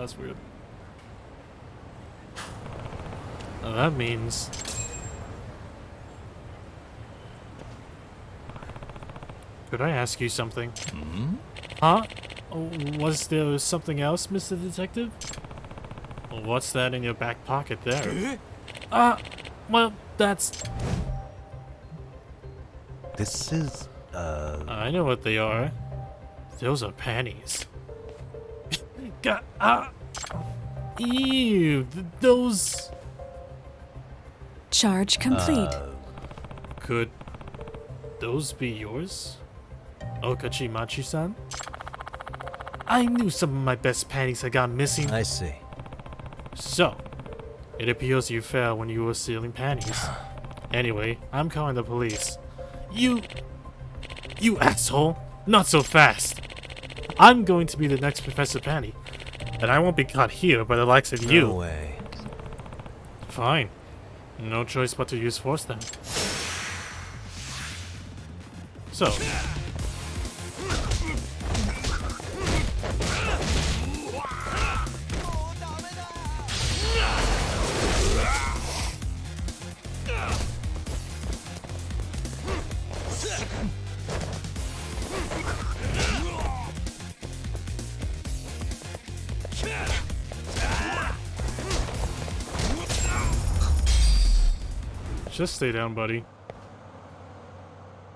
That's weird. That means... Could I ask you something? Hmm? Huh? Was there something else, Mr. Detective? What's that in your back pocket there? Well, that's... This is, I know what they are. Those are panties. God, ew, those... Charge complete. Could those be yours? Okachimachi-san? I knew some of my best panties had gone missing. I see. So, it appears you fell when you were stealing panties. Anyway, I'm calling the police. You asshole! Not so fast! I'm going to be the next Professor Panty, and I won't be caught here by the likes of you. No way. Fine. No choice but to use force then. So. Just stay down, buddy.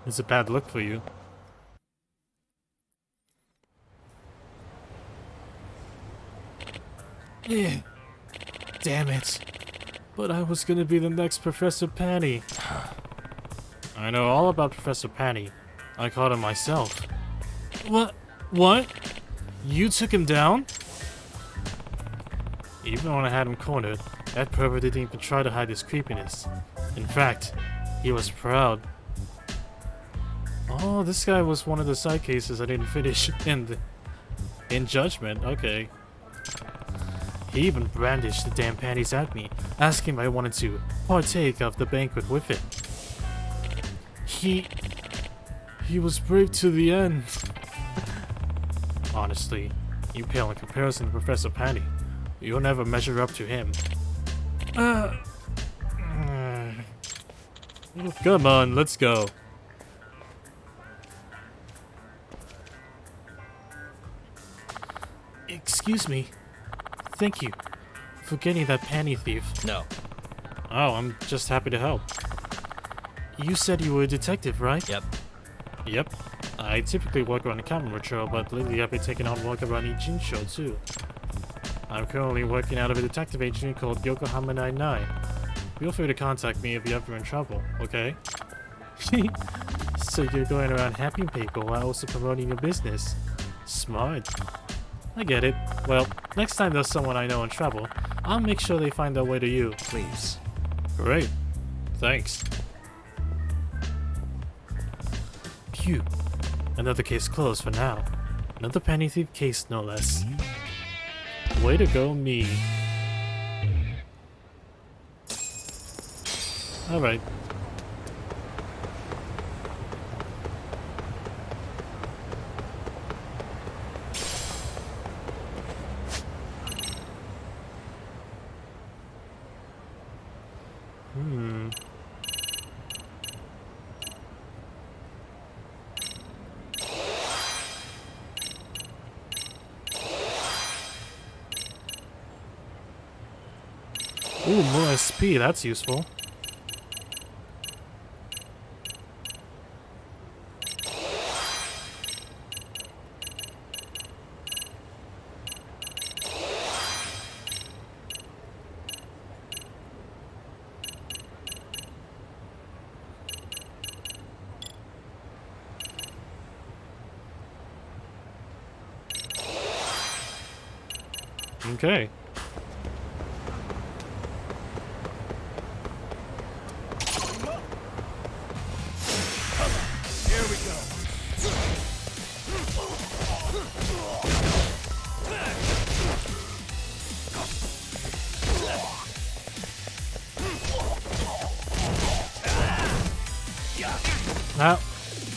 It's a bad look for you. Damn it. But I was gonna be the next Professor Panty. I know all about Professor Panty. I caught him myself. What? What? You took him down? Even when I had him cornered, that pervert didn't even try to hide his creepiness. In fact, he was proud. Oh, this guy was one of the side cases I didn't finish in Judgment. Okay. He even brandished the damn panties at me, asking if I wanted to partake of the banquet with it. He was brave to the end. Honestly, you pale in comparison to Professor Panty. You'll never measure up to him. Come on, let's go. Excuse me. Thank you for getting that panty thief. No. Oh, I'm just happy to help. You said you were a detective, right? Yep. Yep. I typically work around the camera patrol, but lately I've been taking on work around Ijincho too. I'm currently working out of a detective agency called Yokohama 99. Feel free to contact me if you're ever in trouble, okay? So you're going around helping people while also promoting your business. Smart. I get it. Well, next time there's someone I know in trouble, I'll make sure they find their way to you. Please. Great. Thanks. Phew. Another case closed for now. Another penny thief case, no less. Way to go, me. Alright. Ooh, more SP, that's useful. Okay. Here we go.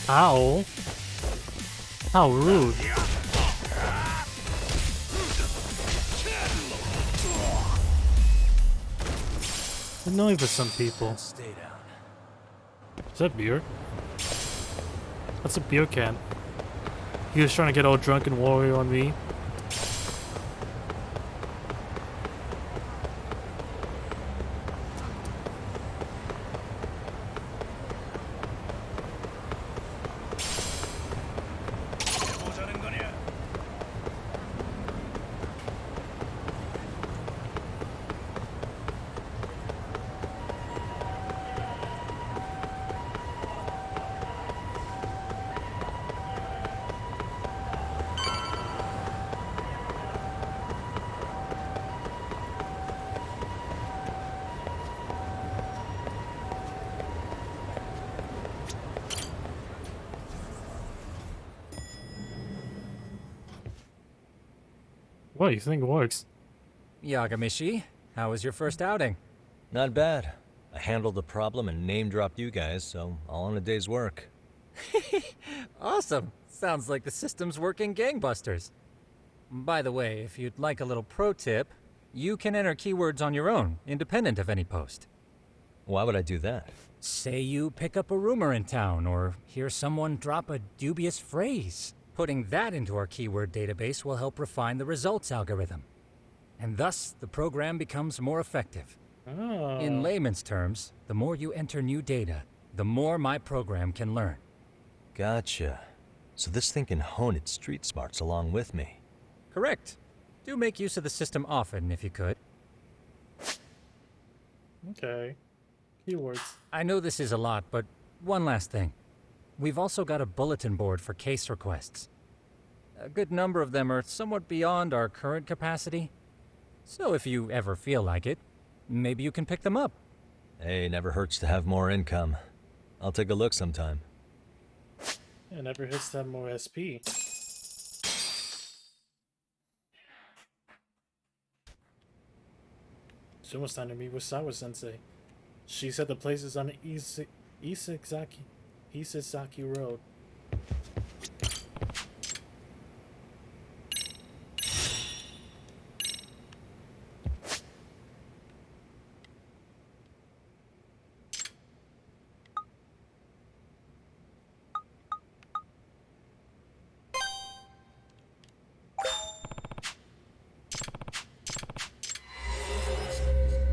Ow. How rude. annoying for some people. Stay down. Is that beer? That's a beer can. He was trying to get all drunk and warrior on me. What do you think works? Yagami, how was your first outing? Not bad. I handled the problem and name-dropped you guys, so all in a day's work. Awesome. Sounds like the system's working gangbusters. By the way, if you'd like a little pro tip, you can enter keywords on your own, independent of any post. Why would I do that? Say you pick up a rumor in town, or hear someone drop a dubious phrase. Putting that into our keyword database will help refine the results algorithm. And thus, the program becomes more effective. Oh. In layman's terms, the more you enter new data, the more my program can learn. Gotcha. So this thing can hone its street smarts along with me. Correct. Do make use of the system often, if you could. Okay. Keywords. I know this is a lot, but one last thing. We've also got a bulletin board for case requests. A good number of them are somewhat beyond our current capacity. So if you ever feel like it, maybe you can pick them up. Hey, never hurts to have more income. I'll take a look sometime. It never hurts to have more SP. It's almost time to meet with Sawa-sensei. She said the place is on Isesaki Road.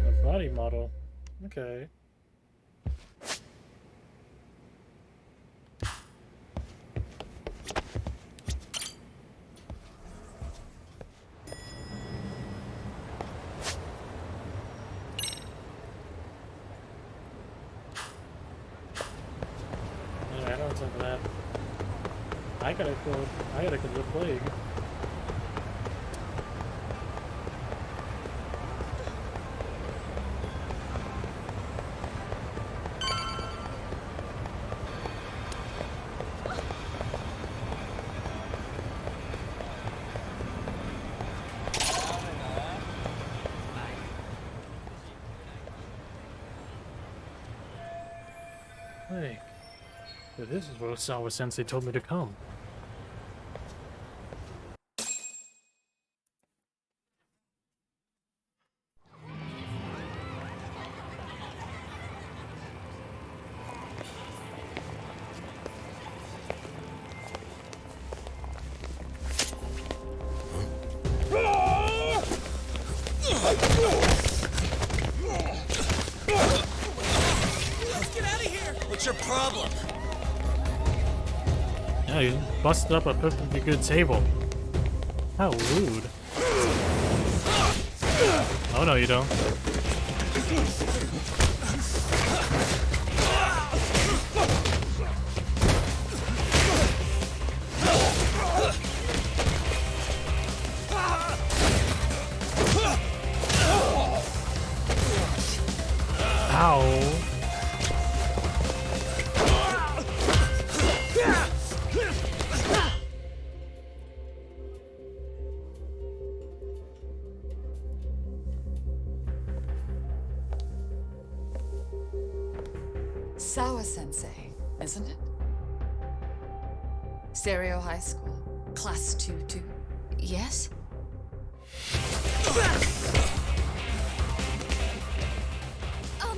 A body model. Okay. I don't have that. I gotta go to the plague. Hey, this is where Sawa-sensei told me to come. What's your problem? Yeah, you busted up a perfectly good table. How rude. Oh no, you don't. Ow. Sawa-sensei, isn't it? Seiryo High School, Class 2-2. Yes? Oh,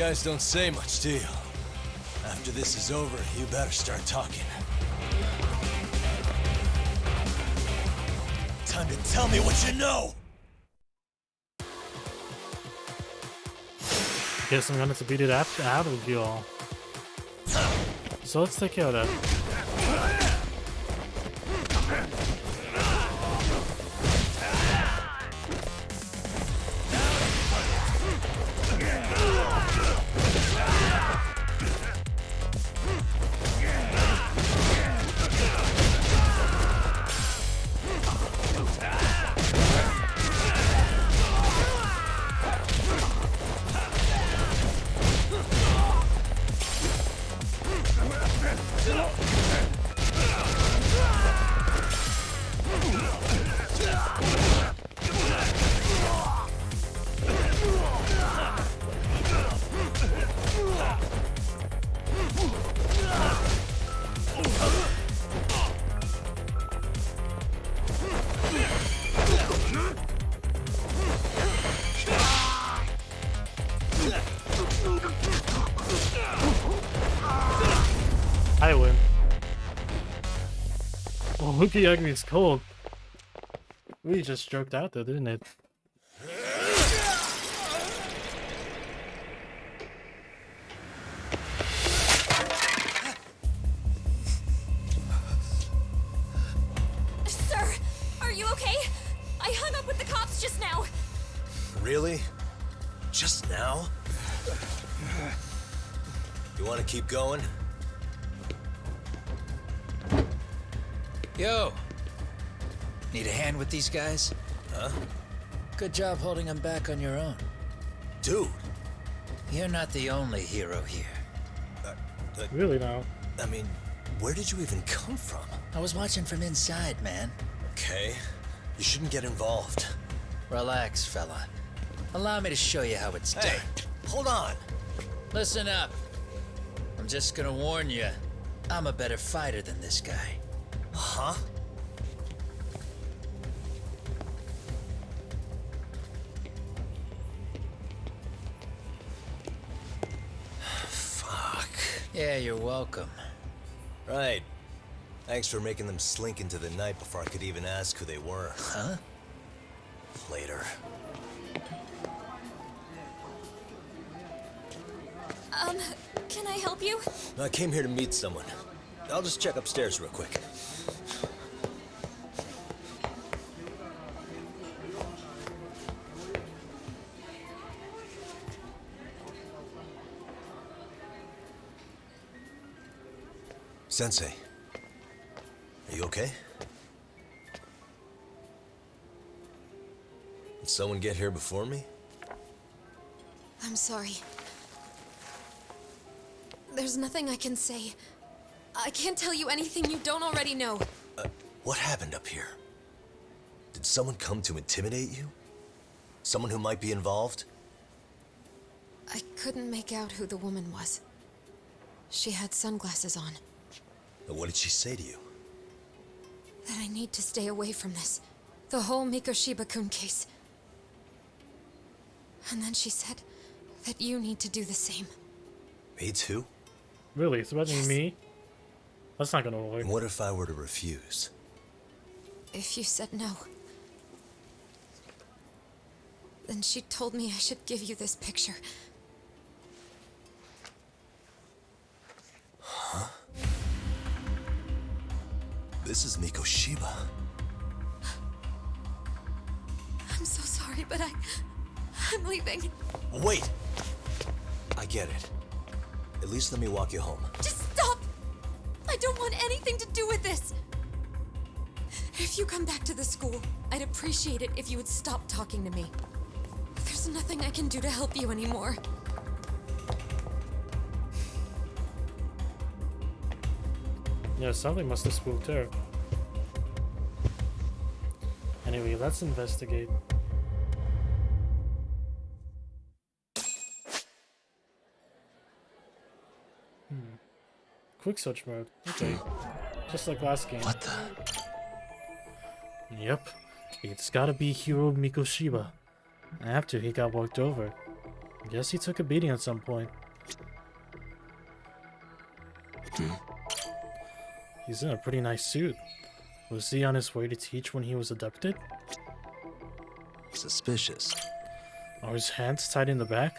guys don't say much, do you? After this is over, you better start talking. Time to tell me what you know! Guess I'm gonna have to beat it out of you all. So let's take care of that. I win. Oh, look at Yagami, it's cold. We just stroked out though, didn't it? Sir, are you okay? I hung up with the cops just now. Really? Just now? You want to keep going? Yo! Need a hand with these guys? Huh? Good job holding them back on your own. Dude! You're not the only hero here. Really now? I mean, where did you even come from? I was watching from inside, man. Okay. You shouldn't get involved. Relax, fella. Allow me to show you how it's done. Hold on! Listen up. I'm just gonna warn you. I'm a better fighter than this guy. Huh? Fuck. Yeah, you're welcome. Right. Thanks for making them slink into the night before I could even ask who they were. Huh? Later. Can I help you? I came here to meet someone. I'll just check upstairs real quick. Sensei, are you okay? Did someone get here before me? I'm sorry. There's nothing I can say. I can't tell you anything you don't already know. What happened up here? Did someone come to intimidate you? Someone who might be involved? I couldn't make out who the woman was. She had sunglasses on. What did she say to you? That I need to stay away from this. The whole Mikoshiba-kun case. And then she said that you need to do the same. Me too? Really? It's about me? That's not gonna work. What if I were to refuse? If you said no, then she told me I should give you this picture. Huh? This is Mikoshiba. I'm so sorry, but I'm leaving. Wait! I get it. At least let me walk you home. Just stop! I don't want anything to do with this! If you come back to the school, I'd appreciate it if you would stop talking to me. There's nothing I can do to help you anymore. Yeah, something must have spooked her. Anyway, let's investigate. Quick search mode. Okay. Just like last game. What the? Yep. It's gotta be Hiro Mikoshiba. After he got worked over. Guess he took a beating at some point. He's in a pretty nice suit. Was he on his way to teach when he was abducted? Suspicious. Are his hands tied in the back?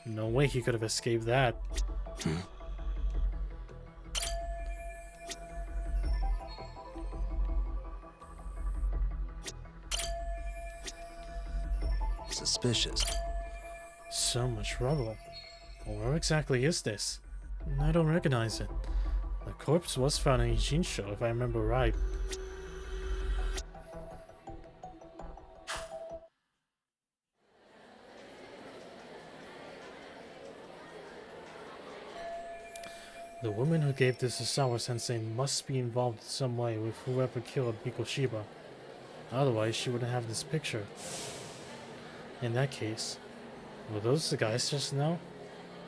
No way he could have escaped that. Suspicious. So much rubble. Where exactly is this? I don't recognize it. The corpse was found in Ijincho, if I remember right. The woman who gave this to Sawa-sensei must be involved in some way with whoever killed Mikoshiba. Otherwise, she wouldn't have this picture. In that case, were those the guys just now?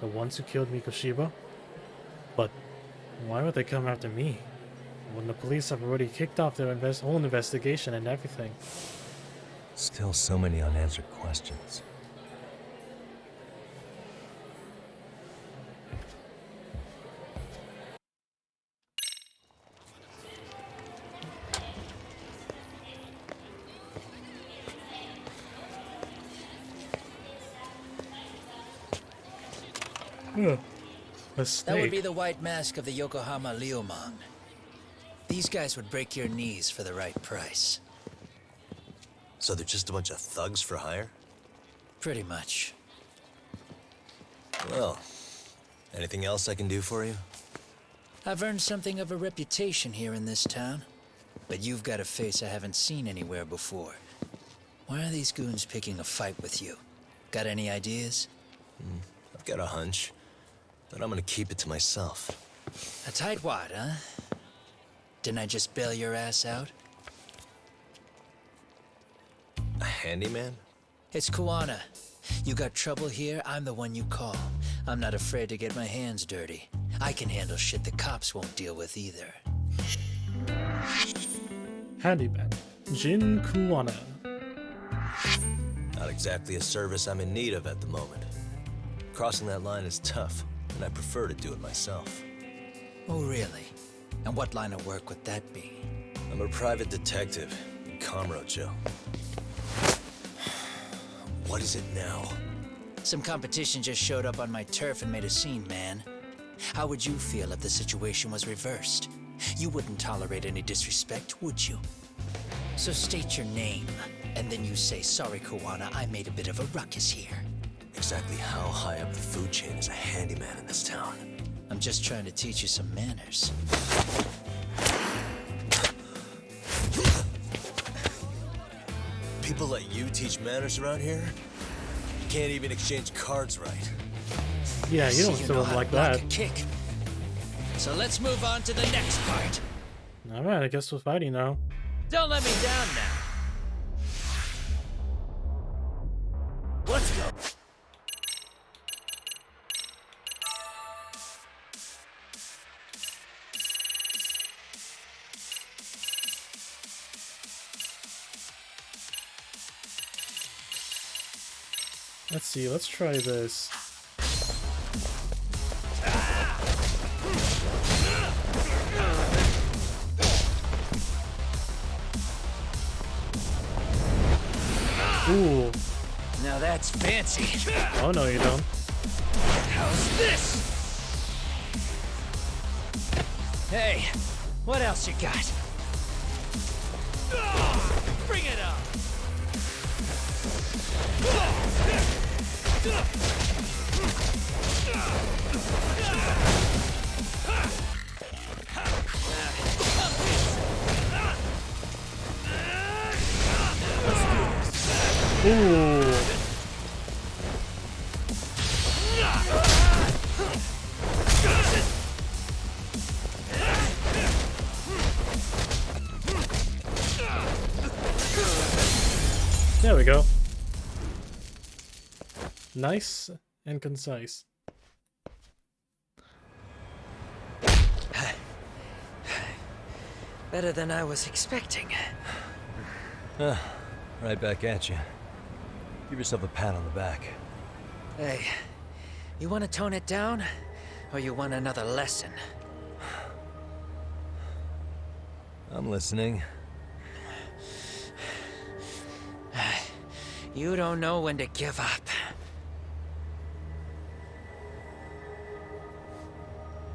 The ones who killed Mikoshiba? But why would they come after me? When the police have already kicked off their whole investigation and everything. Still so many unanswered questions. That would be the white mask of the Yokohama Liumang. These guys would break your knees for the right price. So they're just a bunch of thugs for hire? Pretty much. Well, anything else I can do for you? I've earned something of a reputation here in this town. But you've got a face I haven't seen anywhere before. Why are these goons picking a fight with you? Got any ideas? I've got a hunch, but I'm gonna keep it to myself. A tightwad, huh? Didn't I just bail your ass out? A handyman? It's Kuwana. You got trouble here, I'm the one you call. I'm not afraid to get my hands dirty. I can handle shit the cops won't deal with either. Handyman, Jin Kuwana. Not exactly a service I'm in need of at the moment. Crossing that line is tough, and I prefer to do it myself. Oh, really? And what line of work would that be? I'm a private detective in Kamurocho. What is it now? Some competition just showed up on my turf and made a scene, man. How would you feel if the situation was reversed? You wouldn't tolerate any disrespect, would you? So state your name, and then you say, "Sorry, Kuwana, I made a bit of a ruckus here." Exactly how high up the food chain is a handyman in this town? I'm just trying to teach you some manners. People let you teach manners around here? You can't even exchange cards right. Yeah, you don't throw them like that. Kick. So let's move on to the next part. Alright, I guess we're fighting now. Don't let me down now. Let's go. Let's see, let's try this. Ooh. Now that's fancy. Oh no, you don't. How's this? Hey, what else you got? Bring it on. Ooh. There we go. Nice and concise. Better than I was expecting. Right back at you. Give yourself a pat on the back. Hey, you want to tone it down? Or you want another lesson? I'm listening. You don't know when to give up.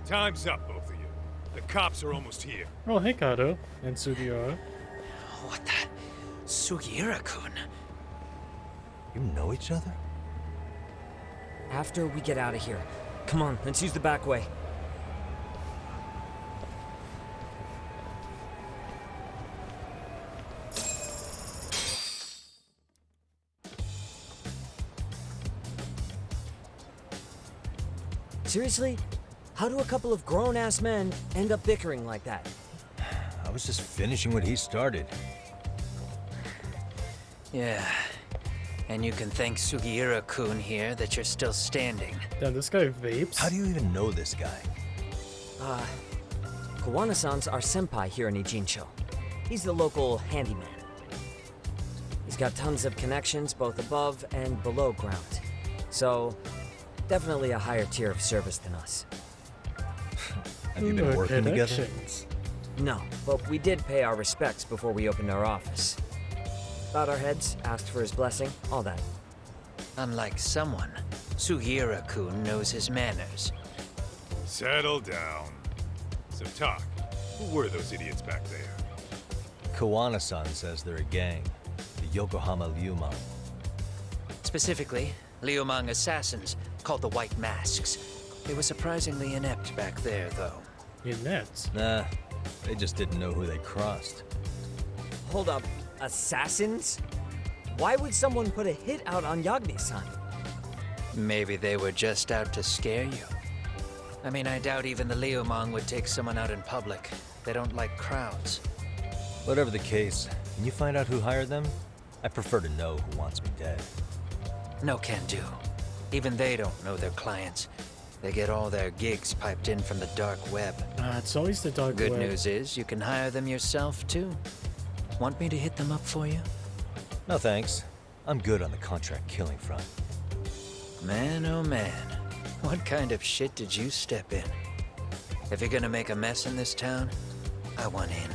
Time's up, both of you. The cops are almost here. Oh, hey, Kato and Sugiura. What the? Sugiura-kun? You know each other? After we get out of here. Come on, let's use the back way. Seriously? How do a couple of grown-ass men end up bickering like that? I was just finishing what he started. Yeah. And you can thank Sugiura-kun here that you're still standing. Damn, this guy vapes? How do you even know this guy? Kawana-san's our senpai here in Ijincho. He's the local handyman. He's got tons of connections both above and below ground. So, definitely a higher tier of service than us. Have you been working together? No, but we did pay our respects before we opened our office. Bowed our heads, asked for his blessing, all that. Unlike someone, Sugiura-kun knows his manners. Settle down. So talk. Who were those idiots back there? Kawana-san says they're a gang. The Yokohama Liumang. Specifically, Liumang assassins called the White Masks. They were surprisingly inept back there, though. Inept? Nah, they just didn't know who they crossed. Hold up, assassins? Why would someone put a hit out on Yagami-san? Maybe they were just out to scare you. I mean, I doubt even the Liumang would take someone out in public. They don't like crowds. Whatever the case, can you find out who hired them? I prefer to know who wants me dead. No can do. Even they don't know their clients. They get all their gigs piped in from the dark web. It's always the dark web. Good news is, you can hire them yourself, too. Want me to hit them up for you? No thanks. I'm good on the contract killing front. Man, oh man. What kind of shit did you step in? If you're gonna make a mess in this town, I want in.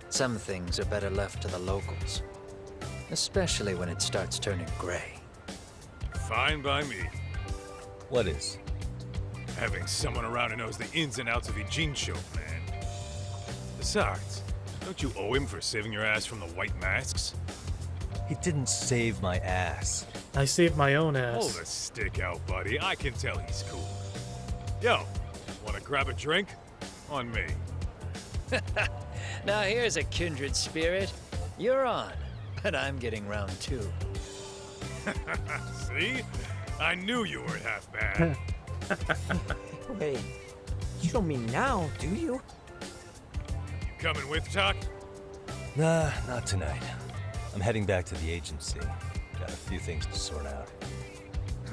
Some things are better left to the locals. Especially when it starts turning gray. Fine by me. What is? Having someone around who knows the ins and outs of Ijincho, man. Besides, don't you owe him for saving your ass from the White Masks? He didn't save my ass. I saved my own ass. Hold the stick out, buddy. I can tell he's cool. Yo, wanna grab a drink? On me. Now here's a kindred spirit. You're on, but I'm getting round two. See? I knew you weren't half bad. Wait, you don't mean now, do you? You coming with, Tuck? Nah, not tonight. I'm heading back to the agency. Got a few things to sort out.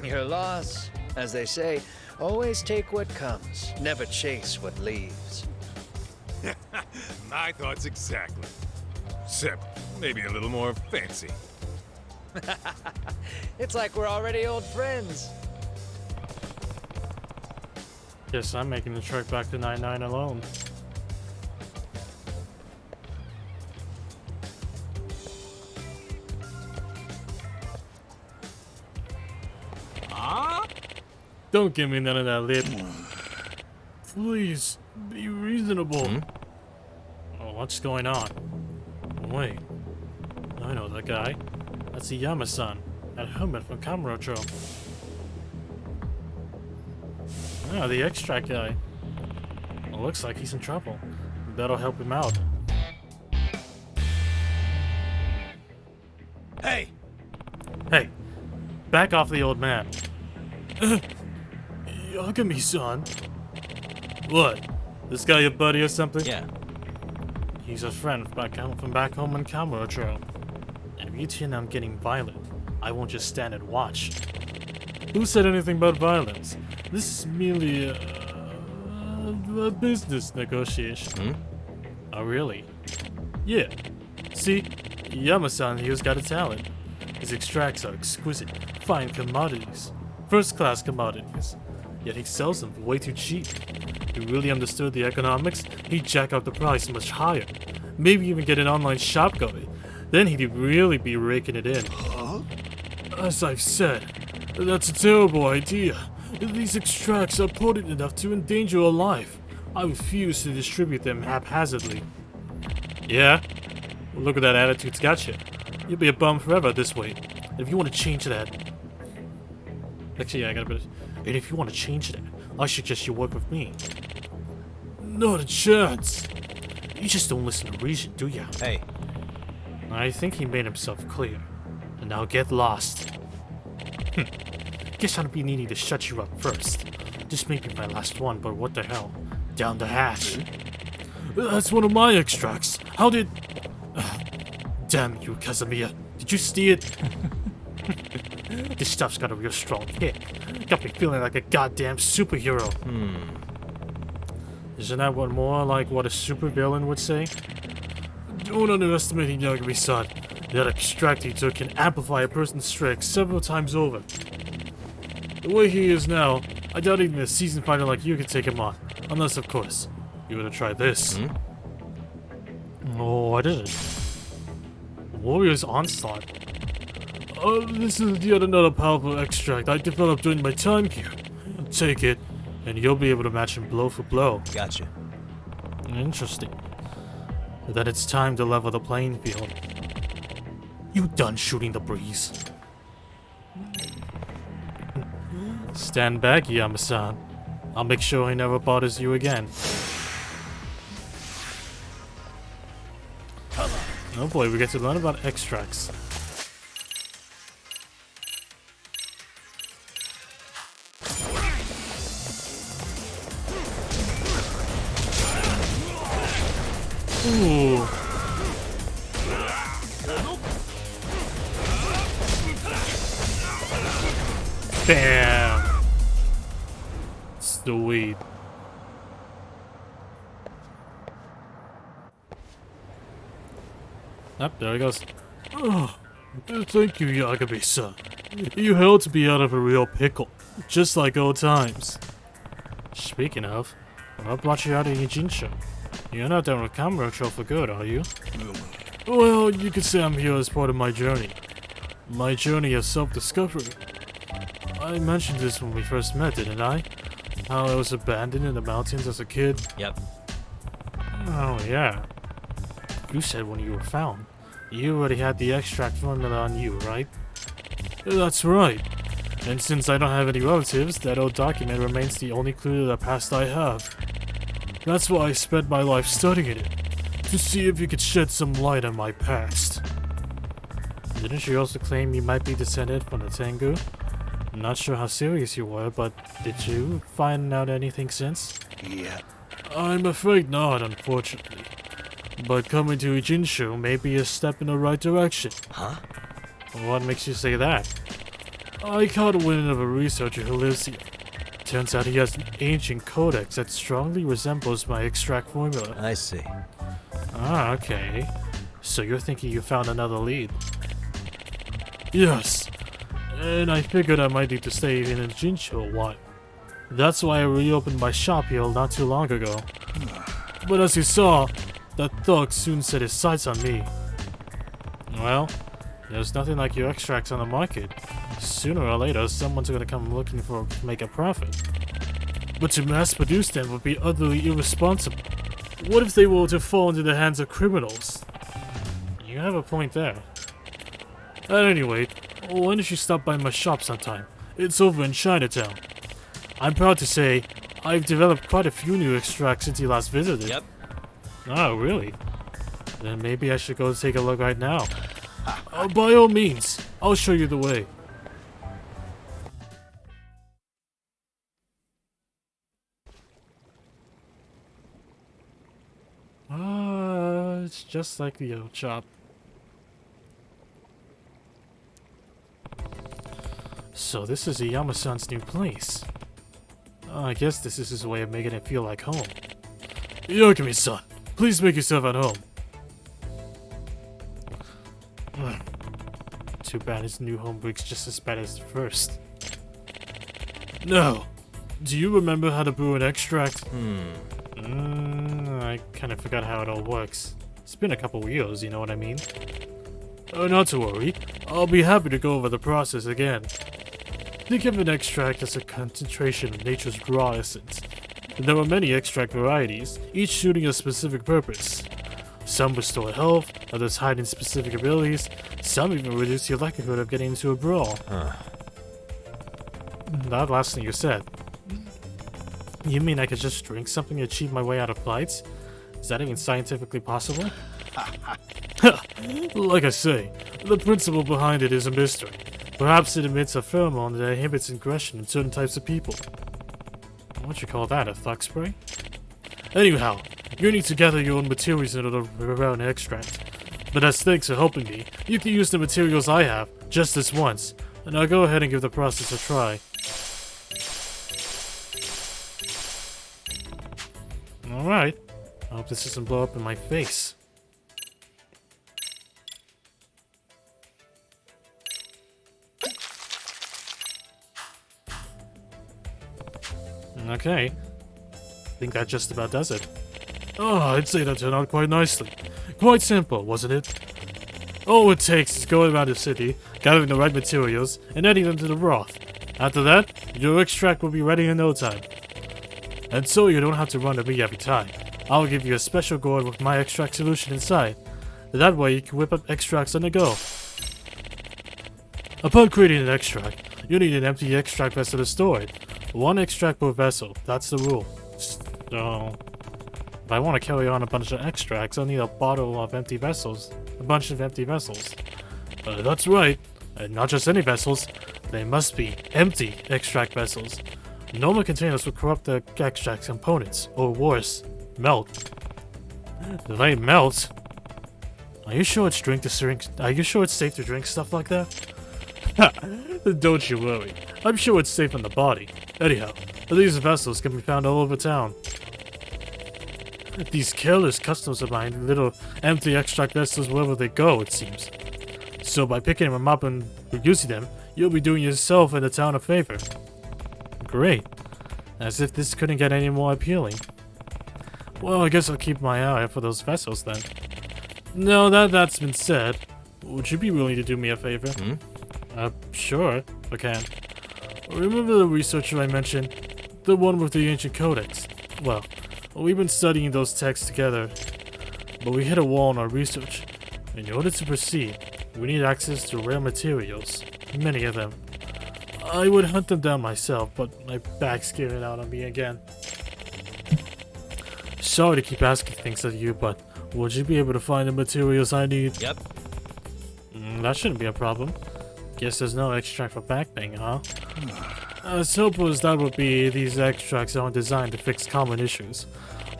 Your loss, as they say, always take what comes, never chase what leaves. My thoughts exactly. Except maybe a little more fancy. It's like we're already old friends. Yes, I'm making the trek back to 99 alone. Don't give me none of that lip. Please, be reasonable. Oh, what's going on? Wait. I know that guy. That's Iyama-san, that hermit from Kamurocho. Ah, the extract guy. Well, looks like he's in trouble. That'll help him out. Hey! Hey, back off the old man. Yagami-san? What? This guy your buddy or something? Yeah. He's a friend from back home in Kamurocho. And if you two and I'm getting violent, I won't just stand and watch. Who said anything about violence? This is merely a business negotiation. Oh, really? Yeah. See, Yama-san here's got a talent. His extracts are exquisite, fine commodities. First-class commodities. Yet he sells them for way too cheap. If he really understood the economics, he'd jack up the price much higher. Maybe even get an online shop going. Then he'd really be raking it in. Huh? As I've said, that's a terrible idea. These extracts are potent enough to endanger a life. I refuse to distribute them haphazardly. Yeah? Well, look at that attitude's got you. You'll be a bum forever at this way. If you want to change that... Actually, yeah, I got a bit... And if you want to change that, I suggest you work with me. Not a chance. You just don't listen to reason, do ya? Hey. I think he made himself clear. And now get lost. Guess I'll be needing to shut you up first. This may be my last one, but what the hell? Down the hatch. That's one of my extracts. How did... Damn you, Kazamiya. Did you steal it? This stuff's got a real strong kick. Got me feeling like a goddamn superhero. Isn't that what more like what a supervillain would say? Don't underestimate Yagami-san. That extract he took can amplify a person's strength several times over. The way he is now, I doubt even a seasoned fighter like you could take him on. Unless, of course, you were to try this. Oh, what is it? Warrior's Onslaught. This is yet another powerful extract I developed during my time here. Take it, and you'll be able to match him blow for blow. Gotcha. Interesting. Then it's time to level the playing field. You done shooting the breeze? Stand back, Yama-san. I'll make sure he never bothers you again. Oh boy, we get to learn about extracts. Ooh. Bam! Sweet. Up, there he goes. Oh, thank you, Yagami-san. You helped me out of a real pickle, just like old times. Speaking of, what brought you out of Yijincho? You're not done with Kamurocho for good, are you? Well, you could say I'm here as part of my journey. My journey of self-discovery. I mentioned this when we first met, didn't I? How I was abandoned in the mountains as a kid? Yep. Oh, yeah. You said when you were found, you already had the extract formula on you, right? That's right. And since I don't have any relatives, that old document remains the only clue to the past I have. That's why I spent my life studying it, to see if you could shed some light on my past. Didn't you also claim you might be descended from the Tengu? I'm not sure how serious you were, but did you find out anything since? Yeah. I'm afraid not, unfortunately. But coming to Ijincho may be a step in the right direction. Huh? What makes you say that? I caught wind of a researcher who lives here. Turns out he has an ancient codex that strongly resembles my extract formula. I see. Ah, okay. So you're thinking you found another lead? Yes. And I figured I might need to stay in Ijincho a while. That's why I reopened my shop here not too long ago. But as you saw, that thug soon set his sights on me. Well, there's nothing like your extracts on the market. Sooner or later, someone's gonna come looking for make a profit. But to mass produce them would be utterly irresponsible. What if they were to fall into the hands of criminals? You have a point there. At any rate, why don't you stop by my shop sometime? It's over in Chinatown. I'm proud to say, I've developed quite a few new extracts since you last visited. Yep. Oh, really? Then maybe I should go take a look right now. By all means, I'll show you the way. It's just like the old shop. So this is Iyama-san's new place. I guess this is his way of making it feel like home. Yagami-san, please make yourself at home. Too bad his new home breaks just as bad as the first. Now, do you remember how to brew an extract? I kind of forgot how it all works. It's been a couple years, you know what I mean? Not to worry. I'll be happy to go over the process again. Think of an extract as a concentration of nature's raw essence. There are many extract varieties, each suiting a specific purpose. Some restore health, others hide in specific abilities, some even reduce your likelihood of getting into a brawl. That last thing you said. You mean I could just drink something to achieve my way out of fights? Is that even scientifically possible? Like I say, the principle behind it is a mystery. Perhaps it emits a pheromone that inhibits aggression in certain types of people. What'd you call that, a thug spray? Anyhow, you need to gather your own materials in order to prepare an extract. But as thanks for helping me, you can use the materials I have, just this once. And I'll go ahead and give the process a try. Alright. I hope this doesn't blow up in my face. Okay. I think that just about does it. Oh, I'd say that turned out quite nicely. Quite simple, wasn't it? All it takes is going around the city, gathering the right materials, and adding them to the broth. After that, your extract will be ready in no time. And so you don't have to run to me every time. I'll give you a special gourd with my extract solution inside. That way you can whip up extracts on the go. Upon creating an extract, you need an empty extract vessel to store it. 1 extract per vessel, that's the rule. So, if I want to carry on a bunch of extracts, I'll need a bottle of empty vessels. A bunch of empty vessels. That's right, and not just any vessels. They must be empty extract vessels. Normal containers will corrupt the extract components, or worse, melt. They melt? Are you sure it's safe to drink stuff like that? Don't you worry. I'm sure it's safe in the body. Anyhow, these vessels can be found all over town. These careless customers of mine little empty extract vessels wherever they go, it seems. So by picking them up and reusing them, you'll be doing yourself and the town a favor. Great. As if this couldn't get any more appealing. Well, I guess I'll keep my eye out for those vessels then. Now that that's been said, would you be willing to do me a favor? Sure, if I can. Remember the researcher I mentioned? The one with the ancient codex? Well, we've been studying those texts together, but we hit a wall in our research. In order to proceed, we need access to rare materials. Many of them. I would hunt them down myself, but my back's giving out on me again. Sorry to keep asking things of you, but would you be able to find the materials I need? Yep. That shouldn't be a problem. Guess there's no extract for back pain, huh? I suppose that would be these extracts aren't designed to fix common issues.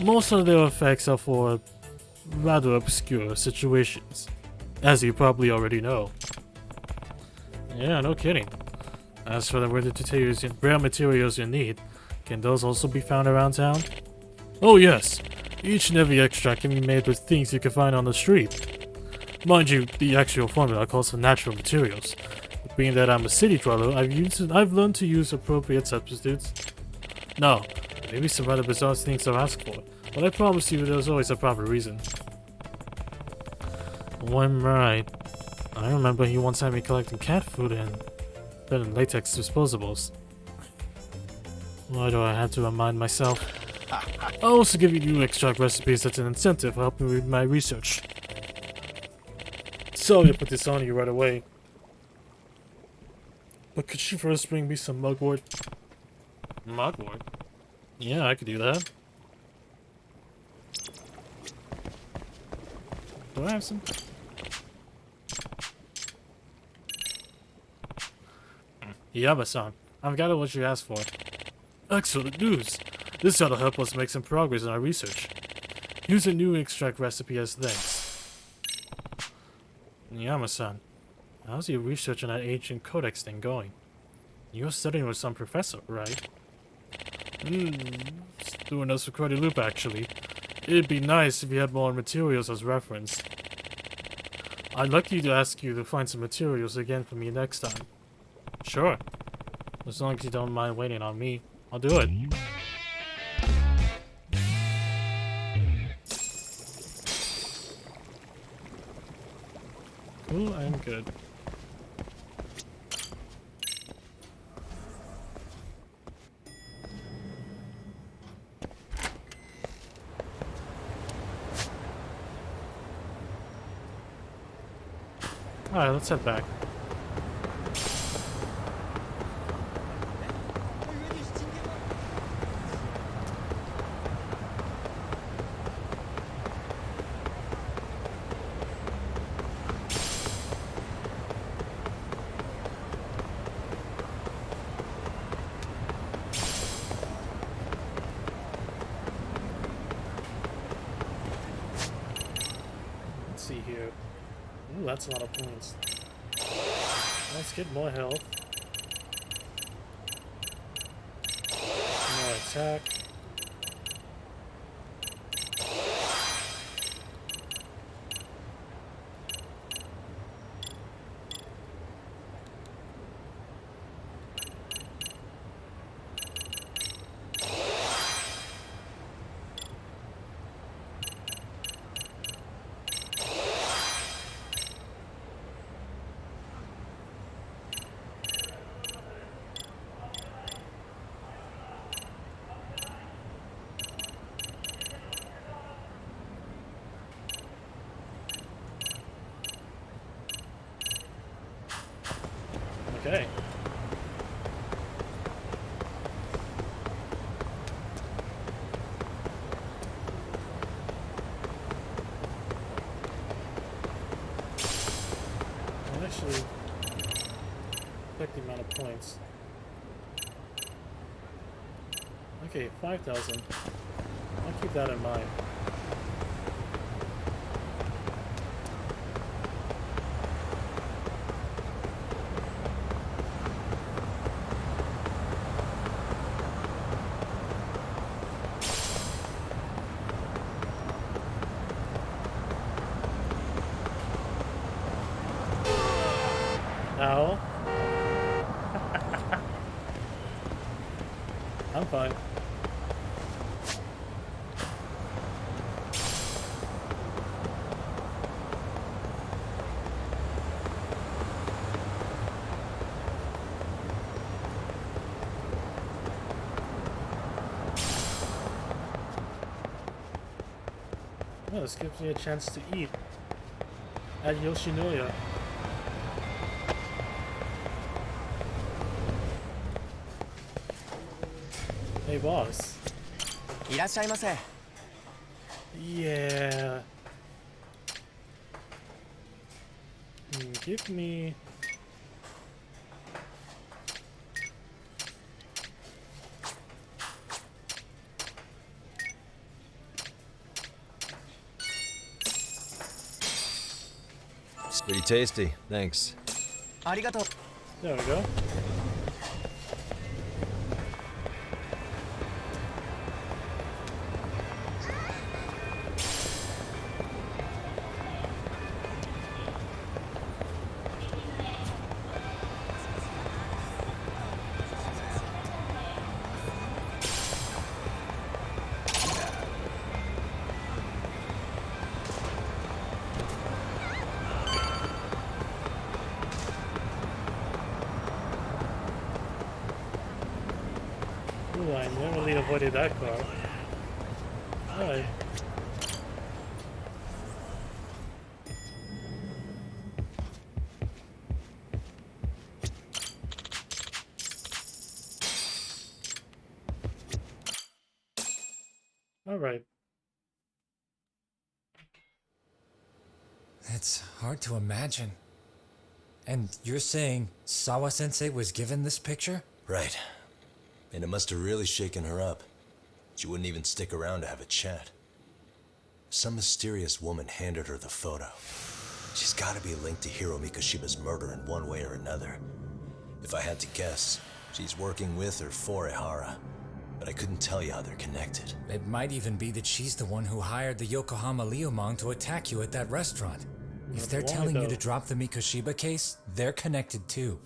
Most of their effects are for rather obscure situations, as you probably already know. Yeah, no kidding. As for the rare materials you need, can those also be found around town? Oh yes, each and every extract can be made with things you can find on the street. Mind you, the actual formula calls for natural materials. Being that I'm a city dweller, I've learned to use appropriate substitutes. No, maybe some rather bizarre things I've asked for, but I promise you there's always a proper reason. Oh, I'm right. I remember he once had me collecting cat food and then latex disposables. Why do I have to remind myself? I'll also give you new extract recipes as an incentive for helping me with my research. Sorry to put this on you right away. But could you first bring me some mugwort? Mugwort? Yeah, I could do that. Do I have some? Yaba-san, I've got what you asked for. Excellent news! This ought to help us make some progress in our research. Use a new extract recipe as thanks. Yama-san, how's your research on that ancient codex thing going? You're studying with some professor, right? Doing us for quite a loop, actually. It'd be nice if you had more materials as reference. I'd like you to ask you to find some materials again for me next time. Sure. As long as you don't mind waiting on me, I'll do it. Ooh, I'm good. Alright, let's head back. Let's see here. Ooh, that's a lot of points. Let's get more health. More attack. Okay. I'll actually check the amount of points. Okay, 5,000. I'll keep that in mind. Ow. I'm fine. Oh, this gives me a chance to eat at Yoshinoya. Hey boss. Yeah. Give me It's pretty tasty, thanks. There we go. Ooh, I narrowly avoided that car. Alright. Alright. It's hard to imagine. And you're saying Sawa-sensei was given this picture? Right. And it must have really shaken her up. She wouldn't even stick around to have a chat. Some mysterious woman handed her the photo. She's gotta be linked to Hiro Mikoshiba's murder in one way or another. If I had to guess, she's working with or for Ihara. But I couldn't tell you how they're connected. It might even be that she's the one who hired the Yokohama Liumang to attack you at that restaurant. If they're telling you to drop the Mikoshiba case, they're connected too.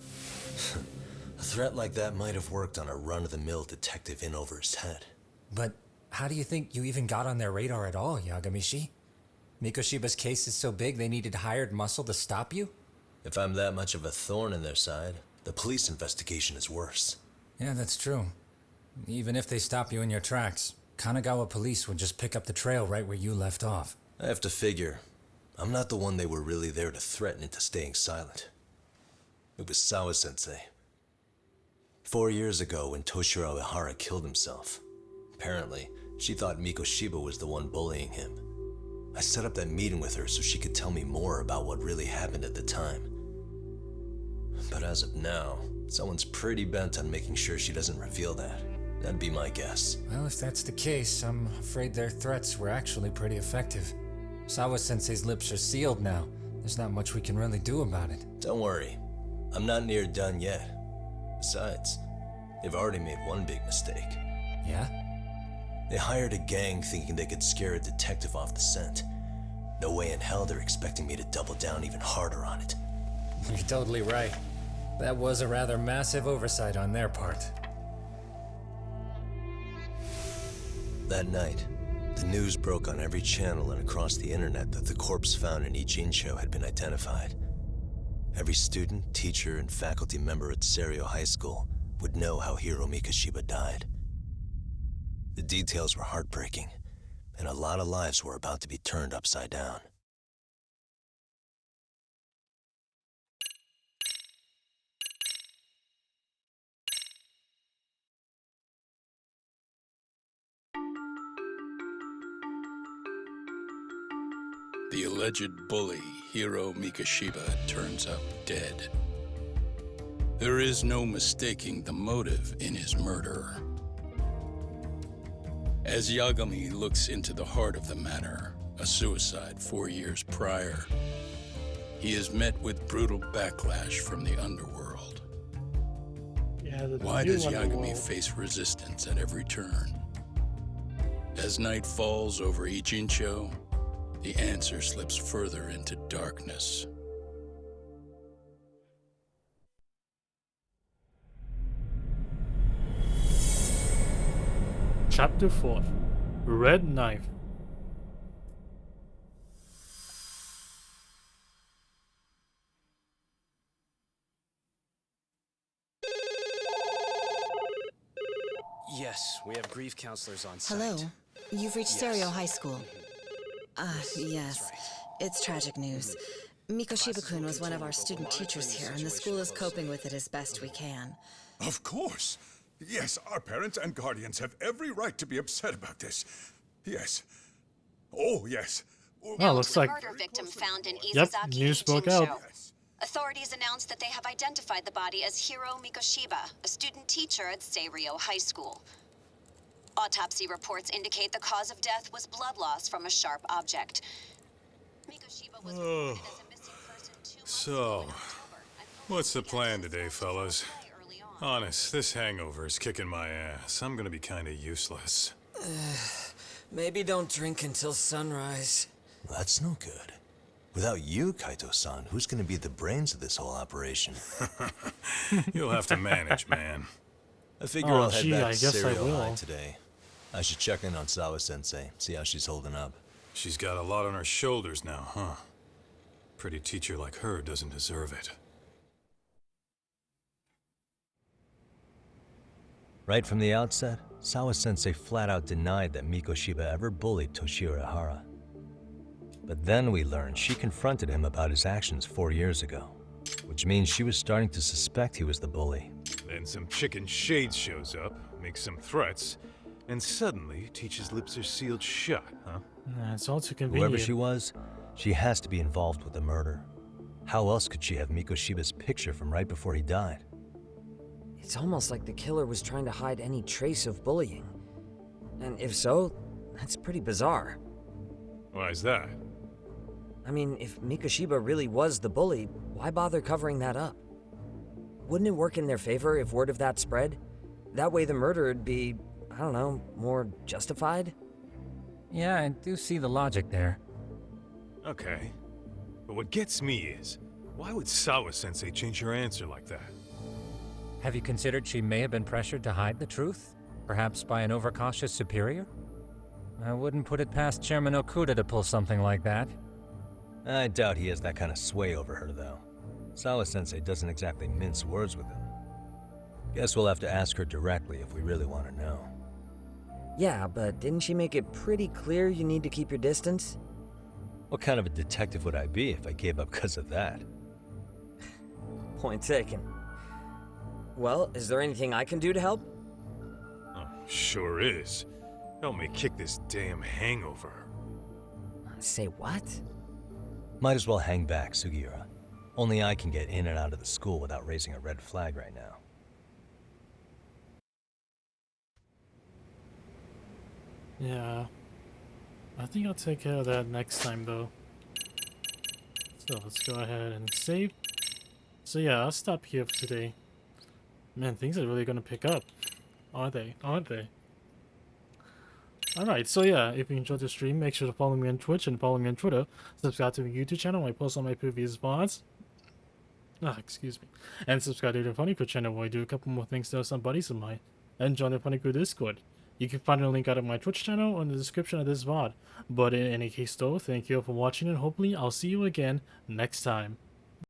A threat like that might have worked on a run-of-the-mill detective in over his head. But how do you think you even got on their radar at all, Yagami? Mikoshiba's case is so big they needed hired muscle to stop you? If I'm that much of a thorn in their side, the police investigation is worse. Yeah, that's true. Even if they stop you in your tracks, Kanagawa police would just pick up the trail right where you left off. I have to figure, I'm not the one they were really there to threaten into staying silent. It was Sawa-sensei. 4 years ago, when Toshiro Ihara killed himself, apparently, she thought Mikoshiba was the one bullying him. I set up that meeting with her so she could tell me more about what really happened at the time. But as of now, someone's pretty bent on making sure she doesn't reveal that. That'd be my guess. Well, if that's the case, I'm afraid their threats were actually pretty effective. Sawa-sensei's lips are sealed now. There's not much we can really do about it. Don't worry. I'm not near done yet. Besides, they've already made one big mistake. Yeah? They hired a gang thinking they could scare a detective off the scent. No way in hell they're expecting me to double down even harder on it. You're totally right. That was a rather massive oversight on their part. That night, the news broke on every channel and across the internet that the corpse found in Ijincho had been identified. Every student, teacher, and faculty member at Seiryo High School would know how Hiro Mikoshiba died. The details were heartbreaking, and a lot of lives were about to be turned upside down. The alleged bully, Hiro Mikoshiba, turns up dead. There is no mistaking the motive in his murder. As Yagami looks into the heart of the matter, a suicide 4 years prior, he is met with brutal backlash from the underworld. Yeah, Why does Yagami face resistance at every turn? As night falls over Ijincho, the answer slips further into darkness. Chapter 4 Red Knife. Yes, we have grief counselors on site. Hello. You've reached Yes. Seiryo High School. Yes. It's tragic news. Mikoshiba-kun was one of our student teachers here, and the school is coping with it as best we can. Of course. Yes, our parents and guardians have every right to be upset about this. Yes. Oh, yes. Oh, looks like... Murder victim found in Yep, Izazaki news broke out. Ijincho. Authorities announced that they have identified the body as Hiro Mikoshiba, a student teacher at Seiryo High School. Autopsy reports indicate the cause of death was blood loss from a sharp object. Mikoshiba was reported as a missing person 2 months So, what's the plan today, fellas? Honest, this hangover is kicking my ass. I'm gonna be kinda useless. Maybe don't drink until sunrise. That's no good. Without you, Kaito-san, who's gonna be the brains of this whole operation? You'll have to manage, man. I figure I'll head back I to guess I Seiryo High will. today. I should check in on Sawa-sensei, see how she's holding up. She's got a lot on her shoulders now, huh? Pretty teacher like her doesn't deserve it. Right from the outset, Sawa-sensei flat out denied that Mikoshiba ever bullied Toshiro Ihara. But then we learned she confronted him about his actions 4 years ago, which means she was starting to suspect he was the bully. Then some chicken shade shows up, makes some threats, and suddenly Teach's lips are sealed shut, huh? It's all too convenient. Whoever she was, she has to be involved with the murder. How else could she have Mikoshiba's picture from right before he died? It's almost like the killer was trying to hide any trace of bullying. And if so, that's pretty bizarre. Why is that? I mean, if Mikoshiba really was the bully, why bother covering that up? Wouldn't it work in their favor if word of that spread? That way the murder would be, I don't know, more justified? Yeah, I do see the logic there. Okay. But what gets me is, why would Sawa-sensei change her answer like that? Have you considered she may have been pressured to hide the truth? Perhaps by an overcautious superior? I wouldn't put it past Chairman Okuda to pull something like that. I doubt he has that kind of sway over her, though. Sawa-sensei doesn't exactly mince words with him. Guess we'll have to ask her directly if we really want to know. Yeah, but didn't she make it pretty clear you need to keep your distance? What kind of a detective would I be if I gave up because of that? Point taken. Well, is there anything I can do to help? Oh, sure is. Help me kick this damn hangover. Say what? Might as well hang back, Sugiura. Only I can get in and out of the school without raising a red flag right now. Yeah. I think I'll take care of that next time, though. So let's go ahead and save. So yeah, I'll stop here for today. Man, things are really gonna pick up. Aren't they? Aren't they? Alright, so yeah, if you enjoyed the stream, make sure to follow me on Twitch and follow me on Twitter. Subscribe to my YouTube channel where I post all my previous VODs. Excuse me. And subscribe to the Funny Crew channel where I do a couple more things to some buddies of mine. And join the Funny Crew Discord. You can find a link out of my Twitch channel in the description of this VOD. But in any case though, thank you all for watching and hopefully I'll see you again next time.